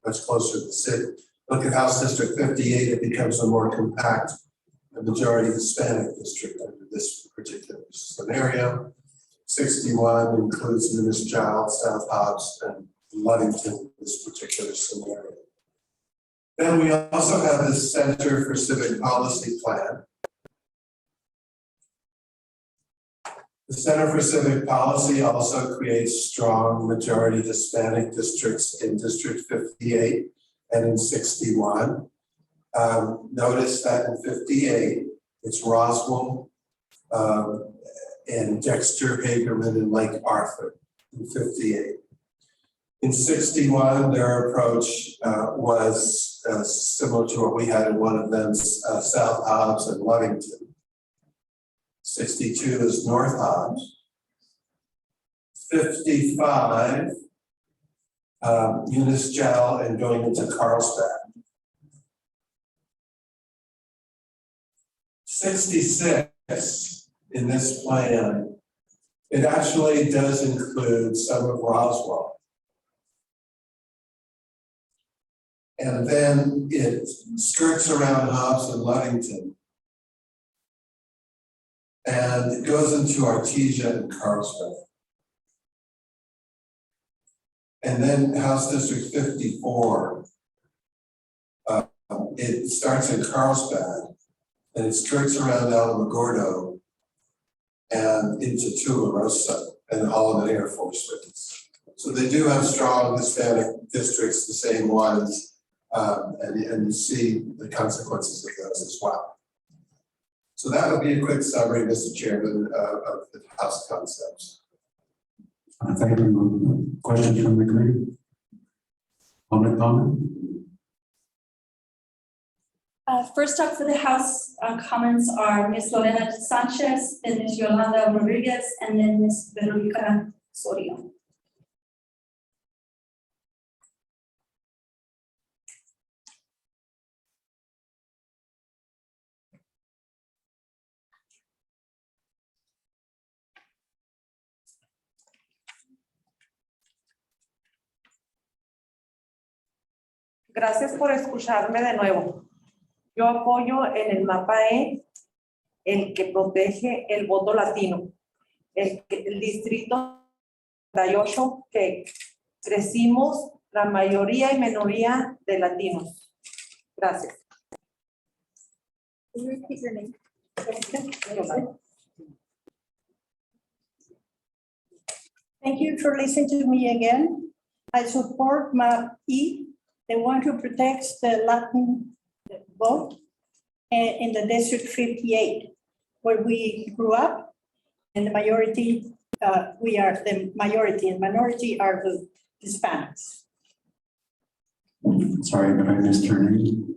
much closer to the city. Look at House District 58, it becomes a more compact, a majority Hispanic district under this particular scenario. 61 includes Eunice, Giles, South Hobbs, and Ludington in this particular scenario. Then we also have the Center for Civic Policy Plan. The Center for Civic Policy also creates strong majority Hispanic districts in District 58 and in 61. Notice that in 58, it's Roswell and Dexter, Hagerman, and Lake Arthur in 58. In 61, their approach was similar to what we had in one of them, South Hobbs and Ludington. 62 is North Hobbs. 55, Eunice, Jowell, and going into Carlsbad. 66 in this plan, it actually does include some of Roswell. And then it skirts around Hobbs and Ludington. And it goes into Artesia and Carlsbad. And then House District 54, it starts in Carlsbad and it skirts around Alamogordo and into Tularosa and Holloman Air Force Base. So they do have strong Hispanic districts, the same ones, and you see the consequences of those as well. So that would be a quick summary, Mr. Chairman, of the House concepts. Thank you. Questions from the committee? Public comment? First up for the House comments are Ms. Lorena Sanchez, then Ms. Yolanda Rodriguez, and then Ms. Veronica Sorio. Gracias por escucharme de nuevo. Yo apoyo en el mapa E el que protege el voto latino, el distrito 38 que crecimos la mayoría y minoría de latinos. Gracias. Thank you for listening to me again. I support map E, the one who protects the Latin vote in the District 58, where we grew up, and the majority, we are the majority, and minority are the Hispanics. Sorry, but I missed her name.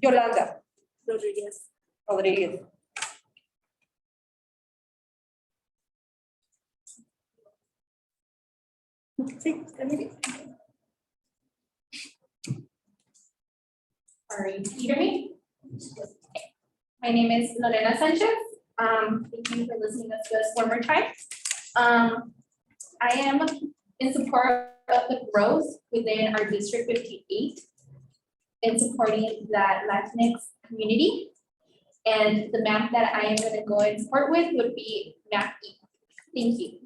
Yolanda Rodriguez. Rodriguez. Sorry, can you hear me? My name is Lorena Sanchez. Thank you for listening to us one more time. I am in support of the growth within our District 58 in supporting that Latinx community. And the map that I am going to go and support with would be map E. Thank you.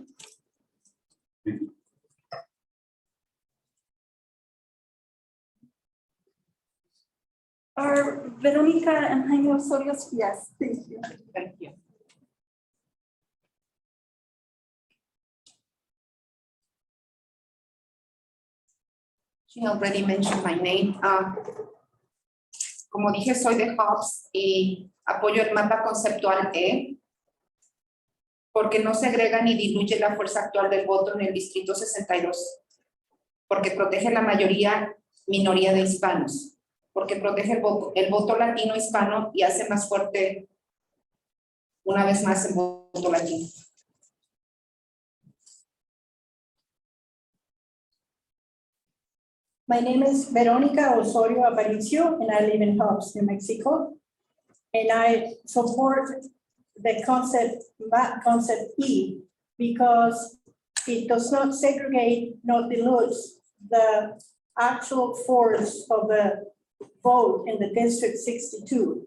Are Veronica and Jaime Osorio? Yes, thank you. Thank you. She already mentioned my name. Como dije, soy de Hobbs y apoyo el mapa conceptual E porque no segrega ni diluye la fuerza actual del voto en el distrito 62, porque protege la minoría de hispanos, porque protege el voto latino hispano y hace más fuerte una vez más el voto latino. My name is Veronica Osorio Aparicio, and I live in Hobbs, New Mexico. And I support the map concept E, because it does not segregate, nor dilutes the actual force of the vote in the District 62,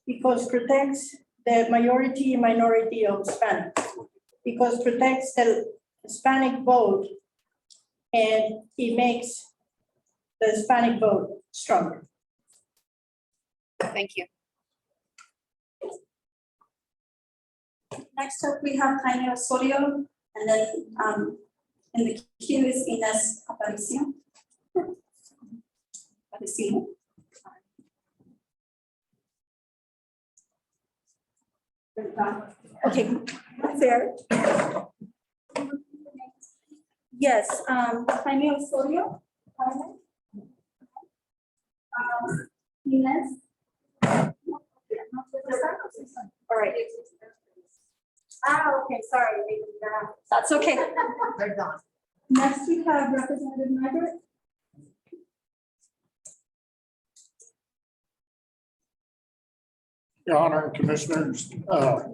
because protects the majority and minority of Hispanics, because protects the Hispanic vote, and it makes the Hispanic vote stronger. Thank you. Next up, we have Jaime Osorio, and then in the queue is Ines Aparicio. Aparicio. Okay, fair. Yes, Jaime Osorio. Ines. All right. Okay, sorry. That's okay. They're done. Next, we have Representative Margaret. Your Honor and Commissioners, I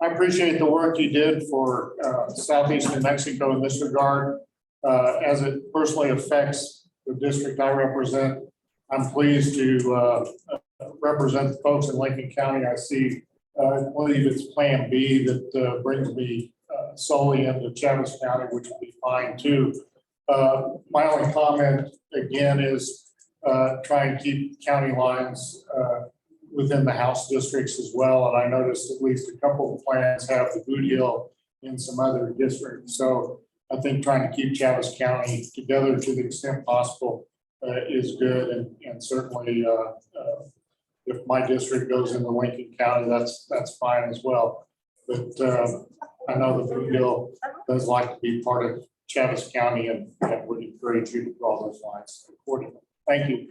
appreciate the work you did for Southeast New Mexico in this regard. As it personally affects the district I represent, I'm pleased to represent the folks in Lincoln County. I see, I believe it's Plan B that brings me solely into Chaves County, which will be fine too. My only comment again is try and keep county lines within the House districts as well. And I noticed at least a couple of plans have the Boot Hill in some other districts. So I think trying to keep Chaves County together to the extent possible is good. And certainly if my district goes into Lincoln County, that's fine as well. But I know the Boot Hill does like to be part of Chaves County and would encourage you to draw those lines accordingly. Thank you.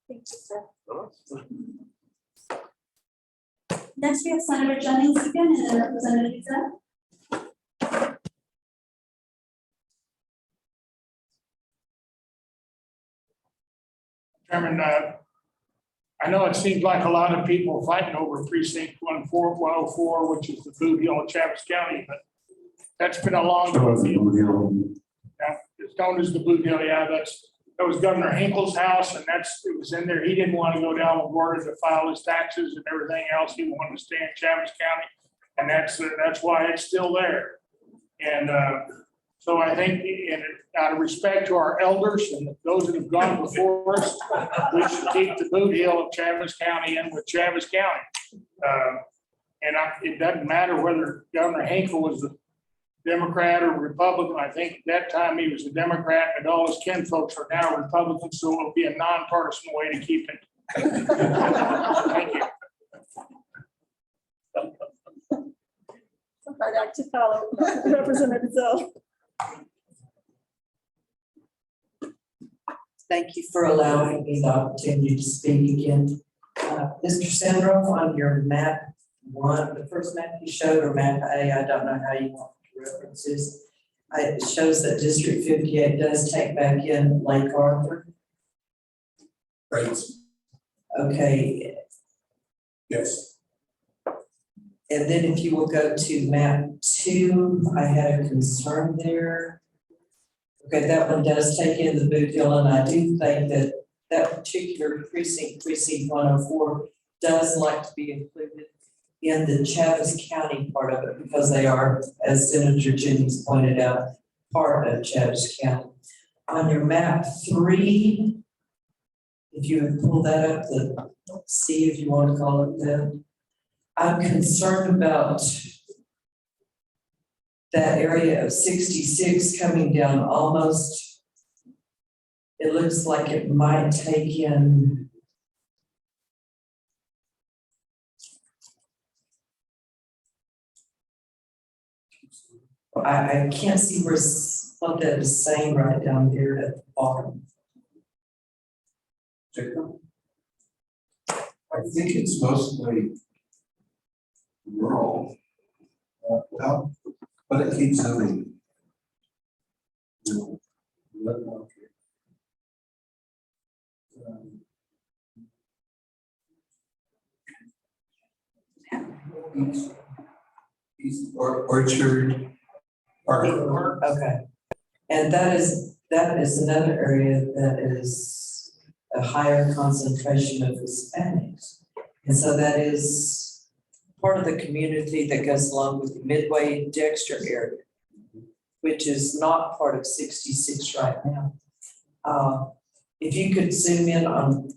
Thank you, sir. Next, we have Senator Jennings again, and then Representative Zeb. Chairman, I know it seems like a lot of people are fighting over precinct 104, which is the Boot Hill of Travis County, but that's been a long. Yeah, it's known as the Boot Hill, yeah, that was Governor Hinkle's house, and it was in there. He didn't want to go down the border to file his taxes and everything else. He wanted to stay in Travis County, and that's why it's still there. And so I think, out of respect to our elders and those that have gone before us, we should keep the Boot Hill of Travis County in with Travis County. It doesn't matter whether Governor Hinkle was a Democrat or Republican. I think at that time he was a Democrat, and all his kinfolks are now Republicans, so it'll be a nonpartisan way to keep it. Thank you. Hard act to follow. Representative Zell. Thank you for allowing me the opportunity to speak again. Mr. Sandroff, on your map one, the first map you showed, or map A, I don't know how you want to reference this. It shows that District 58 does take back in Lake Arthur. Right. Okay. Yes. And then if you will go to map 2, I had a concern there. Okay, that one does take in the Boot Hill, and I do think that that particular precinct 104, does like to be included in the Chaves County part of it, because they are, as Senator Jennings pointed out, part of Chaves County. On your map 3, if you would pull that up, the C, if you want to call it that, I'm concerned about that area of 66 coming down almost, it looks like it might take in I can't see what that is saying right down there at the bottom. Jacob? I think it's mostly rural. Well, but it keeps zoning. East Orchard. Okay. And that is another area that is a higher concentration of Hispanics. And so that is part of the community that goes along with the Midway Dexter area, which is not part of 66 right now. If you could zoom in on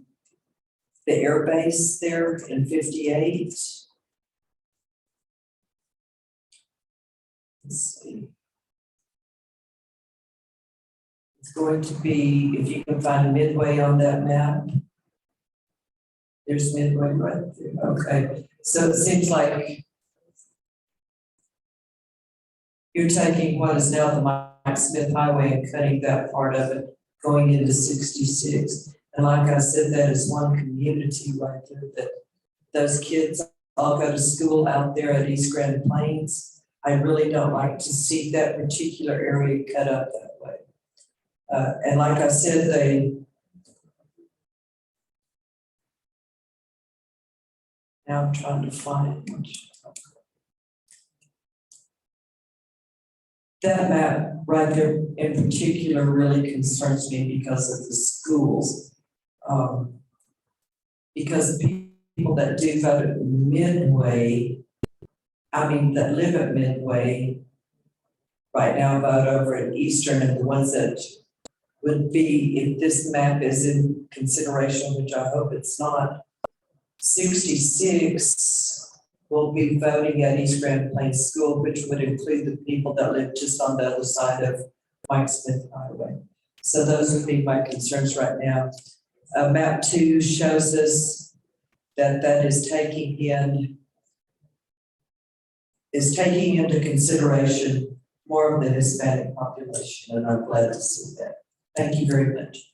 the air base there in 58. Let's see. It's going to be, if you can find Midway on that map. There's Midway right there. Okay, so it seems like you're taking what is now the Mike Smith Highway and cutting that part of it, going into 66. And like I said, that is one community right there that those kids all go to school out there at East Grand Plains. I really don't like to see that particular area cut up that way. And like I said, now I'm trying to find that map right there in particular really concerns me because of the schools. Because people that do vote at Midway, that live at Midway, right now vote over at Eastern, and the ones that would be, if this map is in consideration, which I hope it's not, 66 will be voting at East Grand Plains School, which would include the people that live just on the other side of Mike Smith Highway. So those would be my concerns right now. Map 2 shows us that is taking into consideration more of the Hispanic population, and I'm glad to see that. Thank you very much.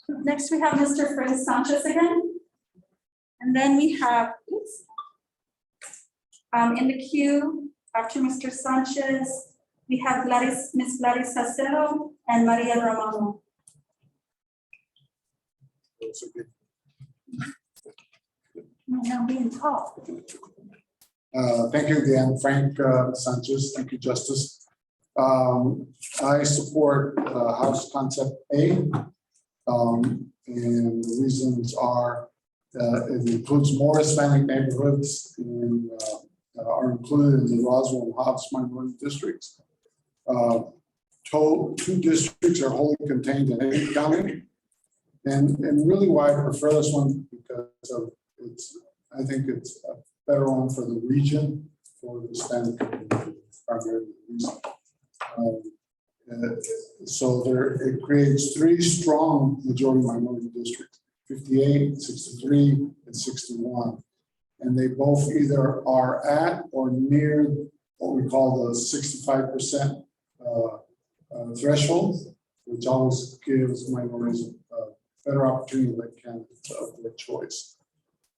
Next, we have Mr. Fred Sanchez again. And then we have, in the queue, after Mr. Sanchez, we have Miss Gladys Sacero and Maria Romano. Now being tall. Thank you again, Frank Sanchez. Thank you, Justice. I support House Concept A. And the reasons are it includes more Hispanic neighborhoods and are included in the Roswell and Hobbs minority districts. Two districts are wholly contained in Ada County. And really why I prefer this one, because of I think it's a better one for the region, for the Hispanic community, primarily the reason. So it creates three strong majority minority districts, 58, 63, and 61. And they both either are at or near what we call the 65% threshold, which always gives minorities a better opportunity to elect candidates of their choice.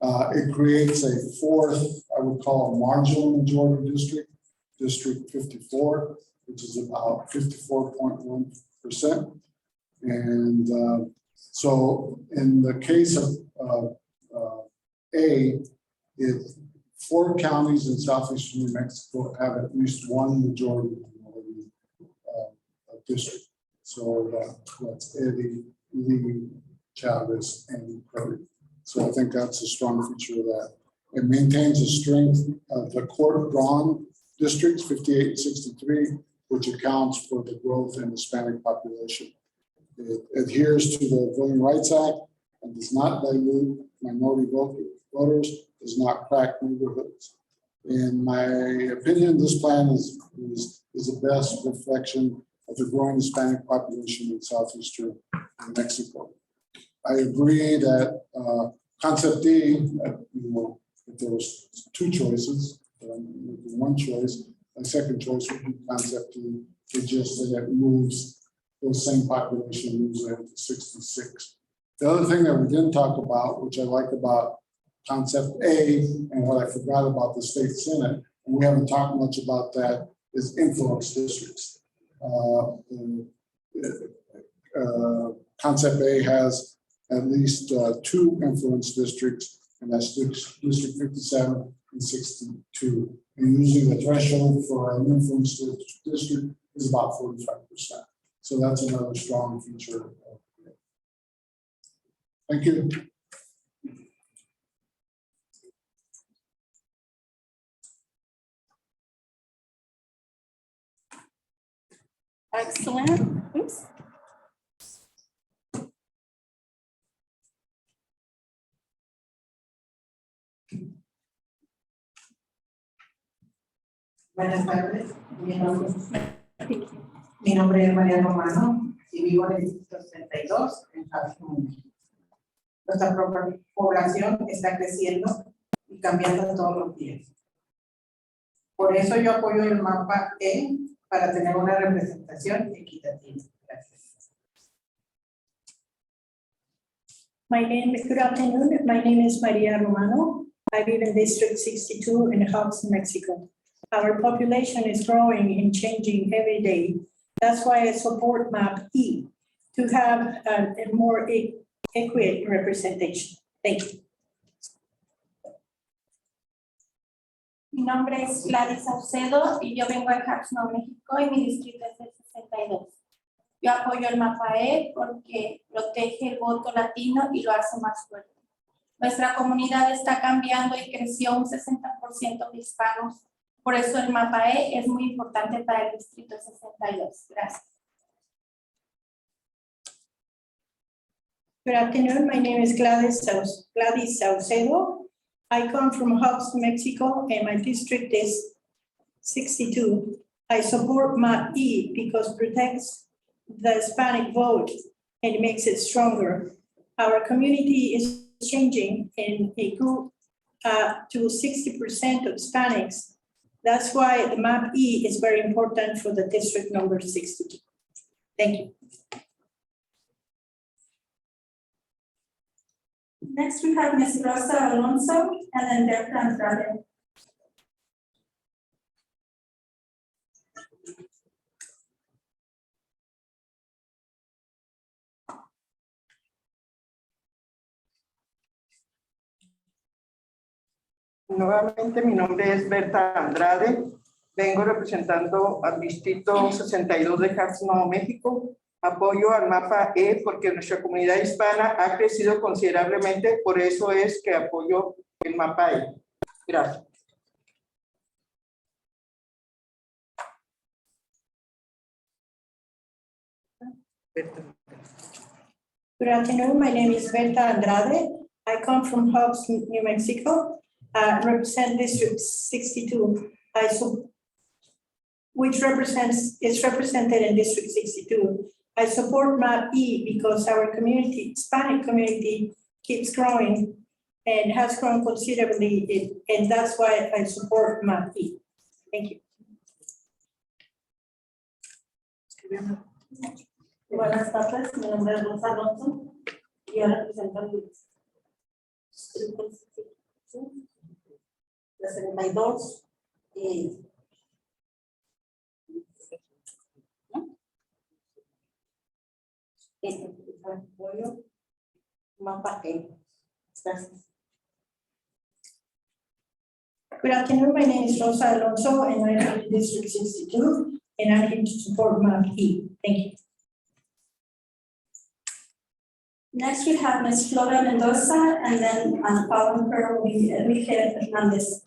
It creates a fourth, I would call a marginal majority district, District 54, which is about 54.1%. And so in the case of A, 4 counties in southeastern New Mexico have at least one majority minority district. So that's Eddie, Lee, Chavez, and Curry. So I think that's a strong feature of that. It maintains the strength of the court-drawn districts, 58 and 63, which accounts for the growth in Hispanic population. It adheres to the Voting Rights Act and does not dilute minority voters, does not crack neighborhoods. In my opinion, this plan is the best reflection of the growing Hispanic population in southeastern New Mexico. I agree that Concept D, if there was 2 choices, one choice, my second choice would be Concept D. It just that it moves those same population moves ahead to 66. The other thing that we didn't talk about, which I like about Concept A, and what I forgot about the state Senate, and we haven't talked much about that, is influence districts. Concept A has at least 2 influence districts, and that's District 57 and 62. And usually the threshold for an influence district is about 45%. So that's another strong feature. Thank you. Excellent. Oops. Buenas tardes, mi nombre es María Romano y vivo en el distrito 62 en Jalisco. Nuestra población está creciendo y cambiando todos los días. Por eso yo apoyo el mapa E para tener una representación equitativa. Gracias. Good afternoon. My name is Maria Romano. I live in District 62 in Hobbs, Mexico. Our population is growing and changing every day. That's why I support map E to have a more equal representation. Thank you. Mi nombre es Gladys Saucedo y yo vengo de Hobbs, México, y mi distrito es el 62. Yo apoyo el mapa E porque protege el voto latino y lo hace más fuerte. Nuestra comunidad está cambiando y creció un 60% de hispanos. Por eso el mapa E es muy importante para el distrito 62. Gracias. Good afternoon. My name is Gladys Saucedo. I come from Hobbs, Mexico, and my district is 62. I support map E because it protects the Hispanic vote and makes it stronger. Our community is changing and it grew to 60% of Hispanics. That's why the map E is very important for the district number 62. Thank you. Next, we have Ms. Rosa Alonso and then Berta Andrade. Nuevamente, mi nombre es Berta Andrade. Vengo representando al distrito 62 de Hudson, Nuevo México. Apoyo al mapa E porque nuestra comunidad hispana ha crecido considerablemente, por eso es que apoyo el mapa E. Gracias. Good afternoon, my name is Berta Andrade. I come from Hobbs, New Mexico, represent District 62. Which is represented in District 62. I support map E because our community, Hispanic community, keeps growing and has grown considerably, and that's why I support map E. Thank you. Buenas tardes, mi nombre es Rosa Alonso y yo represento el distrito 62 y apoyo mapa E. Gracias. Good afternoon, my name is Rosa Alonso and I live in District 62 and I'm here to support map E. Thank you. Next, we have Ms. Flora Mendoza, and then following her will be Enrique Hernandez.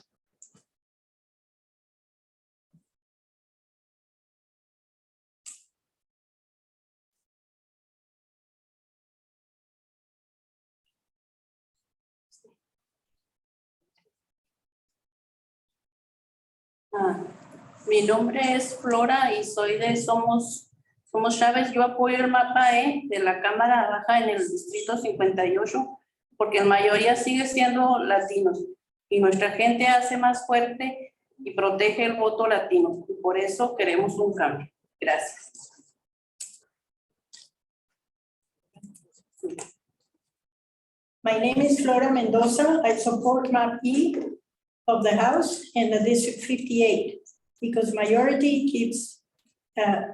Mi nombre es Flora y soy de Somos Chávez. Yo apoyo el mapa E de la Cámara Baja en el Distrito 58 porque en mayoría sigue siendo latinos y nuestra gente hace más fuerte y protege el voto latino. Y por eso queremos un cambio. Gracias. My name is Flora Mendoza. I support map E of the House in the District 58 because majority keeps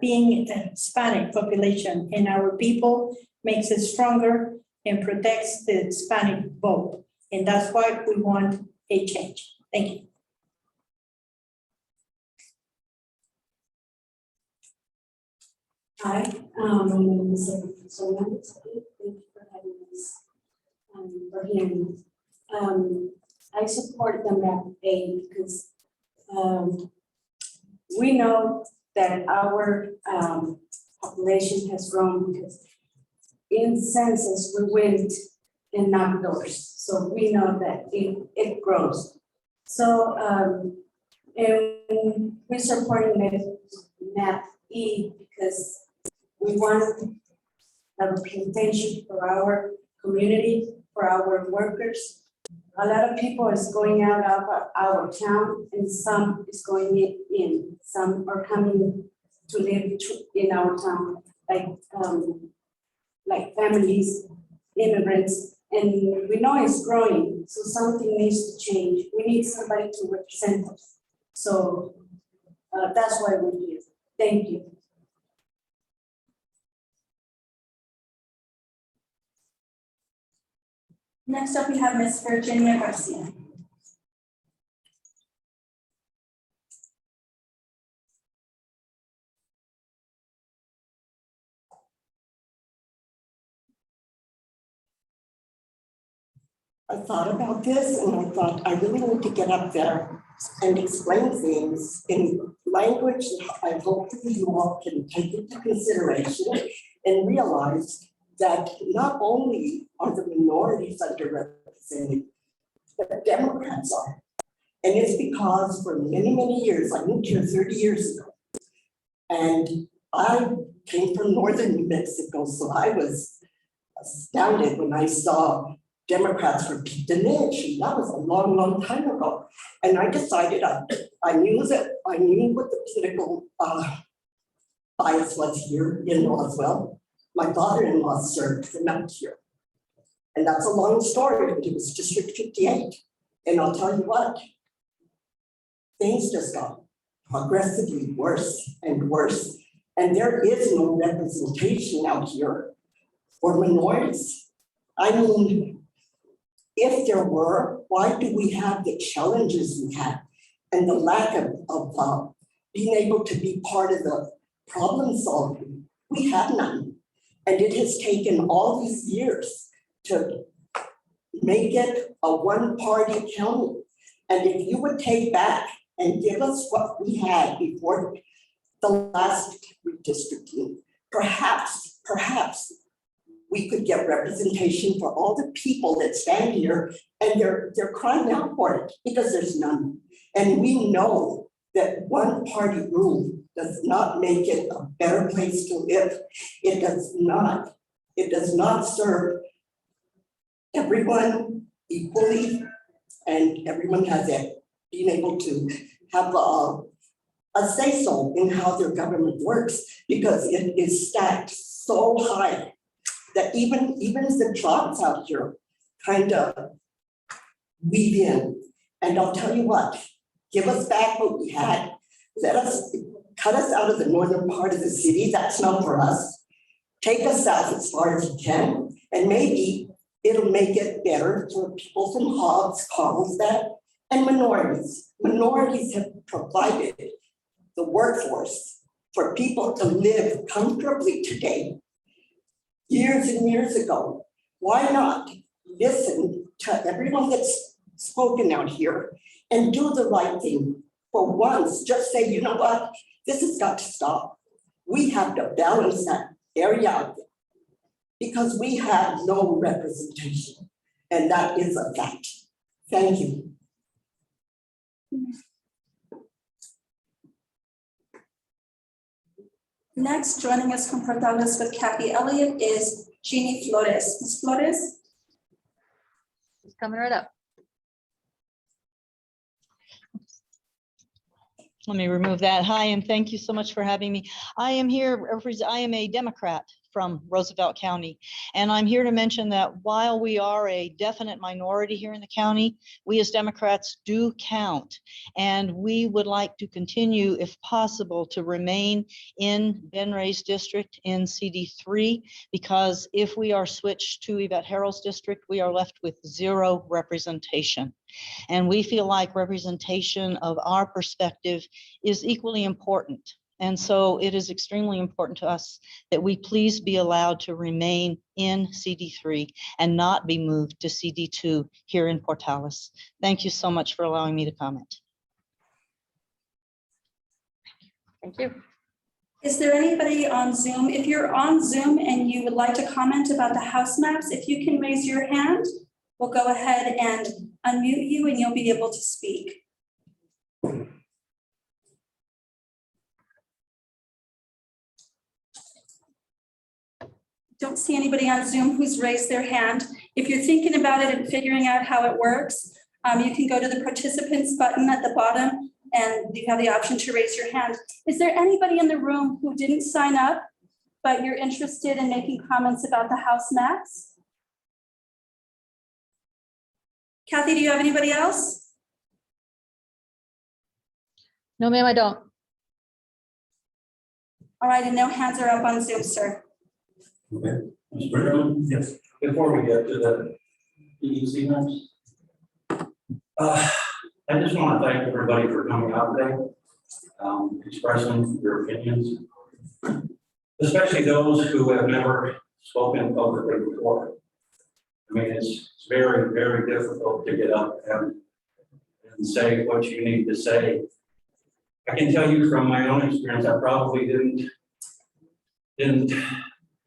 being a Hispanic population and our people makes it stronger and protects the Hispanic vote. And that's why we want a change. Thank you. Hi, my name is Sonia. Thank you for having us, for hearing me. I support the map A because we know that our population has grown because in census we went and knocked doors, so we know that it grows. So and we're supporting the map E because we want a representation for our community, for our workers. A lot of people is going out of our town and some is going in. Some are coming to live in our town, like families, immigrants, and we know it's growing, so something needs to change. We need somebody to represent us. So that's why we're here. Thank you. Next up, we have Ms. Virginia Garcia. I thought about this and I thought I really need to get up there and explain things in language that I hope that you all can take into consideration and realize that not only are the minorities underrepresented, but Democrats are. And it's because for many, many years, I moved here 30 years ago, and I came from northern New Mexico, so I was astounded when I saw Democrats repeat the nation. That was a long, long time ago. And I decided I knew what the political bias was here in Roswell. My father-in-law served for 9 years. And that's a long story, but it was District 58. And I'll tell you what, things just got progressively worse and worse. And there is no representation out here for minorities. I mean, if there were, why do we have the challenges we have and the lack of being able to be part of the problem solving? We have none. And it has taken all these years to make it a one-party county. And if you would take back and give us what we had before the last redistricting, perhaps we could get representation for all the people that stand here, and they're crying out for it because there's none. And we know that one-party rule does not make it a better place to live. It does not serve everyone equally, and everyone has it, being able to have a say-so in how their government works, because it is stacked so high that even the tribes out here kind of weave in. And I'll tell you what, give us back what we had. Cut us out of the northern part of the city. That's not for us. Take us south as far as you can, and maybe it'll make it better for people from Hobbs, Carlsbad, and minorities. Minorities have provided the workforce for people to live comfortably today. Years and years ago, why not listen to everyone that's spoken out here and do the right thing? For once, just say, you know what, this has got to stop. We have to balance that area out there because we have no representation, and that is a fact. Thank you. Next, joining us from Portales with Kathy Elliott is Jeannie Flores. Ms. Flores? It's coming right up. Let me remove that. Hi, and thank you so much for having me. I am here, I am a Democrat from Roosevelt County, and I'm here to mention that while we are a definite minority here in the county, we as Democrats do count, and we would like to continue, if possible, to remain in Ben Ray's district in CD3, because if we are switched to Yvette Harrell's district, we are left with 0 representation. And we feel like representation of our perspective is equally important. And so it is extremely important to us that we please be allowed to remain in CD3 and not be moved to CD2 here in Portales. Thank you so much for allowing me to comment. Thank you. Is there anybody on Zoom? If you're on Zoom and you would like to comment about the house maps, if you can raise your hand, we'll go ahead and unmute you and you'll be able to speak. Don't see anybody on Zoom who's raised their hand. If you're thinking about it and figuring out how it works, you can go to the participants button at the bottom and you have the option to raise your hand. Is there anybody in the room who didn't sign up, but you're interested in making comments about the house maps? Kathy, do you have anybody else? No, ma'am, I don't. All right, and no hands are up on Zoom, sir. Okay, Mr. Brennan? Yes. Before we get to the EDC maps, I just want to thank everybody for coming out today, expressing your opinions, especially those who have never spoken publicly before. I mean, it's very, very difficult to get up and say what you need to say. I can tell you from my own experience, I probably didn't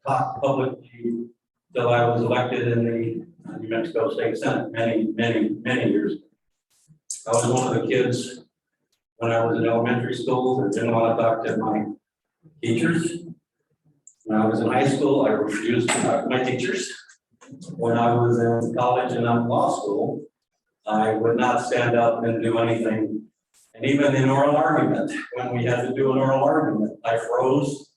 talk publicly till I was elected in the New Mexico State Senate many years ago. I was one of the kids when I was in elementary school that didn't want to talk to my teachers. When I was in high school, I refused to talk to my teachers. When I was in college and in law school, I would not stand up and do anything. And even in oral argument, when we had to do an oral argument, I froze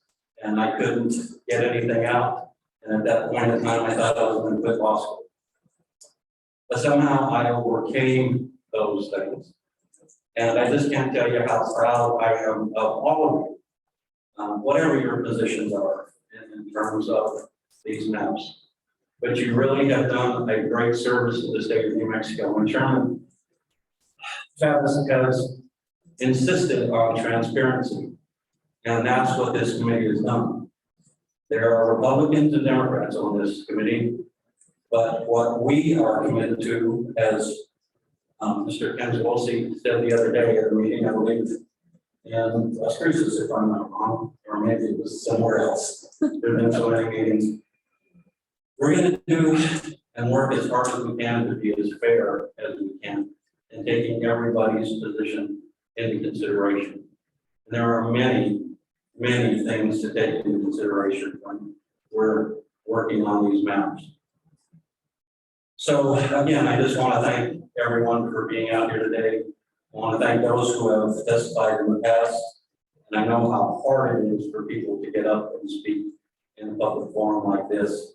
and I couldn't get anything out. And at that point in time, I thought I was going to quit law school. But somehow I overcame those things. And I just can't tell you how proud I am of all of you, whatever your positions are in terms of these maps. But you really have done a great service to the state of New Mexico. And Chairman Chavez has insisted on transparency, and that's what this committee has done. There are Republicans and Democrats on this committee, but what we are committed to, as Mr. Kenzolsi said the other day at a meeting, I believe, in Las Cruces, if I'm not wrong, or maybe it was somewhere else. There have been so many meetings. We're going to do and work as hard as we can to be as fair as we can in taking everybody's position into consideration. And there are many, many things to take into consideration when we're working on these maps. So again, I just want to thank everyone for being out here today. I want to thank those who have testified in the past. And I know how hard it is for people to get up and speak in a public forum like this,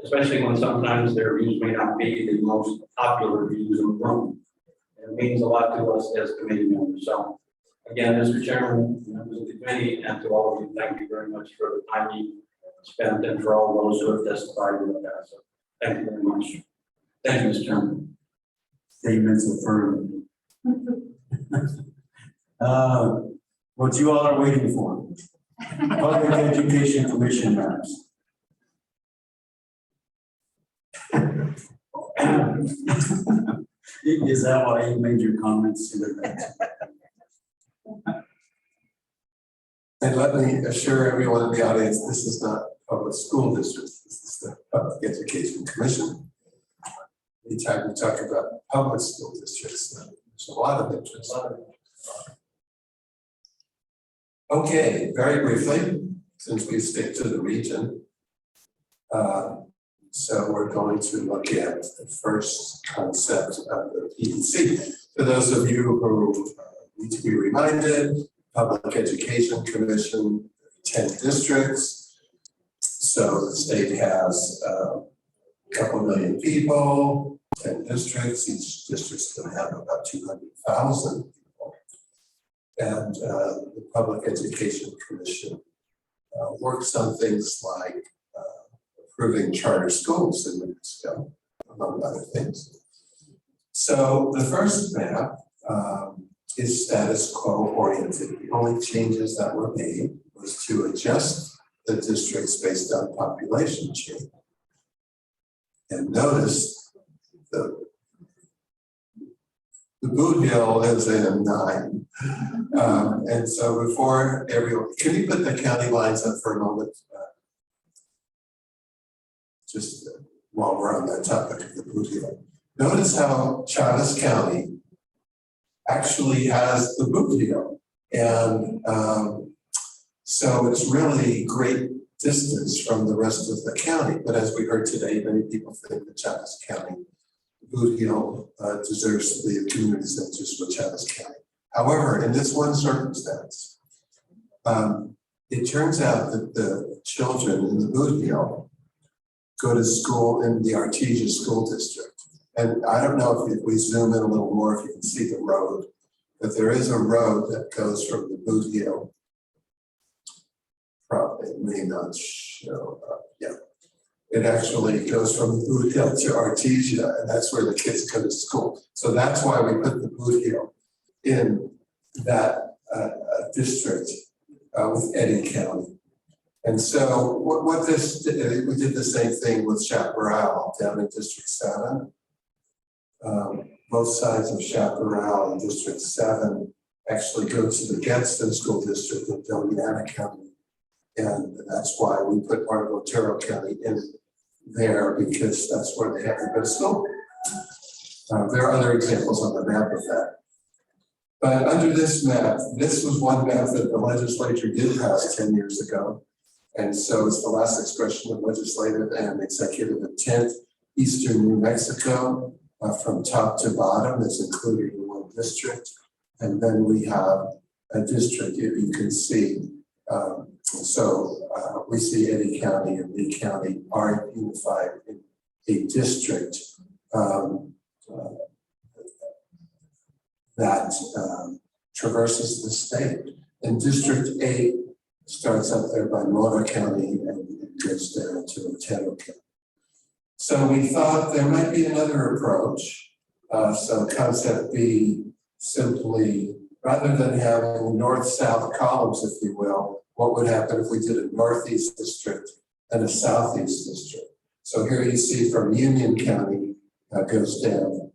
especially when sometimes their views may not be the most popular views in the room. It means a lot to us as committee members. So again, Mr. Chairman, members of the committee, and to all of you, thank you very much for the time you spent and for all those who have testified in the past. So thank you very much. Thank you, Mr. Chairman. Statements affirmed. What you all are waiting for. Public Education Commission maps. Is that why you made your comments to the And let me assure everyone in the audience, this is not public school districts, this is the Public Education Commission. Anytime we talk about public school districts, there's a lot of interest. Okay, very briefly, since we stick to the region. So we're going to look at the first concept of the PEC. For those of you who need to be reminded, Public Education Commission, 10 districts. So the state has a couple million people, 10 districts. Each district's going to have about 200,000 people. And the Public Education Commission works on things like approving charter schools in New Mexico, among other things. So the first map is status quo oriented. The only changes that were made was to adjust the districts based on population change. And notice the Boot Hill is in 9. And so before everyone, can you put the county lines up for a moment? Just while we're on that topic of the Boot Hill. Notice how Chavez County actually has the Boot Hill. And so it's really great distance from the rest of the county. But as we heard today, many people think that Chavez County, Boot Hill deserves to be a community center just with Chavez County. However, in this one circumstance, it turns out that the children in the Boot Hill go to school in the Artesia School District. And I don't know if we zoom in a little more, if you can see the road, but there is a road that goes from the Boot Hill. Probably may not show up, yeah. It actually goes from the Boot Hill to Artesia, and that's where the kids go to school. So that's why we put the Boot Hill in that district with Eddy County. And so what this did, we did the same thing with Chaparral down in District 7. Both sides of Chaparral in District 7 actually go to the Gadsden School District of Deliana County. And that's why we put part of Otero County in there, because that's where they have to go to school. There are other examples on the map of that. But under this map, this was one map that the legislature did pass 10 years ago. And so it's the last expression of legislative and executive intent. Eastern New Mexico, from top to bottom, is included in one district. And then we have a district, if you can see. We see Eddy County and Lee County are unified in a district. that traverses the state. And District 8 starts up there by Mora County and goes down to Otero County. So we thought there might be another approach. So concept B, simply, rather than having north-south columns, if you will, what would happen if we did a northeast district and a southeast district? So here you see from Union County goes down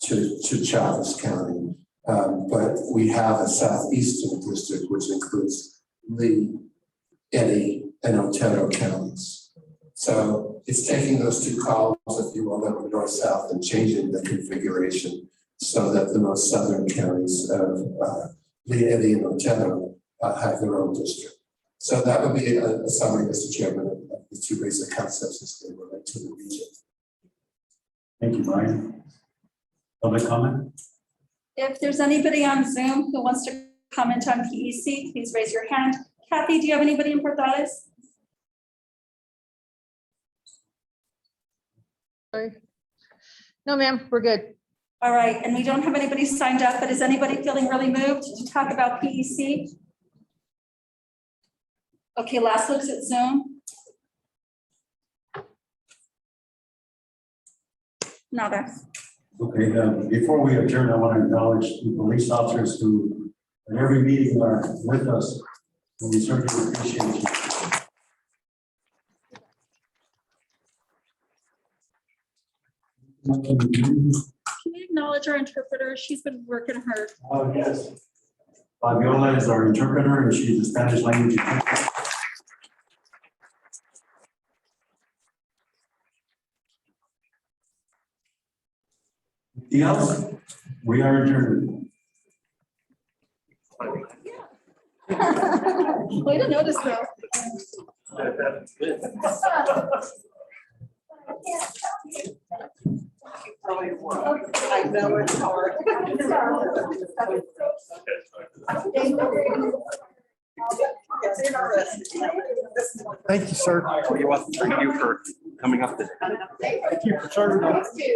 to Chavez County. But we have a southeastern district, which includes Lee, Eddy, and Otero counties. So it's taking those two columns, if you will, that were north-south, and changing the configuration so that the most southern counties of Lee, Eddy, and Otero have their own district. So that would be a summary, Mr. Chairman, of the two basic concepts as they relate to the region. Thank you, Brian. Public comment? If there's anybody on Zoom who wants to comment on PEC, please raise your hand. Kathy, do you have anybody in Portales? Sorry. No, ma'am, we're good. All right, and we don't have anybody signed up, but is anybody feeling really moved to talk about PEC? Okay, last looks at Zoom. Nada. Okay, before we adjourn, I want to acknowledge the police officers who at every meeting are with us. And we certainly appreciate you. Can we acknowledge our interpreter? She's been working hard. Oh, yes. Fabiola is our interpreter and she's a Spanish language interpreter. Anything else? We are adjourned. Way to notice though. I know it's hard. It's interesting. Thank you, sir. You're welcome. Thank you for coming up today. Thank you for serving us. Yeah.